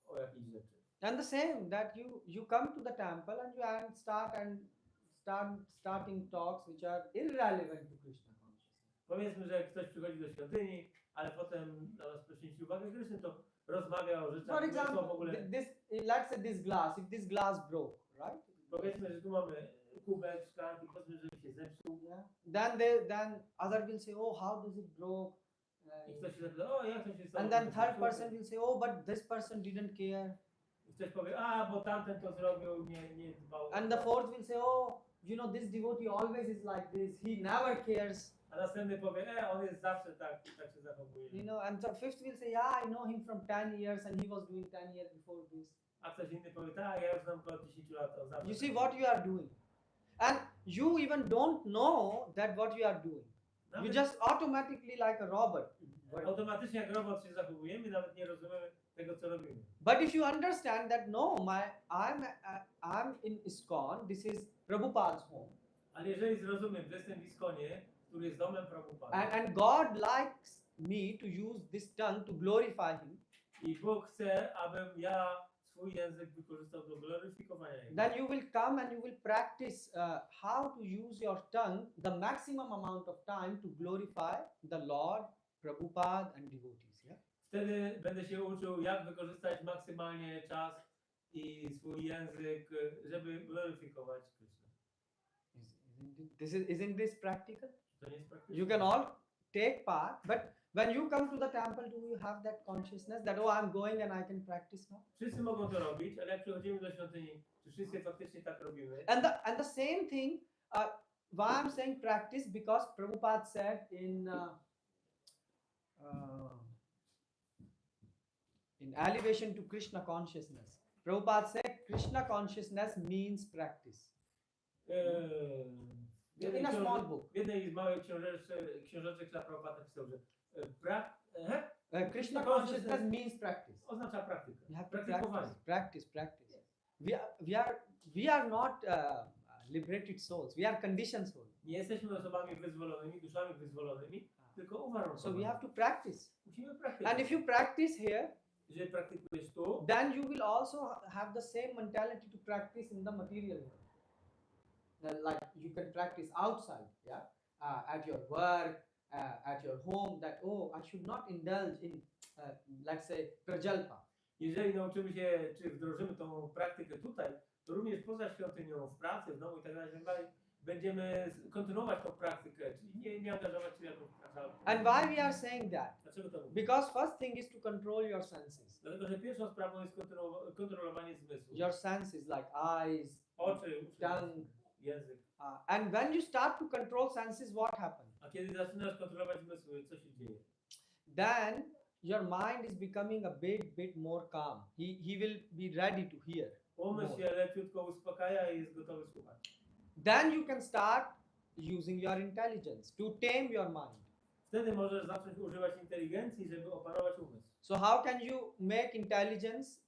Speaker 2: o jakiejś rzeczy.
Speaker 3: And the same that you come to the temple and you starting talks which are irrelevant to Krishna consciousness.
Speaker 2: Powiedzmy, że ktoś przychodzi do świątyni, ale potem zamiast poświęcić uwagę Kryszny, to rozmawia o rzeczach,
Speaker 3: For
Speaker 2: które są w
Speaker 3: example,
Speaker 2: ogóle...
Speaker 3: let's say this glass, if this glass broke, right?
Speaker 2: Powiedzmy, że tu mamy kubek, szklanki, powiedzmy, że się zepsuł.
Speaker 3: Yeah. Then other will say, oh, how does it broke?
Speaker 2: I ktoś się zapyta, o, jak to się stało?
Speaker 3: And then third person will say, oh, but this person didn't care.
Speaker 2: I ktoś powie, a, bo tamten to zrobił, nie dbał.
Speaker 3: And the fourth will say, oh, you know, this devotee always is like this. He never cares.
Speaker 2: A następny powie, on jest zawsze tak się zachowuje.
Speaker 3: You know, and the fifth will say, yeah, I know him from 10 years and he was doing 10 years before this.
Speaker 2: A ktoś inny powie, tak, ja już znam go od 10 lat, on zawsze.
Speaker 3: You see what you are doing. And you even don't know that what you are doing. You just automatically like a robot.
Speaker 2: Automatycznie jak robot się zachowujemy, nawet nie rozumiemy tego, co robimy.
Speaker 3: But if you understand that no, I'm in ISKCON, this is Prabhupada's home.
Speaker 2: Ale jeżeli zrozumiem, że jestem w ISKCONie, który jest domem Prabhupada,
Speaker 3: And God likes me to use this tongue to glorify Him,
Speaker 2: i Bóg chce, abym ja swój język wykorzystał do gloryfikowania Jego,
Speaker 3: then you will come and you will practice how to use your tongue the maximum amount of time to glorify the Lord, Prabhupada and devotees. Yeah?
Speaker 2: wtedy będę się uczył, jak wykorzystać maksymalnie czas i swój język, żeby gloryfikować Krishna.
Speaker 3: Isn't this practical?
Speaker 2: To nie jest praktyczne.
Speaker 3: You can all take part, but when you come to the temple, do you have that consciousness that, oh, I'm going and I can practice now?
Speaker 2: Wszyscy mogą to robić, ale jak przychodzimy do świątyni, czy wszyscy faktycznie tak robimy?
Speaker 3: And the same thing, why I'm saying practice, because Prabhupada said in in elevation to Krishna consciousness. Prabhupada said Krishna consciousness means practice. In a small book.
Speaker 2: W jednej z małych książeczek dla Prabhupada napisał, że
Speaker 3: Krishna consciousness means practice.
Speaker 2: oznacza praktykę.
Speaker 3: You have to
Speaker 2: Praktykowanie.
Speaker 3: practice. We are not liberated souls. We are conditioned souls.
Speaker 2: Nie jesteśmy osobami wyzwolonymi, duszami wyzwolonymi, tylko
Speaker 3: So
Speaker 2: uwarunkowanymi.
Speaker 3: we have to practice.
Speaker 2: Musimy praktykować.
Speaker 3: And if you practice here,
Speaker 2: Jeżeli praktykujesz tu,
Speaker 3: then you will also have the same mentality to practice in the material world. Like you can practice outside, yeah, at your work, at your home. That I should not indulge in, let's say, prajalpa.
Speaker 2: jeżeli nauczymy się, czy wdrożymy tą praktykę tutaj, to również poza świątynią, w pracy, w domu i tak dalej, będziemy kontynuować tą praktykę, czyli nie angażować się jako prażalkę.
Speaker 3: And why we are saying that?
Speaker 2: Dlaczego to mówię?
Speaker 3: Because first thing is to control your senses.
Speaker 2: Dlatego, że pierwszą sprawą jest kontrolowanie zmysłu.
Speaker 3: Your senses like eyes,
Speaker 2: Oczy, uszy,
Speaker 3: tongue.
Speaker 2: język.
Speaker 3: And when you start to control senses, what happens?
Speaker 2: A kiedy zaczynasz kontrolować zmysły, co się dzieje?
Speaker 3: Then your mind is becoming a bit more calm. He will be ready to hear.
Speaker 2: Umysł się leciutko uspokaja i jest gotowy słuchać.
Speaker 3: Then you can start using your intelligence to tame your mind.
Speaker 2: Wtedy możesz zacząć używać inteligencji, żeby oparować umysł.
Speaker 3: So how can you make intelligence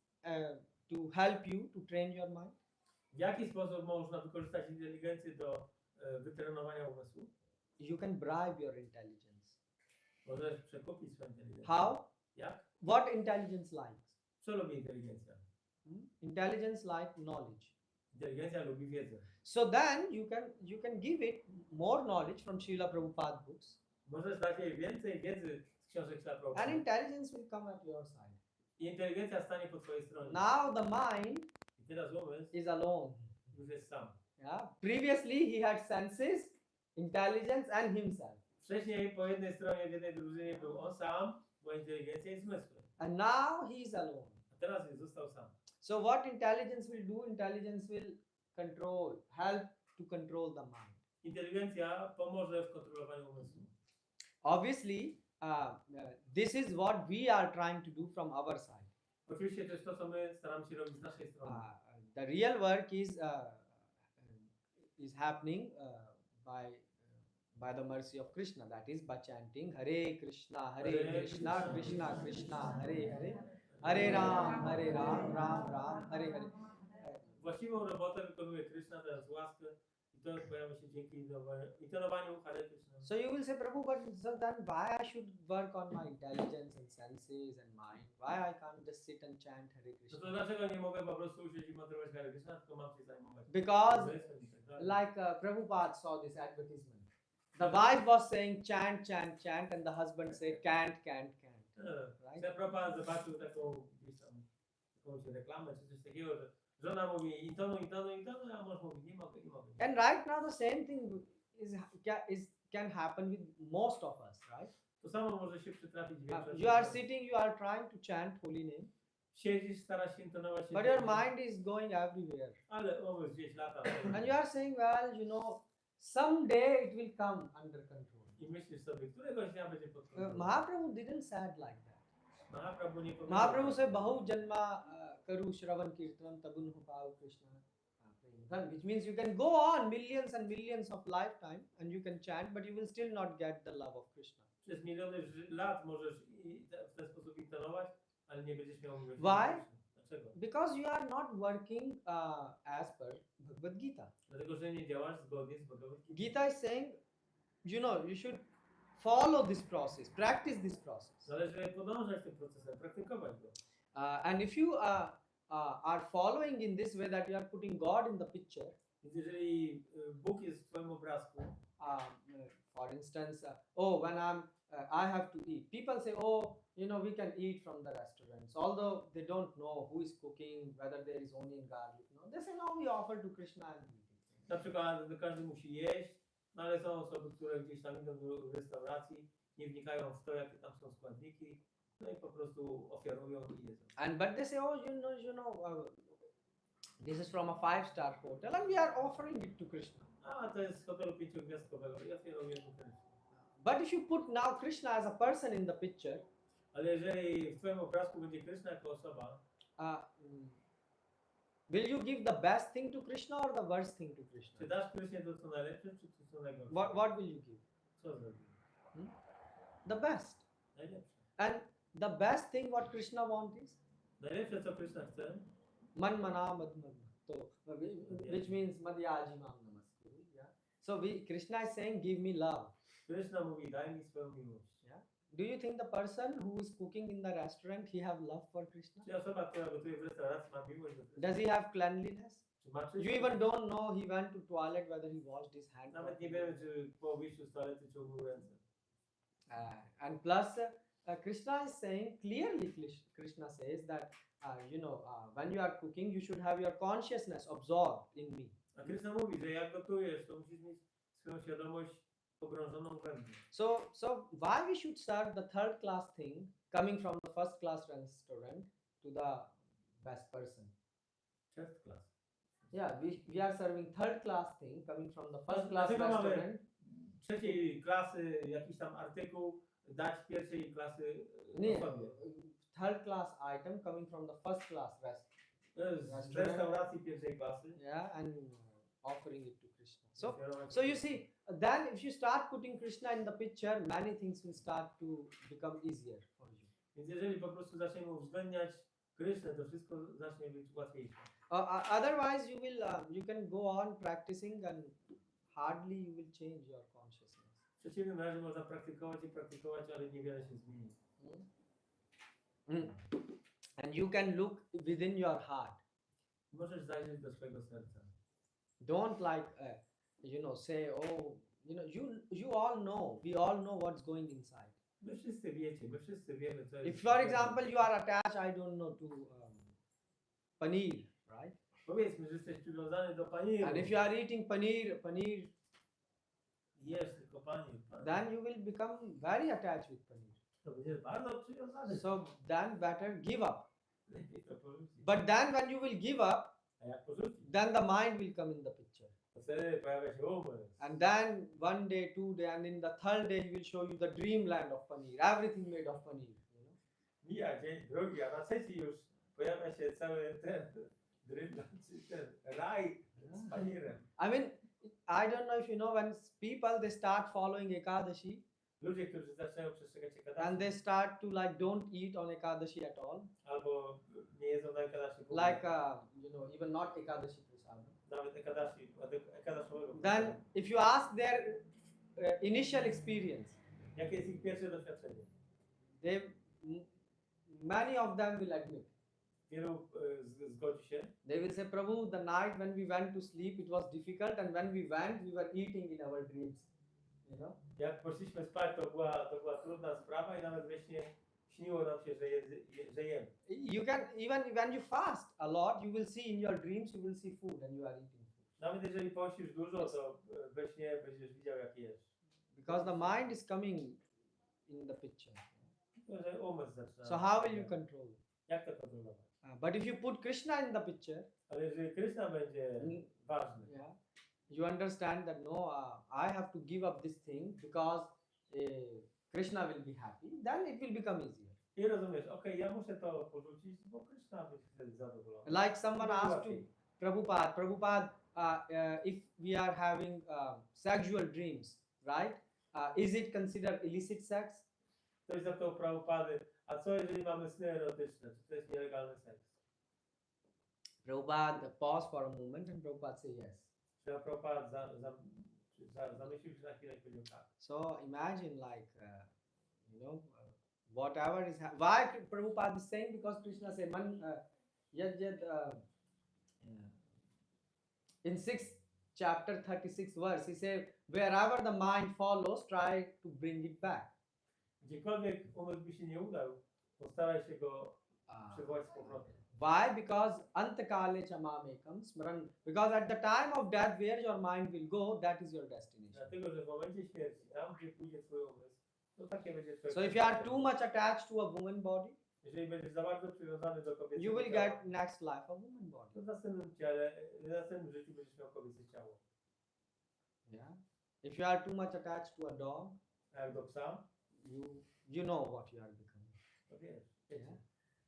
Speaker 3: to help you to train your mind?
Speaker 2: W jaki sposób można wykorzystać inteligencję do wytrenowania umysłu?
Speaker 3: You can bribe your intelligence.
Speaker 2: Możesz przekupić swoją inteligencję.
Speaker 3: How?
Speaker 2: Jak?
Speaker 3: What intelligence likes?
Speaker 2: Co lubi inteligencja?
Speaker 3: Intelligence like knowledge.
Speaker 2: Inteligencja lubi wiedzę.
Speaker 3: So then you can give it more knowledge from Srila Prabhupada books,
Speaker 2: Możesz dać jej więcej wiedzy z książek dla
Speaker 3: and
Speaker 2: Prabhupada.
Speaker 3: intelligence will come at your side.
Speaker 2: I inteligencja stanie po twojej stronie.
Speaker 3: Now the mind
Speaker 2: I teraz umysł
Speaker 3: is alone.
Speaker 2: już jest sam.
Speaker 3: Yeah. Previously he had senses, intelligence, and himself.
Speaker 2: Wcześniej po jednej stronie, w jednej drużynie był on sam, była inteligencja i zmysły.
Speaker 3: And now he is alone.
Speaker 2: A teraz został sam.
Speaker 3: So what intelligence will do? Intelligence will help to control the mind.
Speaker 2: Inteligencja pomoże w kontrolowaniu umysłu.
Speaker 3: Obviously, this is what we are trying to do from our side.
Speaker 2: Oczywiście to jest to, co my staramy się robić z naszej strony.
Speaker 3: The real work is happening by the mercy of Krishna. That is by chanting Hare Krishna, Krishna Krishna, Hare Hare, Hare Ram, Ram Ram, Hare Hare.
Speaker 2: Właściwą robotę wykonuje Krishna teraz łaskę i to pojawia się dzięki intonowaniu Hare Krishna.
Speaker 3: So you will say, Prabhu, but so then why I should work on my intelligence and senses and mind? Why I can't just sit and chant Hare
Speaker 2: No
Speaker 3: Krishna?
Speaker 2: to dlaczego nie mogę po prostu usiąść i mantrować Hare Krishna, tylko mam się zajmować
Speaker 3: Because
Speaker 2: umysłem i tak dalej?
Speaker 3: like Prabhupada saw this advertisement. The wife was saying chant, chant, chant, and the husband said can't, can't, can't. Right?
Speaker 2: Prabhupada zobaczył taką gdzieś tam jakąś reklamę czy coś takiego, że żona mówi intonuj, a mąż mówi nie mogę.
Speaker 3: And right now the same thing can happen with most of us, right?
Speaker 2: To samo może się przytrafić większości.
Speaker 3: You are sitting, you are trying to chant holy name,
Speaker 2: Siedzisz, starasz się intonować.
Speaker 3: but your mind is going everywhere.
Speaker 2: Ale umysł gdzieś lata.
Speaker 3: And you are saying, well, someday it will come under control.
Speaker 2: I myślisz sobie, któregoś dnia będzie pod kontrolą.
Speaker 3: Mahaprabhu didn't say it like that.
Speaker 2: Mahaprabhu nie powiedział.
Speaker 3: Mahaprabhu said, Bahu Janma Karu Shravan Kirtanam Tabun Hupau Krishna. Which means you can go on millions and millions of lifetime and you can chant, but you will still not get the love of Krishna.
Speaker 2: Przez miliony lat możesz w ten sposób intonować, ale nie będziesz miał miłości.
Speaker 3: Why?
Speaker 2: Dlaczego?
Speaker 3: Because you are not working as per Bhagavad Gita.
Speaker 2: Dlatego, że nie działasz zgodnie z Bhagavad Gita.
Speaker 3: Gita is saying, you should follow this process, practice this process.
Speaker 2: Należy podążać tym procesem, praktykować go.
Speaker 3: And if you are following in this way that you are putting God in the picture,
Speaker 2: Więc jeżeli Bóg jest w twoim obrazku,
Speaker 3: for instance, when I have to eat, people say, we can eat from the restaurants, although they don't know who is cooking, whether there is onion, garlic. No, they say, no, we offer to Krishna and eat it.
Speaker 2: na przykład każdy musi jeść, no ale są osoby, które gdzieś tam idą do restauracji, nie wnikają w to, jakie tam są składniki, no i po prostu ofiarują i jedzą.
Speaker 3: But they say, this is from a 5-star hotel and we are offering it to Krishna.
Speaker 2: A to jest z hotelu 5-gwiazdkowego i ofiarują mu Krishna.
Speaker 3: But if you put now Krishna as a person in the picture,
Speaker 2: Ale jeżeli w twoim obrazku będzie Kryszna jako osoba,
Speaker 3: will you give the best thing to Krishna or the worst thing to
Speaker 2: czy
Speaker 3: Krishna?
Speaker 2: dasz Krysznie to co najlepsze, czy to co najgorsze?
Speaker 3: What will you give?
Speaker 2: Co zrobisz?
Speaker 3: The best.
Speaker 2: Najlepsze.
Speaker 3: And the best thing what Krishna wants is
Speaker 2: Najlepsze co Kryszna chce,
Speaker 3: man mana mad to, which means madhyaji mam namaskuru. Yeah. So Krishna is saying, give me love.
Speaker 2: Kryszna mówi, daj mi swoją miłość.
Speaker 3: Yeah. Do you think the person who is cooking in the restaurant he have love for Krishna?
Speaker 2: Czy osoba, która gotuje w restauracji ma miłość do Kryszny?
Speaker 3: Does he have cleanliness?
Speaker 2: Czy ma
Speaker 3: You
Speaker 2: czystość?
Speaker 3: even don't know he went to toilet whether he washed his hand.
Speaker 2: Nawet nie wiemy, czy po wyjściu z toalety czy umył ręce.
Speaker 3: And plus, Krishna is saying clearly. Krishna says that when you are cooking, you should have your consciousness absorbed in me.
Speaker 2: A Kryszna mówi, że jak gotujesz, to musisz mieć swoją świadomość pogrążoną we mnie.
Speaker 3: So why we should serve the third class thing coming from the first class restaurant to the best person?
Speaker 2: First class.
Speaker 3: Yeah, we are serving third class thing coming from the first class
Speaker 2: Dlaczego mamy
Speaker 3: restaurant.
Speaker 2: trzeciej klasy jakiś tam artykuł dać pierwszej klasy
Speaker 3: Nie,
Speaker 2: osobie?
Speaker 3: third class item coming from the first class
Speaker 2: Z restauracji pierwszej klasy.
Speaker 3: Yeah, and offering it to Krishna. So you see, then if you start putting Krishna in the picture, many things will start to become easier for you.
Speaker 2: Więc jeżeli po prostu zaczniemy uwzględniać Krysznę, to wszystko zacznie być łatwiejsze.
Speaker 3: Otherwise, you can go on practicing and hardly you will change your consciousness.
Speaker 2: W przeciwnym razie można praktykować i praktykować, ale niewiele się zmieni.
Speaker 3: And you can look within your heart.
Speaker 2: Możesz zajrzeć do swojego serca.
Speaker 3: Don't say, you all know, we all know what's going inside.
Speaker 2: My wszyscy wiecie, my wszyscy wiemy, co jest.
Speaker 3: If, for example, you are attached, I don't know, to paneer, right?
Speaker 2: Powiedzmy, że jesteś przywiązany do paniru.
Speaker 3: And if you are eating paneer,
Speaker 2: Jesz tylko panier.
Speaker 3: then you will become very attached with paneer.
Speaker 2: To będziesz bardzo przywiązany.
Speaker 3: So then better give up.
Speaker 2: Lepiej to porzucić.
Speaker 3: But then when you will give up,
Speaker 2: A jak porzucić?
Speaker 3: then the mind will come in the picture.
Speaker 2: To wtedy pojawia się umysł.
Speaker 3: And then 1 day, 2 day, and in the third day he will show you the dreamland of paneer, everything made of paneer.
Speaker 2: Mija dzień drugi, a na trzeci już pojawia się cały ten dreamland, czy ten raj z panierem.
Speaker 3: I mean, I don't know if you know, when people they start following Ekadashi
Speaker 2: Ludzie, którzy zaczynają przestrzegać
Speaker 3: and
Speaker 2: Ekadashi,
Speaker 3: they start to don't eat on Ekadashi at all,
Speaker 2: albo nie jedzą na Ekadashi,
Speaker 3: even not Ekadashi prasadam.
Speaker 2: nawet Ekadaszowego.
Speaker 3: Then if you ask their initial experience,
Speaker 2: Jakie jest ich pierwsze doświadczenie?
Speaker 3: Many of them will admit.
Speaker 2: Wielu zgodzi się.
Speaker 3: They will say, Prabhu, the night when we went to sleep, it was difficult, and when we went, we were eating in our dreams.
Speaker 2: Jak poszliśmy spać, to była trudna sprawa i nawet we śnie śniło nam się, że jemy.
Speaker 3: You can, even when you fast a lot, you will see in your dreams, you will see food and you are eating food.
Speaker 2: Nawet jeżeli pościsz dużo, to we śnie będziesz widział, jak jesz.
Speaker 3: Because the mind is coming in the picture.
Speaker 2: Tylko, że umysł zaczyna.
Speaker 3: So how will you control it?
Speaker 2: Jak to kontrolować?
Speaker 3: But if you put Krishna in the picture,
Speaker 2: Ale jeżeli Kryszna będzie ważny,
Speaker 3: you understand that I have to give up this thing because Krishna will be happy, then it will become easier.
Speaker 2: i rozumiesz, ja muszę to porzucić, bo Kryszna będzie wtedy zadowolony.
Speaker 3: Like someone asked to Prabhupada, if we are having sexual dreams, right? Is it considered illicit sex?
Speaker 2: Ktoś zapytał Prabhupady, a co jeżeli mamy sny erotyczne? Czy to jest nielegalny seks?
Speaker 3: Prabhupada paused for a moment and Prabhupada said yes.
Speaker 2: Prabhupada zamyślił się na chwilę i powiedział tak.
Speaker 3: So imagine whatever is why Prabhupada is saying, because Krishna said in 6th chapter 36th verse, he said, wherever the mind follows, try to bring it back.
Speaker 2: Gdziekolwiek umysł by się nie udał, postaraj się go przywołać z powrotem.
Speaker 3: Why? Because antakale chamamekam smran. Because at the time of death, where your mind will go, that is your destination.
Speaker 2: Dlatego, że w momencie śmierci, tam gdzie pójdzie twój umysł, to takie będzie twoje.
Speaker 3: So if you are too much attached to a woman body,
Speaker 2: jeżeli będziesz za bardzo przywiązany do kobiety,
Speaker 3: you will get next life a woman body.
Speaker 2: to w następnym życiu będziesz miał kobiece ciało.
Speaker 3: Yeah. If you are too much attached to a dog,
Speaker 2: A jak do psa,
Speaker 3: you know what you are becoming.
Speaker 2: to wiesz.
Speaker 3: Yeah.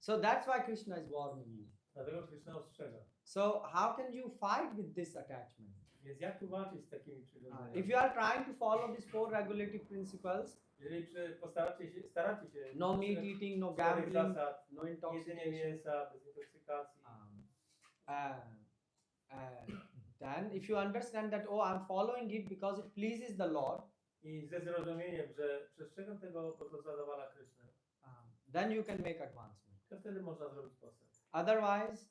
Speaker 3: So that's why Krishna is warning you.
Speaker 2: Dlatego Krishna ostrzega.
Speaker 3: So how can you fight with this attachment?
Speaker 2: Więc jak tu walczyć z takimi przywiązaniami?
Speaker 3: If you are trying to follow these 4 regulative principles,
Speaker 2: Jeżeli staracie się
Speaker 3: no meat eating, no
Speaker 2: czterech
Speaker 3: gambling,
Speaker 2: zasad,
Speaker 3: no
Speaker 2: jedzenie
Speaker 3: intoxication,
Speaker 2: mięsa, bez intoksykacji,
Speaker 3: then if you understand that, oh, I'm following it because it pleases the Lord,
Speaker 2: i ze zrozumieniem, że przestrzegam tego, bo to zadowala Krysznę,
Speaker 3: then you can make advancement.
Speaker 2: to wtedy można zrobić postęp.
Speaker 3: Otherwise,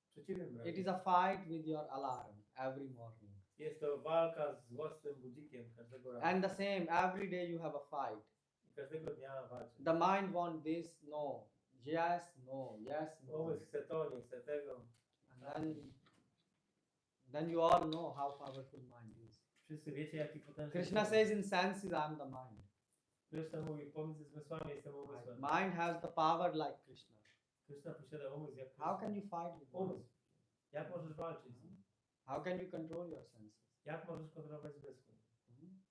Speaker 2: W przeciwnym
Speaker 3: it
Speaker 2: razie
Speaker 3: is a fight with your alarm every morning.
Speaker 2: jest to walka z własnym budzikiem każdego ranka.
Speaker 3: And the same, every day you have a fight.
Speaker 2: I każdego dnia walczy.
Speaker 3: The mind wants this, no, yes, no, yes, no.
Speaker 2: Umysł chce to, nie chce tego.
Speaker 3: And then you all know how powerful mind is.
Speaker 2: Wszyscy wiecie, jaki potężny
Speaker 3: Krishna says in senses, I'm the mind.
Speaker 2: Krishna mówi, pomiędzy zmysłami jestem umysłem.
Speaker 3: Mind has the power like Krishna.
Speaker 2: Krishna posiada umysł jak
Speaker 3: How can
Speaker 2: Krishna.
Speaker 3: you fight with
Speaker 2: Umysł.
Speaker 3: mind?
Speaker 2: Jak możesz walczyć z nim?
Speaker 3: How can you control your senses?
Speaker 2: Jak możesz kontrolować zmysły?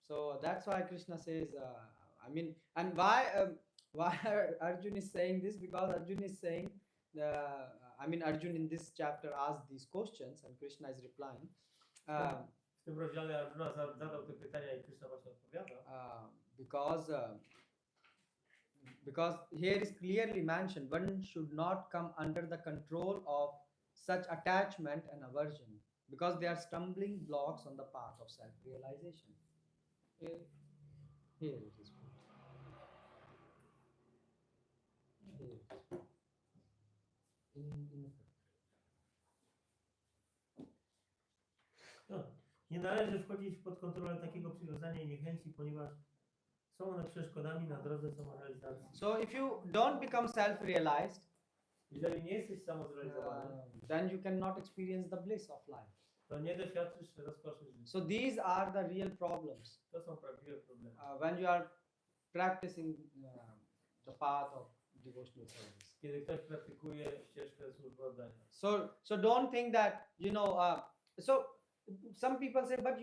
Speaker 3: So that's why Krishna says, I mean, and why Arjuna is saying this? Because Arjuna is saying, Arjuna in this chapter asked these questions and Krishna is replying.
Speaker 2: W tym rozdziale Arjuna zadał te pytania i Krishna właśnie odpowiada.
Speaker 3: Because here is clearly mentioned, one should not come under the control of such attachment and aversion, because they are stumbling blocks on the path of self-realization. Here it is put. Here it is put.
Speaker 2: Nie należy wchodzić pod kontrolę takiego przywiązania i niechęci, ponieważ są one przeszkodami na drodze samorealizacji.
Speaker 3: So if you don't become self-realized,
Speaker 2: Jeżeli nie jesteś samozrealizowany,
Speaker 3: then you cannot experience the bliss of life.
Speaker 2: to nie doświadczysz rozkoszy życia.
Speaker 3: So these are the real problems
Speaker 2: To są prawdziwe problemy.
Speaker 3: when you are practicing the path of devotional service.
Speaker 2: Kiedy ktoś praktykuje ścieżkę służby oddania.
Speaker 3: So don't think that, so some people say, but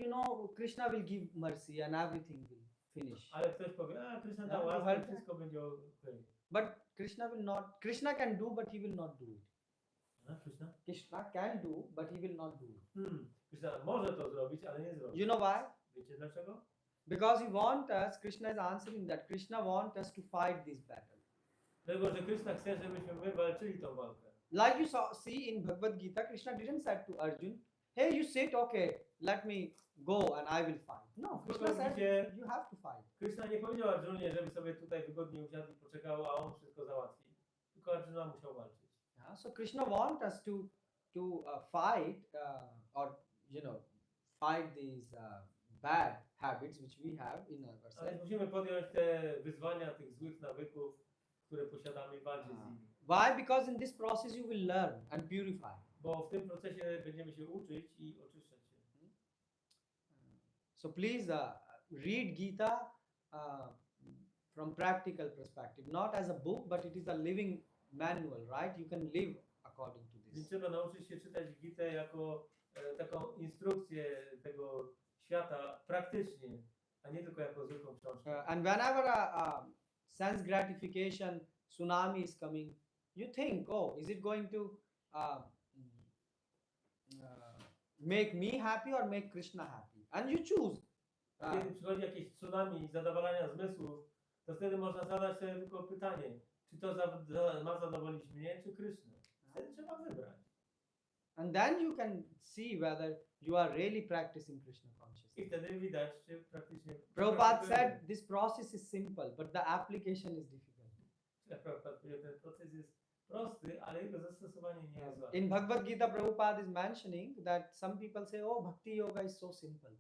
Speaker 3: Krishna will give mercy and everything will finish.
Speaker 2: Ale ktoś powie, a Krishna da
Speaker 3: Yeah,
Speaker 2: łaskę,
Speaker 3: help.
Speaker 2: wszystko będzie okej.
Speaker 3: But Krishna can do, but he will not do it.
Speaker 2: A, Krishna?
Speaker 3: Krishna can do, but he will not do it.
Speaker 2: Krishna może to zrobić, ale nie zrobi.
Speaker 3: You know why?
Speaker 2: Wiecie dlaczego?
Speaker 3: Because he wants us, Krishna is answering that, Krishna wants us to fight this battle.
Speaker 2: Dlatego, że Krishna chce, żebyśmy my walczyli tą walkę.
Speaker 3: Like you see in Bhagavad Gita, Krishna didn't say to Arjun, hey, you sit, okay, let me go and I will fight. No, Krishna said, you have to fight.
Speaker 2: Krishna nie powiedział Arjunie, żeby sobie tutaj wygodnie usiadł i poczekał, a on wszystko załatwi. Tylko Arjuna musiał walczyć.
Speaker 3: Yeah, so Krishna wants us to fight or fight these bad habits which we have in
Speaker 2: Ale
Speaker 3: ourselves.
Speaker 2: musimy podjąć te wyzwania tych złych nawyków, które posiadamy i walczyć z nimi.
Speaker 3: Why? Because in this process you will learn and purify.
Speaker 2: Bo w tym procesie będziemy się uczyć i oczyszczać się.
Speaker 3: So please read Gita from practical perspective, not as a book, but it is a living manual, right? You can live according to
Speaker 2: Więc
Speaker 3: this.
Speaker 2: trzeba nauczyć się czytać Gitę jako taką instrukcję tego świata praktycznie, a nie tylko jako zwykłą książkę.
Speaker 3: And whenever a sense gratification tsunami is coming, you think, oh, is it going to make me happy or make Krishna happy? And you choose.
Speaker 2: A kiedy przychodzi jakieś tsunami zadowalania zmysłów, to wtedy można zadać sobie tylko pytanie, czy to ma zadowolić mnie, czy Krysznę. Wtedy trzeba wybrać.
Speaker 3: And then you can see whether you are really practicing Krishna
Speaker 2: I
Speaker 3: consciousness.
Speaker 2: wtedy widać, czy praktycznie...
Speaker 3: Prabhupada said this process is simple, but the application is difficult.
Speaker 2: Prabhupada powiedział, ten proces jest prosty, ale jego zastosowanie nie jest łatwe.
Speaker 3: In Bhagavad Gita, Prabhupada is mentioning that some people say, oh, Bhakti Yoga is so simple.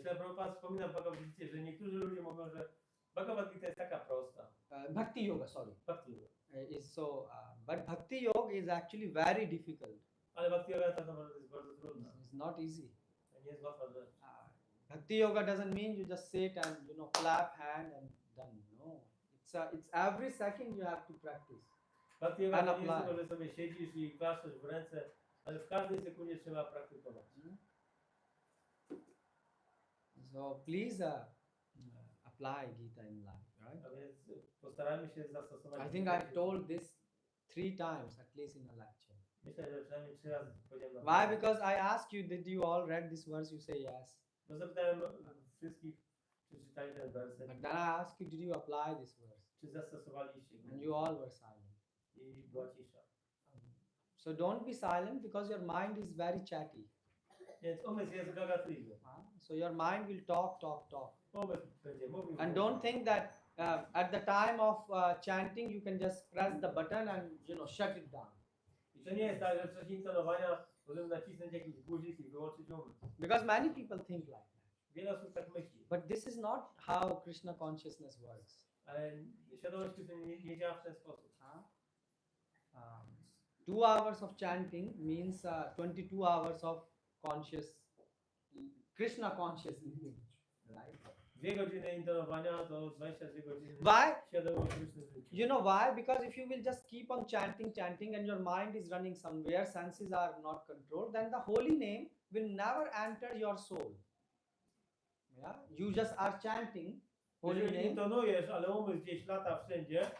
Speaker 2: Prabhupada wspomina w Bhagavad Gita, że niektórzy ludzie mówią, że Bhagavad Gita jest taka prosta.
Speaker 3: Bhakti Yoga, sorry.
Speaker 2: Bhakti Yoga.
Speaker 3: Is so, but Bhakti Yoga is actually very difficult.
Speaker 2: Ale Bhakti Yoga tak naprawdę jest bardzo trudna.
Speaker 3: It's not easy.
Speaker 2: To nie jest łatwa rzecz.
Speaker 3: Bhakti Yoga doesn't mean you just sit and clap hand and done. No, it's every second you have to practice.
Speaker 2: Bhakti Yoga to nie jest tylko, że sobie siedzisz i klaszczesz w ręce, ale w każdej sekundzie trzeba praktykować.
Speaker 3: So please apply Gita in life, right?
Speaker 2: A więc postarajmy się zastosować.
Speaker 3: I think I've told this 3 times at least in a lecture.
Speaker 2: Myślę, że przynajmniej 3 razy powiedziałem na
Speaker 3: Why? Because I asked you, did you all read this verse? You say yes.
Speaker 2: Bo zapytałem wszystkich, czy czytali ten werset,
Speaker 3: But then I asked you, did you apply this verse?
Speaker 2: czy zastosowaliście go.
Speaker 3: And you all were silent.
Speaker 2: I była cisza.
Speaker 3: So don't be silent because your mind is very chatty.
Speaker 2: Więc umysł jest gagatliwy.
Speaker 3: So your mind will talk.
Speaker 2: Umysł będzie mówił.
Speaker 3: And don't think that at the time of chanting you can just press the button and shut it down.
Speaker 2: I to nie jest tak, że w czasie intonowania możemy nacisnąć jakiś guzik i wyłączyć umysł.
Speaker 3: Because many people think like that.
Speaker 2: Wiele osób tak myśli.
Speaker 3: But this is not how Krishna consciousness works.
Speaker 2: Ale świadomość Krishna nie działa w ten sposób.
Speaker 3: 2 hours of chanting means 22 hours of Krishna conscious living. Right?
Speaker 2: 2 godziny intonowania to 22 godziny
Speaker 3: Why?
Speaker 2: świadomości Krishna życia.
Speaker 3: You know why? Because if you will just keep on chanting and your mind is running somewhere, senses are not controlled, then the holy name will never enter your soul. Yeah? You just are chanting holy
Speaker 2: Jeżeli
Speaker 3: name.
Speaker 2: intonujesz, ale umysł gdzieś lata wszędzie,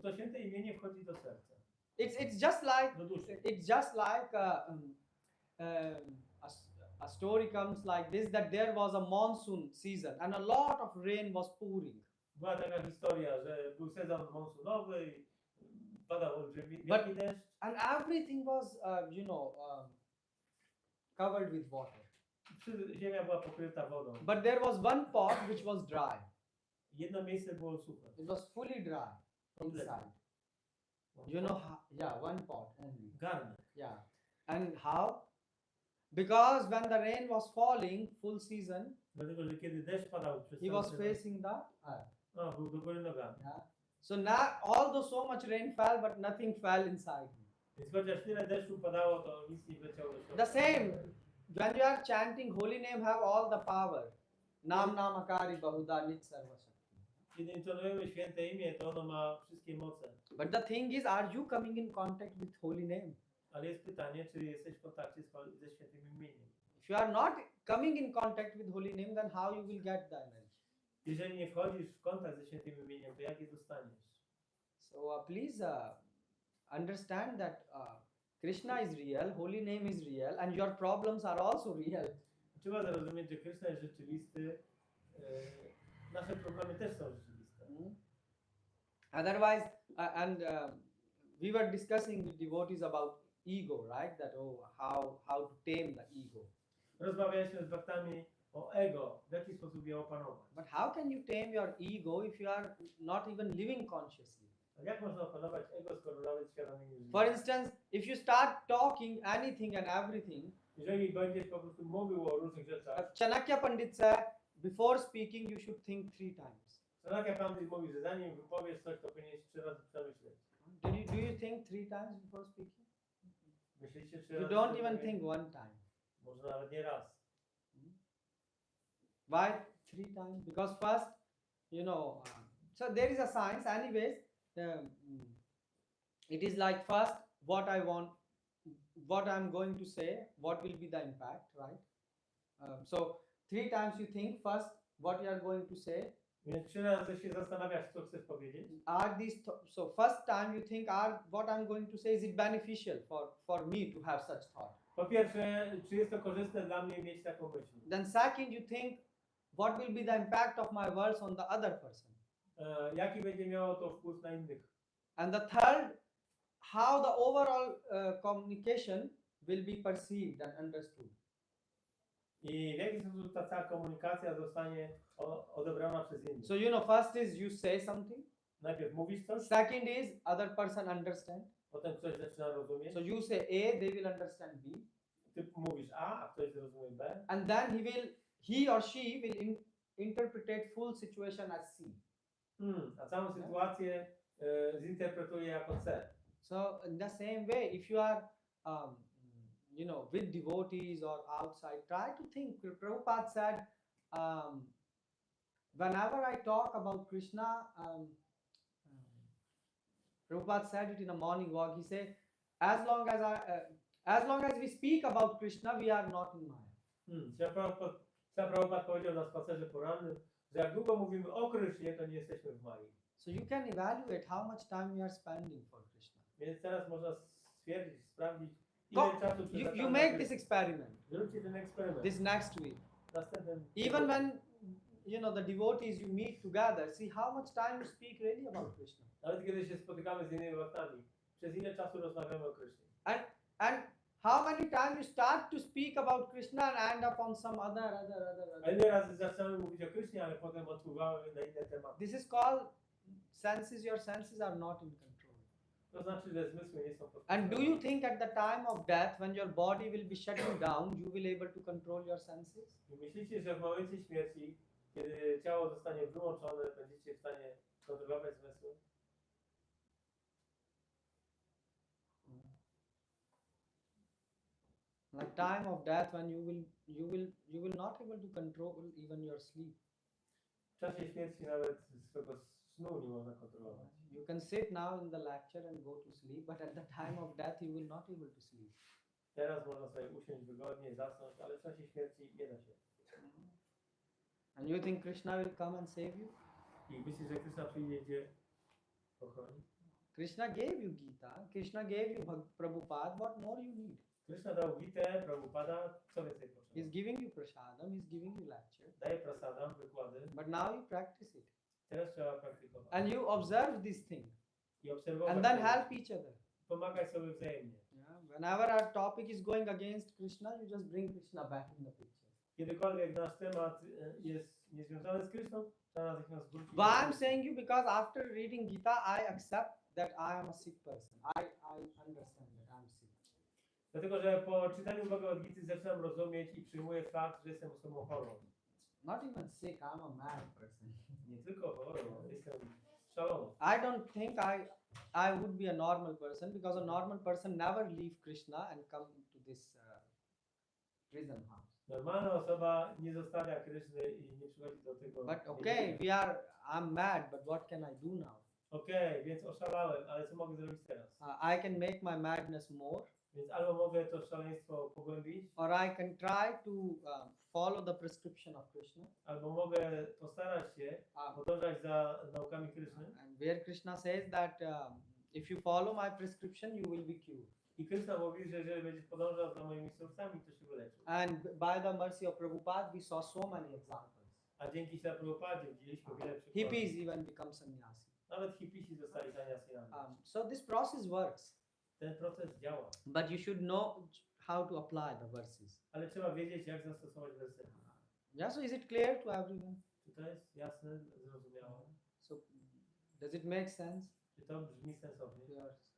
Speaker 2: to święte imię nie wchodzi do serca.
Speaker 3: It's just like
Speaker 2: Do duszy.
Speaker 3: a story comes like this, that there was a monsoon season and a lot of rain was pouring.
Speaker 2: Była taka historia, że był sezon monsunowy i padał olbrzymi
Speaker 3: But-
Speaker 2: deszcz.
Speaker 3: And everything was, covered with water.
Speaker 2: Ziemia była pokryta wodą.
Speaker 3: But there was one pot which was dry.
Speaker 2: Jedno miejsce było suche.
Speaker 3: It was fully dry inside. You know how? Yeah, one pot only.
Speaker 2: Garnek.
Speaker 3: Yeah. And how? Because when the rain was falling, full season,
Speaker 2: Dlatego, że kiedy deszcz padał przez
Speaker 3: he
Speaker 2: cały
Speaker 3: was
Speaker 2: sezon,
Speaker 3: facing the earth.
Speaker 2: był do góry nogami.
Speaker 3: Yeah. So now, although so much rain fell, but nothing fell inside him.
Speaker 2: Więc chociaż tyle deszczu padało, to nic nie wleciało do środka.
Speaker 3: The same, when you are chanting holy name, have all the power. Nam namakari bahuda nit sarva shakti.
Speaker 2: Kiedy intonujemy święte imię, to ono ma wszystkie moce.
Speaker 3: But the thing is, are you coming in contact with holy name?
Speaker 2: Ale jest pytanie, czy jesteś w kontakcie ze świętym imieniem.
Speaker 3: If you are not coming in contact with holy name, then how you will get the energy?
Speaker 2: Jeżeli nie wchodzisz w kontakt ze świętym imieniem, to jak je dostaniesz?
Speaker 3: So please understand that Krishna is real, holy name is real, and your problems are also real.
Speaker 2: Trzeba zrozumieć, że Krishna jest rzeczywisty, nasze problemy też są rzeczywiste.
Speaker 3: Otherwise, we were discussing with devotees about ego, right? That how to tame the ego.
Speaker 2: Rozmawialiśmy z baktami o ego, w jaki sposób je opanować.
Speaker 3: But how can you tame your ego if you are not even living consciously?
Speaker 2: A jak można opanować ego, skoro nawet świadomie nie żyjesz?
Speaker 3: For instance, if you start talking anything and everything,
Speaker 2: Jeżeli będziesz po prostu mówił o różnych rzeczach,
Speaker 3: Chanakya Pandit said, before speaking you should think 3 times.
Speaker 2: Chanakya Pandit mówi, że zanim wypowiesz coś, to powinieneś 3 razy przemyśleć.
Speaker 3: Do you think 3 times before speaking?
Speaker 2: Myślicie 3
Speaker 3: You
Speaker 2: razy?
Speaker 3: don't even think 1 time.
Speaker 2: Może nawet nie raz.
Speaker 3: Why 3 times? Because first, so there is a science. Anyways, it is like first what I want, what I'm going to say, what will be the impact, right? So 3 times you think first what you are going to say.
Speaker 2: Więc 3 razy się zastanawiasz, co chcesz powiedzieć.
Speaker 3: So first time you think, what I'm going to say, is it beneficial for me to have such thought?
Speaker 2: Po pierwsze, czy jest to korzystne dla mnie mieć taką myśl?
Speaker 3: Then second, you think, what will be the impact of my words on the other person?
Speaker 2: Jaki będzie miało to wpływ na innych?
Speaker 3: And the third, how the overall communication will be perceived and understood.
Speaker 2: I w jaki sposób ta cała komunikacja zostanie odebrana przez innych?
Speaker 3: So first is you say something.
Speaker 2: Najpierw mówisz coś,
Speaker 3: Second is other person understand.
Speaker 2: potem ktoś zaczyna rozumieć.
Speaker 3: So you say A, they will understand B.
Speaker 2: Ty mówisz A, a ktoś zrozumie B.
Speaker 3: And then he or she will interpret full situation as C.
Speaker 2: A całą sytuację zinterpretuje jako C.
Speaker 3: So in the same way, if you are, with devotees or outside, try to think. Prabhupada said, whenever I talk about Krishna, Prabhupada said it in a morning walk. He said, as long as we speak about Krishna, we are not in Maya.
Speaker 2: Prabhupada powiedział na spacerze porannym, że jak długo mówimy o Krysznie, to nie jesteśmy w Mai.
Speaker 3: So you can evaluate how much time you are spending for Krishna.
Speaker 2: Więc teraz można stwierdzić, sprawdzić,
Speaker 3: Go,
Speaker 2: ile czasu
Speaker 3: you
Speaker 2: przeznaczamy
Speaker 3: make
Speaker 2: na
Speaker 3: this
Speaker 2: Kryszna.
Speaker 3: experiment
Speaker 2: Zróbcie ten eksperyment.
Speaker 3: this next week.
Speaker 2: Następnym
Speaker 3: Even when the devotees you meet together, see how much time you speak really about Krishna.
Speaker 2: Nawet kiedy się spotykamy z innymi bhaktami, przez ile czasu rozmawiamy o Krysznie.
Speaker 3: And how many times you start to speak about Krishna and end up on some other.
Speaker 2: A ile razy zaczynamy mówić o Krysznie, ale potem odpływamy na inne tematy.
Speaker 3: This is called senses. Your senses are not in control.
Speaker 2: To znaczy, że zmysły nie są pod
Speaker 3: And do
Speaker 2: kontrolą.
Speaker 3: you think at the time of death, when your body will be shutting down, you will able to control your senses?
Speaker 2: I myślicie, że w momencie śmierci, kiedy ciało zostanie wyłączone, będziecie w stanie kontrolować zmysły?
Speaker 3: Like time of death, when you will not able to control even your sleep.
Speaker 2: W czasie śmierci nawet swego snu nie można kontrolować.
Speaker 3: You can sit now in the lecture and go to sleep, but at the time of death, you will not able to sleep.
Speaker 2: Teraz można sobie usiąść wygodnie, zasnąć, ale w czasie śmierci nie da się.
Speaker 3: And you think Krishna will come and save you?
Speaker 2: I myślisz, że Krishna przyjdzie ochronić?
Speaker 3: Krishna gave you Gita. Krishna gave you Prabhupada. What more you need?
Speaker 2: Krishna dał Gitę, Prabhupada, co więcej
Speaker 3: He's
Speaker 2: potrzeba?
Speaker 3: giving you prasadam. He's giving you lecture.
Speaker 2: Daje prasadam, wykłady.
Speaker 3: But now you practice it.
Speaker 2: Teraz trzeba praktykować.
Speaker 3: And you observe this thing.
Speaker 2: I obserwować.
Speaker 3: And then
Speaker 2: to.
Speaker 3: help each other.
Speaker 2: Pomagać sobie wzajemnie.
Speaker 3: Yeah. Whenever our topic is going against Krishna, you just bring Krishna back in the picture.
Speaker 2: Kiedykolwiek nasz temat jest niezwiązany z Krishną, trzeba natychmiast wrócić.
Speaker 3: But I'm saying you because after reading Gita, I accept that I am a sick person. I understand that I'm sick.
Speaker 2: Dlatego, że po czytaniu Bhagavad Gity zaczynam rozumieć i przyjmuję fakt, że jestem osobą chorą.
Speaker 3: Not even sick, I'm a mad person.
Speaker 2: Nie tylko chorą, jestem szaloną.
Speaker 3: I don't think I would be a normal person because a normal person never leave Krishna and come to this prison house.
Speaker 2: Normalna osoba nie zostawia Kryszny i nie przychodzi do tego.
Speaker 3: But okay, I'm mad, but what can I do now?
Speaker 2: Okej, więc oszalałem, ale co mogę zrobić teraz?
Speaker 3: I can make my madness more,
Speaker 2: Więc albo mogę to szaleństwo pogłębić,
Speaker 3: or I can try to follow the prescription of Krishna.
Speaker 2: albo mogę postarać się podążać za naukami Kryszny.
Speaker 3: And where Krishna says that if you follow my prescription, you will be cured.
Speaker 2: I Kryszna mówi, że jeżeli będziesz podążał za moimi instrukcjami, to się wyleczysz.
Speaker 3: And by the mercy of Prabhupada, we saw so many examples.
Speaker 2: A dzięki Śla Prabhupadzie widzieliśmy wiele przykładów.
Speaker 3: Hippies even become sannyasi.
Speaker 2: Nawet hipisi zostali sannyasynami.
Speaker 3: So this process works,
Speaker 2: Ten proces działa,
Speaker 3: but you should know how to apply the verses.
Speaker 2: ale trzeba wiedzieć, jak zastosować wersety.
Speaker 3: Yeah, so is it clear to everyone?
Speaker 2: Czy to jest jasne, zrozumiałe?
Speaker 3: So does it make sense?
Speaker 2: Czy to brzmi sensownie?
Speaker 3: Yes.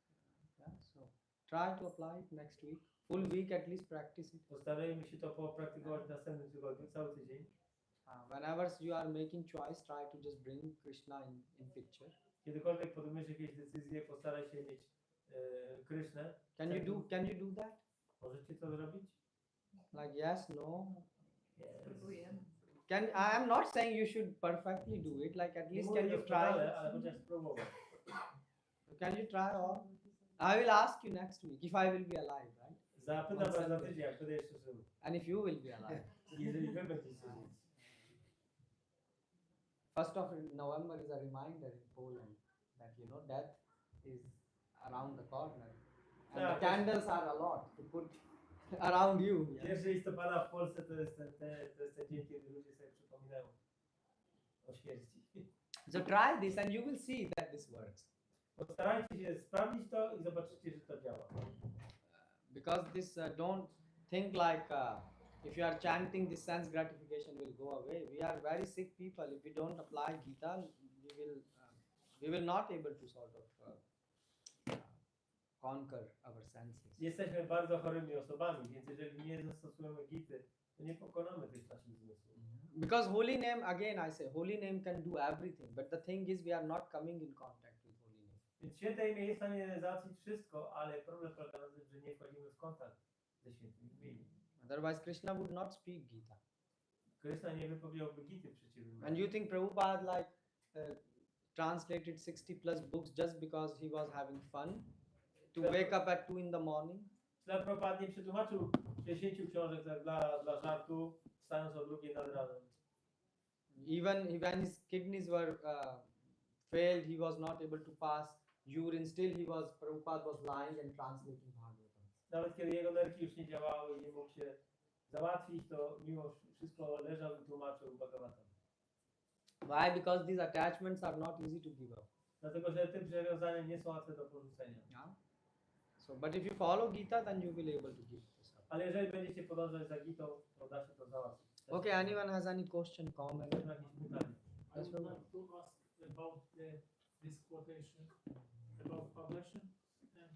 Speaker 3: Yeah, so try to apply it next week. Full week at least practice it.
Speaker 2: Postarajmy się to popraktykować w następnym tygodniu, cały tydzień.
Speaker 3: Whenever you are making choice, try to just bring Krishna in picture.
Speaker 2: Kiedykolwiek podejmiesz jakieś decyzje, postaraj się mieć Krysznę.
Speaker 3: Can you do that?
Speaker 2: Możecie to zrobić?
Speaker 3: Like yes, no.
Speaker 1: Spróbujemy.
Speaker 3: I am not saying you should perfectly do it. Like at
Speaker 2: Nie
Speaker 3: least
Speaker 2: mówię
Speaker 3: can you
Speaker 2: doskonale,
Speaker 3: try?
Speaker 2: ale chociaż spróbować.
Speaker 3: Can you try all? I will ask you next week if I will be alive, right?
Speaker 2: Zapytam was za tydzień, jak będę jeszcze żył.
Speaker 3: And if you will be alive.
Speaker 2: Jeżeli wy będziecie żyć.
Speaker 3: 1st of November is a reminder in Poland that death is around the corner, and
Speaker 2: Tak,
Speaker 3: the candles are a lot to put around you.
Speaker 2: 1 listopada w Polsce to jest ten dzień, kiedy ludzie sobie przypominają o śmierci.
Speaker 3: So try this and you will see that this works.
Speaker 2: Postarajcie się sprawdzić to i zobaczycie, że to działa.
Speaker 3: Because this don't think like if you are chanting, this sense gratification will go away. We are very sick people. If we don't apply Gita, we will not able to sort of conquer our senses.
Speaker 2: Jesteśmy bardzo chorymi osobami, więc jeżeli nie zastosujemy Gity, to nie pokonamy tych naszych zmysłów.
Speaker 3: Because holy name, again I say, holy name can do everything. But the thing is, we are not coming in contact with holy name.
Speaker 2: Więc święte imię jest w stanie załatwić wszystko, ale problem polega na tym, że nie wchodzimy w kontakt ze świętym imieniem.
Speaker 3: Otherwise, Krishna would not speak Gita.
Speaker 2: Krishna nie wypowiedziałby Gity przeciwnym.
Speaker 3: And you think Prabhupada like translated 60+ books just because he was having fun to wake up at 2 in the morning?
Speaker 2: Śla Prabhupada nie przetłumaczył 60 książek tak dla żartu, stając o 2 nad ranem.
Speaker 3: Even when his kidneys were failed, he was not able to pass urine. Still, Prabhupada was lying and translating Bhagavatam.
Speaker 2: Nawet kiedy jego nerki już nie działały i nie mógł się załatwić, to mimo wszystko leżał i tłumaczył Bhagavatam.
Speaker 3: Why? Because these attachments are not easy to give up.
Speaker 2: Dlatego, że te przywiązania nie są łatwe do porzucenia.
Speaker 3: Yeah. So, but if you follow Gita, then you will able to give this up.
Speaker 2: Ale jeżeli będziecie podążać za Gitą, to da się to załatwić.
Speaker 3: Okay. Anyone has any question, comment?
Speaker 2: Jakieś pytanie?
Speaker 4: I would like to ask about this quotation about aversion and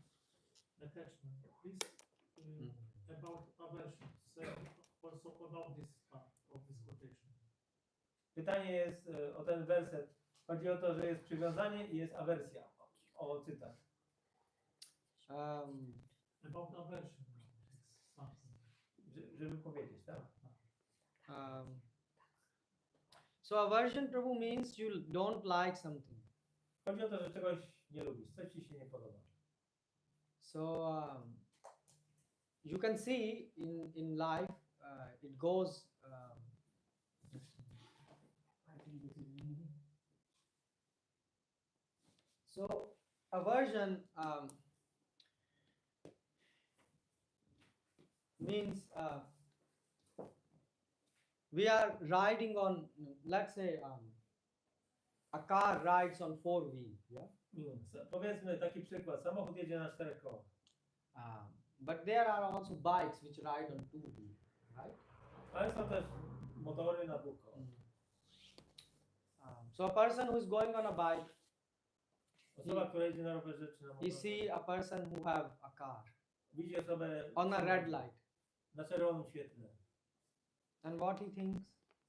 Speaker 4: attachment. Please, about aversion. So also about this part of this quotation.
Speaker 2: Pytanie jest o ten werset. Chodzi o to, że jest przywiązanie i jest awersja. O cytat.
Speaker 4: About aversion. Something.
Speaker 2: Żeby powiedzieć, tak?
Speaker 3: So aversion, Prabhu, means you don't like something.
Speaker 2: Chodzi o to, że czegoś nie lubisz, coś ci się nie podoba.
Speaker 3: So you can see in life it goes. I think this is easy. So aversion means we are riding on, let's say, a car rides on 4 wheels. Yeah.
Speaker 2: Powiedzmy taki przykład. Samochód jedzie na 4 kołach.
Speaker 3: But there are also bikes which ride on 2 wheels, right?
Speaker 2: Ale są też motory na 2 kołach.
Speaker 3: So a person who is going on a bike,
Speaker 2: Osoba, która jedzie na rowerze czy na
Speaker 3: he
Speaker 2: motorze,
Speaker 3: see a person who have a car
Speaker 2: widzi osobę
Speaker 3: on a red light,
Speaker 2: na czerwonym świetle.
Speaker 3: and what he thinks?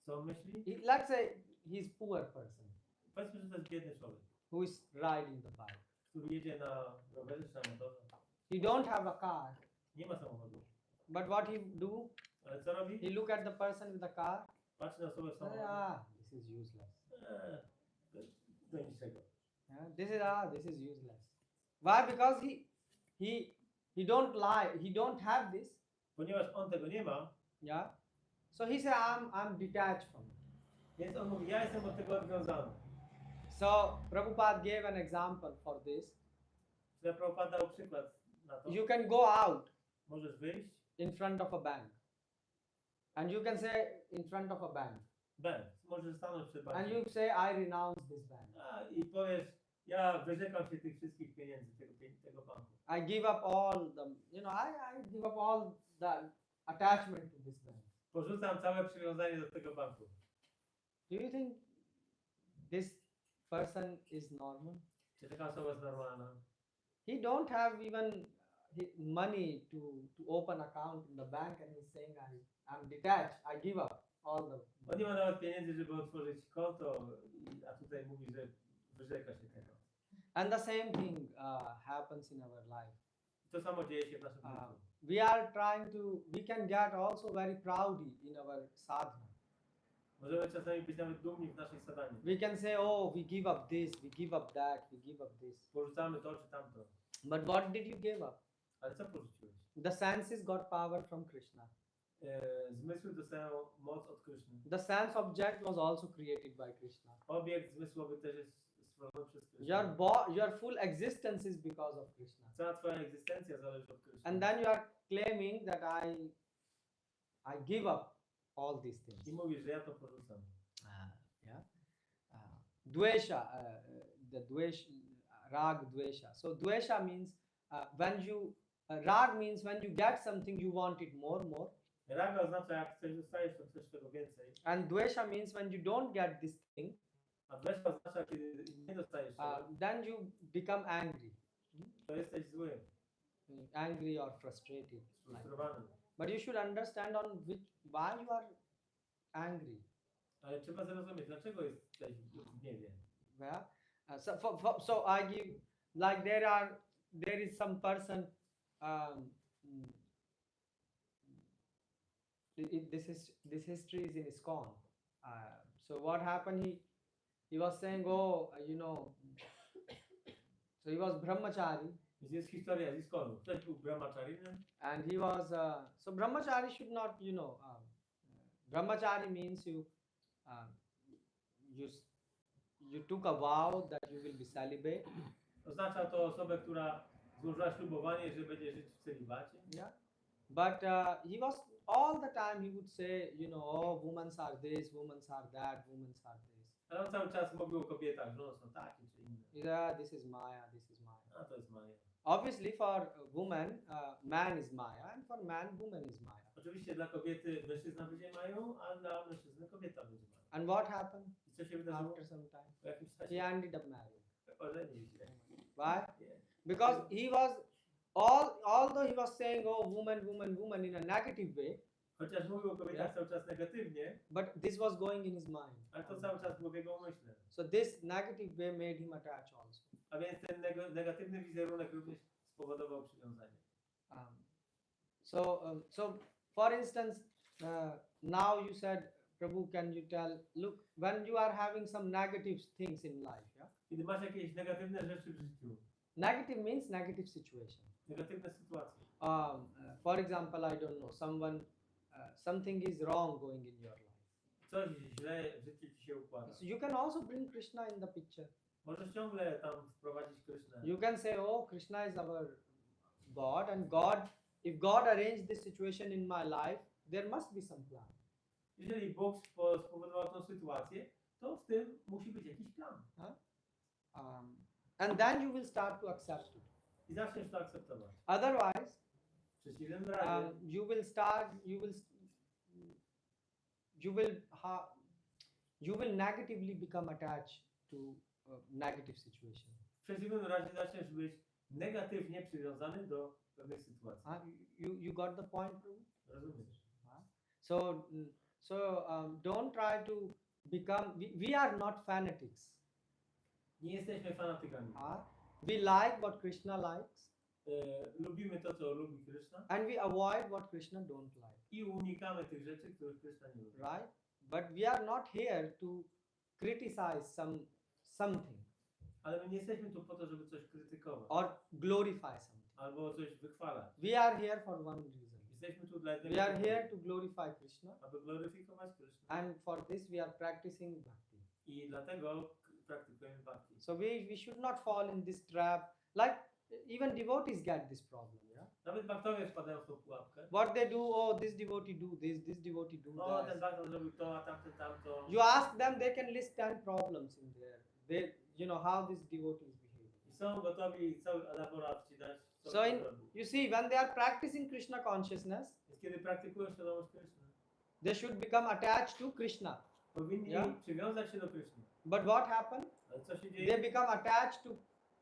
Speaker 2: Co on myśli?
Speaker 3: Let's say he's poor person
Speaker 2: Powiedzmy, że to jest biedny człowiek,
Speaker 3: who is riding the bike.
Speaker 2: który jedzie na rowerze czy na motorze.
Speaker 3: He don't have a car,
Speaker 2: Nie ma samochodu.
Speaker 3: but what he do?
Speaker 2: Ale co robi?
Speaker 3: He look at the person with the car.
Speaker 2: Patrzy na osobę w samochodzie.
Speaker 3: This is useless.
Speaker 2: Do niczego.
Speaker 3: Yeah, this is useless. Why? Because he don't lie. He don't have this.
Speaker 2: Ponieważ on tego nie ma,
Speaker 3: Yeah. So he say I'm detached from it.
Speaker 2: więc on mówi, ja jestem od tego odwiązany.
Speaker 3: So Prabhupada gave an example for this.
Speaker 2: Że Prabhupada dał przykład na to.
Speaker 3: You can go out
Speaker 2: Możesz wyjść,
Speaker 3: in front of a bank, and you can say in front of a bank,
Speaker 2: możesz stanąć przed
Speaker 3: and
Speaker 2: bankiem.
Speaker 3: you say I renounce this bank.
Speaker 2: I powiesz, ja wyrzekam się tych wszystkich pieniędzy, tego banku.
Speaker 3: I give up all the, I give up all the attachment to this bank.
Speaker 2: Porzucam całe przywiązanie do tego banku.
Speaker 3: Do you think this person is normal?
Speaker 2: Czy taka osoba jest normalna?
Speaker 3: He don't have even money to open account in the bank, and he's saying I'm detached. I give up all the.
Speaker 2: On nie ma nawet pieniędzy, żeby otworzyć konto, a tutaj mówi, że wyrzeka się tego.
Speaker 3: And the same thing happens in our life.
Speaker 2: To samo dzieje się w naszym życiu.
Speaker 3: We can get also very proudy in our sadhana.
Speaker 2: Możemy czasami być nawet dumni w naszej sadhanie.
Speaker 3: We can say, oh, we give up this, we give up that, we give up this.
Speaker 2: Porzucamy to czy tamto.
Speaker 3: But what did you give up?
Speaker 2: Ale co porzuciłeś?
Speaker 3: The senses got power from Krishna.
Speaker 2: Zmysły dostają moc od Kryszny.
Speaker 3: The sense object was also created by Krishna.
Speaker 2: Obiekt zmysłowy też jest stworzony przez Krysznę.
Speaker 3: Your full existence is because of Krishna.
Speaker 2: Cała twoja egzystencja zależy od Kryszny.
Speaker 3: And then you are claiming that I give up all these things.
Speaker 2: I mówisz, że ja to porzucam.
Speaker 3: Yeah. Dvesha, the dvesh, rag dvesha. So dvesha means when you rag means when you get something you want it more.
Speaker 2: Raga oznacza, jak coś dostajesz, to chcesz tego więcej.
Speaker 3: And dvesha means when you don't get this thing,
Speaker 2: A dwesza oznacza, kiedy nie dostajesz tego,
Speaker 3: then you become angry.
Speaker 2: to jesteś zły,
Speaker 3: Angry or frustrated.
Speaker 2: sfrustrowany.
Speaker 3: But you should understand why you are angry.
Speaker 2: Ale trzeba zrozumieć, dlaczego jesteś w gniewie.
Speaker 3: Yeah. So I give, like there is some person. This history is in ISKCON. So what happened? He was saying, so he was brahmachari.
Speaker 2: Więc jest historia z ISKCONu. Ktoś był brahmacharinem.
Speaker 3: And he was, so brahmachari should not, brahmachari means you took a vow that you will be celibate.
Speaker 2: Oznacza to osobę, która złożyła ślubowanie, że będzie żyć w celibacie.
Speaker 3: Yeah. But he was all the time he would say, oh, women are this, women are that, women are this.
Speaker 2: Ale on cały czas mówił o kobietach, że one są takie czy inne.
Speaker 3: Yeah, this is Maya, this is Maya.
Speaker 2: A to jest Maja.
Speaker 3: Obviously, for woman, man is Maya, and for man, woman is Maya.
Speaker 2: Oczywiście dla kobiety mężczyzna będzie Mają, a dla mężczyzny kobieta będzie Mają.
Speaker 3: And what happened
Speaker 2: I co się wydarzyło?
Speaker 3: after some time?
Speaker 2: Po jakimś
Speaker 3: He
Speaker 2: czasie
Speaker 3: ended up marrying.
Speaker 2: ożenił się.
Speaker 3: Why?
Speaker 2: Nie.
Speaker 3: Because he was although he was saying, oh, woman, woman, woman in a negative way,
Speaker 2: Chociaż mówił o kobietach cały czas negatywnie,
Speaker 3: but this was going in his mind.
Speaker 2: ale to cały czas było w jego umyśle.
Speaker 3: So this negative way made him attach also.
Speaker 2: A więc ten negatywny wizerunek również spowodował przywiązanie.
Speaker 3: So for instance, now you said, Prabhu, can you tell, look, when you are having some negative things in life, yeah?
Speaker 2: Kiedy masz jakieś negatywne rzeczy w życiu,
Speaker 3: Negative means negative situation.
Speaker 2: negatywne sytuacje.
Speaker 3: For example, I don't know, something is wrong going in your life.
Speaker 2: Coś źle w życiu ci się układa.
Speaker 3: So you can also bring Krishna in the picture.
Speaker 2: Możesz ciągle tam wprowadzić Krysznę.
Speaker 3: You can say, oh, Krishna is our God, and if God arranged this situation in my life, there must be some plan.
Speaker 2: Jeżeli Bóg spowodował tą sytuację, to w tym musi być jakiś plan.
Speaker 3: And then you will start to accept it.
Speaker 2: I zaczniesz to akceptować.
Speaker 3: Otherwise,
Speaker 2: W przeciwnym razie
Speaker 3: you will negatively become attached to negative situation.
Speaker 2: w przeciwnym razie zaczniesz być negatywnie przywiązany do pewnej sytuacji.
Speaker 3: You got the point, Prabhu?
Speaker 2: Rozumiesz?
Speaker 3: So don't try to become. We are not fanatics.
Speaker 2: Nie jesteśmy fanatykami.
Speaker 3: We like what Krishna likes,
Speaker 2: Lubimy to, co lubi Krishna
Speaker 3: and we avoid what Krishna don't like.
Speaker 2: i unikamy tych rzeczy, których Krishna nie lubi.
Speaker 3: Right? But we are not here to criticize something
Speaker 2: Ale my nie jesteśmy tu po to, żeby coś krytykować
Speaker 3: or glorify something.
Speaker 2: albo coś wychwalać.
Speaker 3: We are here for one reason.
Speaker 2: Jesteśmy tu dla jednego
Speaker 3: We are
Speaker 2: powodu,
Speaker 3: here to glorify Krishna,
Speaker 2: aby gloryfikować Krishna.
Speaker 3: and for this we are practicing bhakti.
Speaker 2: I dlatego praktykujemy bhakti.
Speaker 3: So we should not fall in this trap. Like even devotees get this problem. Yeah.
Speaker 2: Nawet bhaktowie wpadają w tą pułapkę.
Speaker 3: What they do? Oh, this devotee do this devotee do
Speaker 2: O, ten
Speaker 3: that.
Speaker 2: bhakta zrobił to, a tamten tamto.
Speaker 3: You ask them, they can list 10 problems in there. How this devotee is behaving.
Speaker 2: I są gotowi cały elaborat ci dać, co
Speaker 3: So
Speaker 2: robi.
Speaker 3: you see, when they are practicing Krishna consciousness,
Speaker 2: Więc kiedy praktykują świadomość Krishna,
Speaker 3: they should become attached to Krishna.
Speaker 2: powinni
Speaker 3: Yeah.
Speaker 2: przywiązać się do Krishna.
Speaker 3: But what happened?
Speaker 2: Ale co się
Speaker 3: They
Speaker 2: dzieje?
Speaker 3: become attached to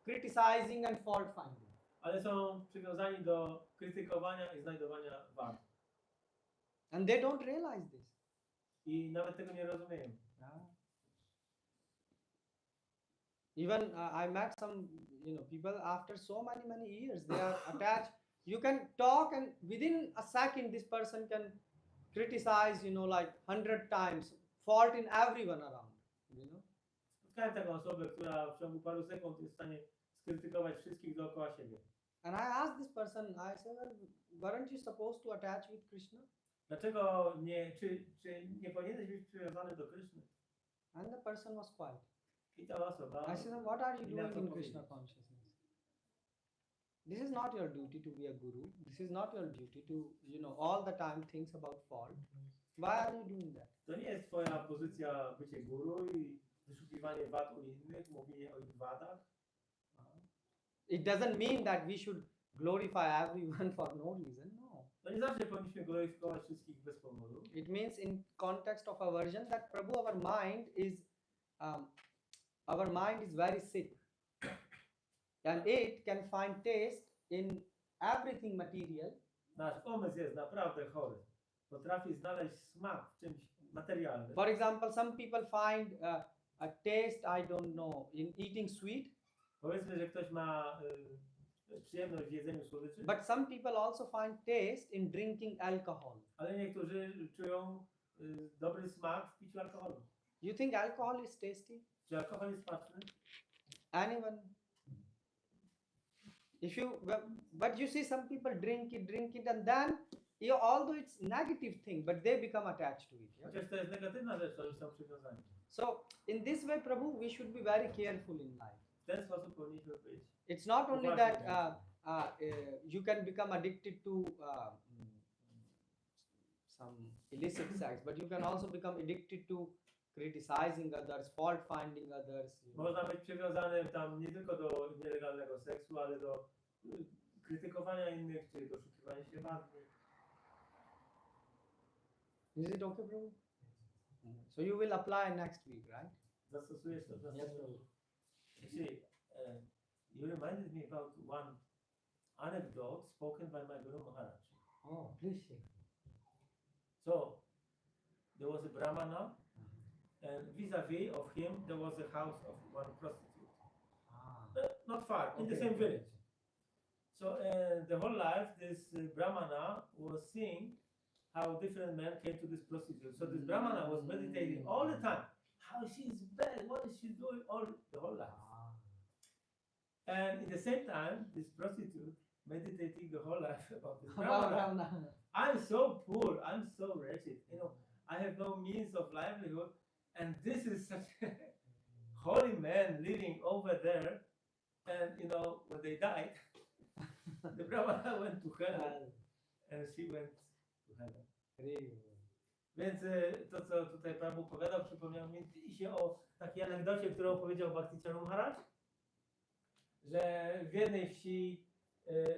Speaker 3: criticizing and fault finding.
Speaker 2: Ale są przywiązani do krytykowania i znajdowania wad.
Speaker 3: And they don't realize this.
Speaker 2: I nawet tego nie rozumieją.
Speaker 3: Even I met some people after so many years, they are attached. You can talk, and within a second this person can criticize like 100 times, fault in everyone around.
Speaker 2: Spotkałem taką osobę, która w ciągu paru sekund jest w stanie skrytykować wszystkich dookoła siebie.
Speaker 3: And I asked this person, I said, well, weren't you supposed to attach with Krishna?
Speaker 2: Dlaczego czy nie powinieneś być przywiązany do Kryszny?
Speaker 3: And the person was quiet.
Speaker 2: I ta osoba
Speaker 3: I said, what are you
Speaker 2: I na
Speaker 3: doing
Speaker 2: to
Speaker 3: in
Speaker 2: powiedzieć.
Speaker 3: Krishna consciousness? This is not your duty to be a guru. This is not your duty to, all the time thinks about fault. Why are you doing that?
Speaker 2: To nie jest twoja pozycja bycie guru i wyszukiwanie wad u innych, mówienie o ich wadach.
Speaker 3: It doesn't mean that we should glorify everyone for no reason. No.
Speaker 2: To nie zawsze powinniśmy gloryfikować wszystkich bez powodu.
Speaker 3: It means in context of aversion that Prabhu, our mind is very sick. And it can find taste in everything material.
Speaker 2: Nasz umysł jest naprawdę chory. Potrafi znaleźć smak w czymś materialnym.
Speaker 3: For example, some people find a taste, I don't know, in eating sweet.
Speaker 2: Powiedzmy, że ktoś ma przyjemność w jedzeniu słodyczy,
Speaker 3: But some people also find taste in drinking alcohol.
Speaker 2: ale niektórzy czują dobry smak w piciu alkoholu.
Speaker 3: You think alcohol is tasty?
Speaker 2: Czy alkohol jest smaczny?
Speaker 3: Anyone? But you see some people drink it, and then, although it's negative thing, but they become attached to it. Yeah?
Speaker 2: Chociaż to jest negatywna rzecz, to oni są przywiązani.
Speaker 3: So in this way, Prabhu, we should be very careful in life.
Speaker 2: W ten sposób powinniśmy być.
Speaker 3: It's not only that you can become addicted to some illicit sex, but you can also become addicted to criticizing others, fault finding others. You know.
Speaker 2: Można być przywiązany tam nie tylko do nielegalnego seksu, ale do krytykowania innych, czy doszukiwania się wady.
Speaker 3: Is it okay, Prabhu? So you will apply next week, right?
Speaker 2: Zastosujesz to w następnym
Speaker 3: Prabhu.
Speaker 2: roku. Actually, you reminded me about one anecdote spoken by my Guru Maharaj.
Speaker 3: Oh, please share.
Speaker 2: So, there was a Brahmana, and vis-a-vis of him, there was a house of one prostitute. Not far, in the same village. So, the whole life, this Brahmana was seeing how different men came to this prostitute. So, this Brahmana was meditating all the time. How she's bad, what is she doing the whole life? And at the same time, this prostitute meditating the whole life about this Brahmana. I'm so poor, I'm so wretched, you know, I have no means of livelihood, and this is such a holy man living over there, and you know, when they died, the Brahmana went to heaven, and she went to heaven. Więc to, co tutaj Prabhu opowiadał, przypomniał mi się o takiej anegdocie, którą opowiedział Bhakti Maharaj, że w jednej wsi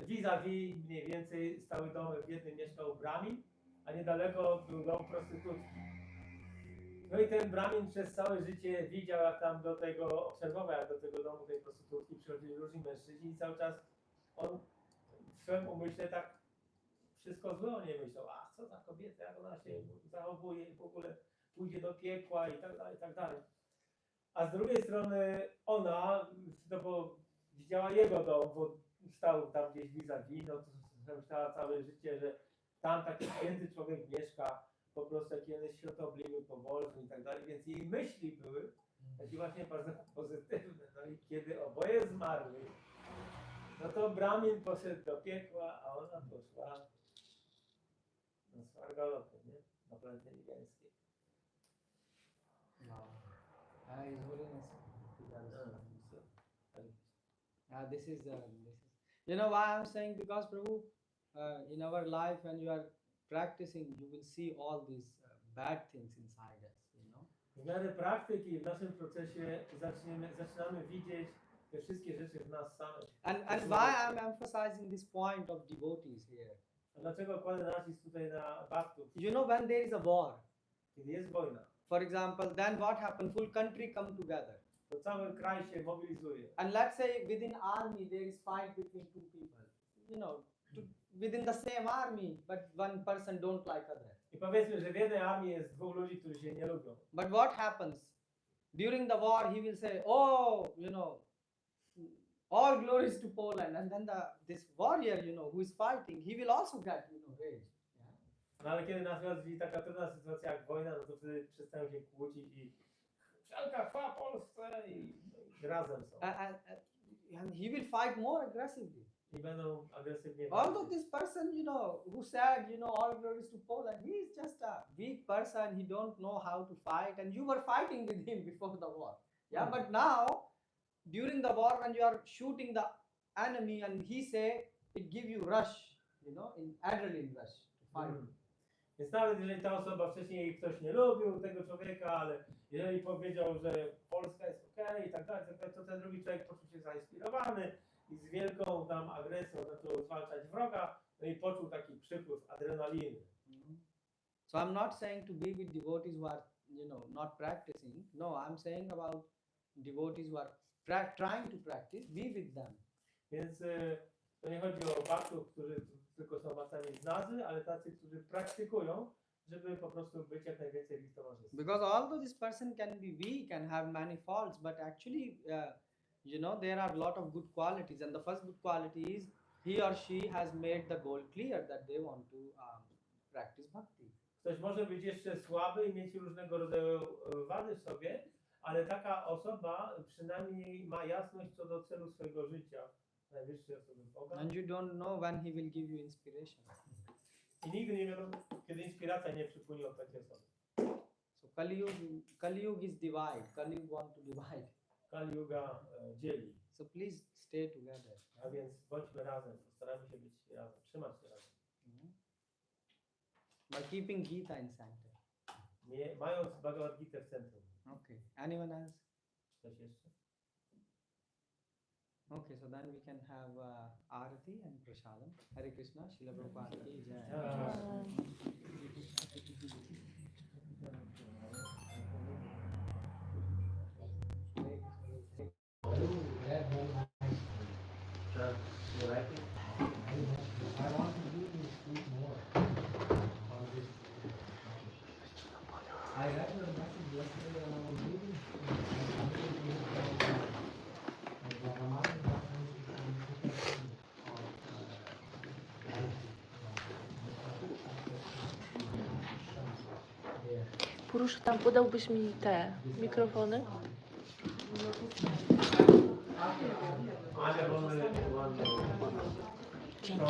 Speaker 2: vis-a-vis mniej więcej stały domy, w jednym mieszkał Brahmin, a niedaleko był dom prostytutki. No i ten Brahmin przez całe życie widział, jak tam do tego, obserwował, jak do tego domu tej prostytutki przychodzili różni mężczyźni i cały czas on w swoim umyśle tak wszystko złe o niej myślał. Ach, co za kobieta, jak ona się zachowuje i w ogóle pójdzie do piekła i tak dalej, i tak dalej. A z drugiej strony ona, no bo widziała jego dom, bo stał tam gdzieś vis-a-vis, no to myślała całe życie, że tam taki święty człowiek mieszka, po prostu jaki on jest świątobliwy, pobożny i tak dalej, więc jej myśli były takie właśnie bardzo pozytywne. No i kiedy oboje zmarli, no to Brahmin poszedł do piekła, a ona poszła na Swargalotę, nie? Na planecie niebiańskiej.
Speaker 3: This is you know why I'm saying, because Prabhu, in our life when you are practicing, you will see all these bad things inside us, you know.
Speaker 2: W miarę praktyki w naszym procesie zaczynamy widzieć te wszystkie rzeczy w nas samych.
Speaker 3: And why I'm emphasizing this point of devotees here?
Speaker 2: A dlaczego kładę nacisk tutaj na bhaktów?
Speaker 3: You know, when there is a war,
Speaker 2: Kiedy jest wojna,
Speaker 3: for example, then what happens? Full country come together.
Speaker 2: to cały kraj się mobilizuje.
Speaker 3: And let's say within army there is fight between two people. You know, within the same army, but one person don't like other.
Speaker 2: I powiedzmy, że w jednej armii jest dwóch ludzi, którzy się nie lubią.
Speaker 3: But what happens? During the war, he will say, oh, you know, all glories to Poland. And then this warrior, you know, who is fighting, he will also get, you know, rage. Yeah?
Speaker 2: No ale kiedy nastąpi taka trudna sytuacja jak wojna, no to wtedy przestają się kłócić i wszelka chwała Polsce i razem są.
Speaker 3: And he will fight more aggressively.
Speaker 2: I będą agresywnie
Speaker 3: Although this person, you know, who said, you know, all glories to Poland, he is just a weak person. He don't know how to fight. And you were fighting with him before the war. Yeah, but now, during the war, when you are shooting the enemy and he say, it give you rush, you know, in adrenaline rush to fight.
Speaker 2: Więc nawet jeżeli ta osoba wcześniej ktoś nie lubił tego człowieka, ale jeżeli powiedział, że Polska jest okej i tak dalej, to ten drugi człowiek poczuł się zainspirowany i z wielką tam agresją zaczął zwalczać wroga, no i poczuł taki przypływ adrenaliny.
Speaker 3: So I'm not saying to be with devotees who are, you know, not practicing. No, I'm saying about devotees who are trying to practice, be with them.
Speaker 2: Więc to nie chodzi o bhaktów, którzy tylko są macami z nazy, ale tacy, którzy praktykują, żeby po prostu być jak najwięcej w ich towarzystwie.
Speaker 3: Because although this person can be weak and have many faults, but actually, you know, there are a lot of good qualities. And the first good quality is he or she has made the goal clear that they want to practice bhakti.
Speaker 2: Ktoś może być jeszcze słaby i mieć różnego rodzaju wady w sobie, ale taka osoba przynajmniej ma jasność co do celu swojego życia. Najwyższej osoby Boga.
Speaker 3: And you don't know when he will give you inspiration.
Speaker 2: I nigdy nie wiadomo, kiedy inspiracja nie przypłynie od takiej osoby.
Speaker 3: So Kali Yuga is divide. Kali Yuga want to divide.
Speaker 2: Kali Yuga dzieli.
Speaker 3: So please stay together.
Speaker 2: A więc bądźmy razem, staramy się być razem, trzymać się razem.
Speaker 3: By keeping Gita in center.
Speaker 2: Mając Bhagavad Gita w centrum.
Speaker 3: Okay. Anyone else?
Speaker 2: Coś jeszcze?
Speaker 3: Okay, so then we can have Arati and Prasadam. Hare Krishna, Srila Prabhupada ki jai.
Speaker 2: You like it?
Speaker 5: I want to do this speak more on this. I read your message yesterday when I was reading.
Speaker 1: Purusz, tam podałbyś mi te mikrofony? Dzięki.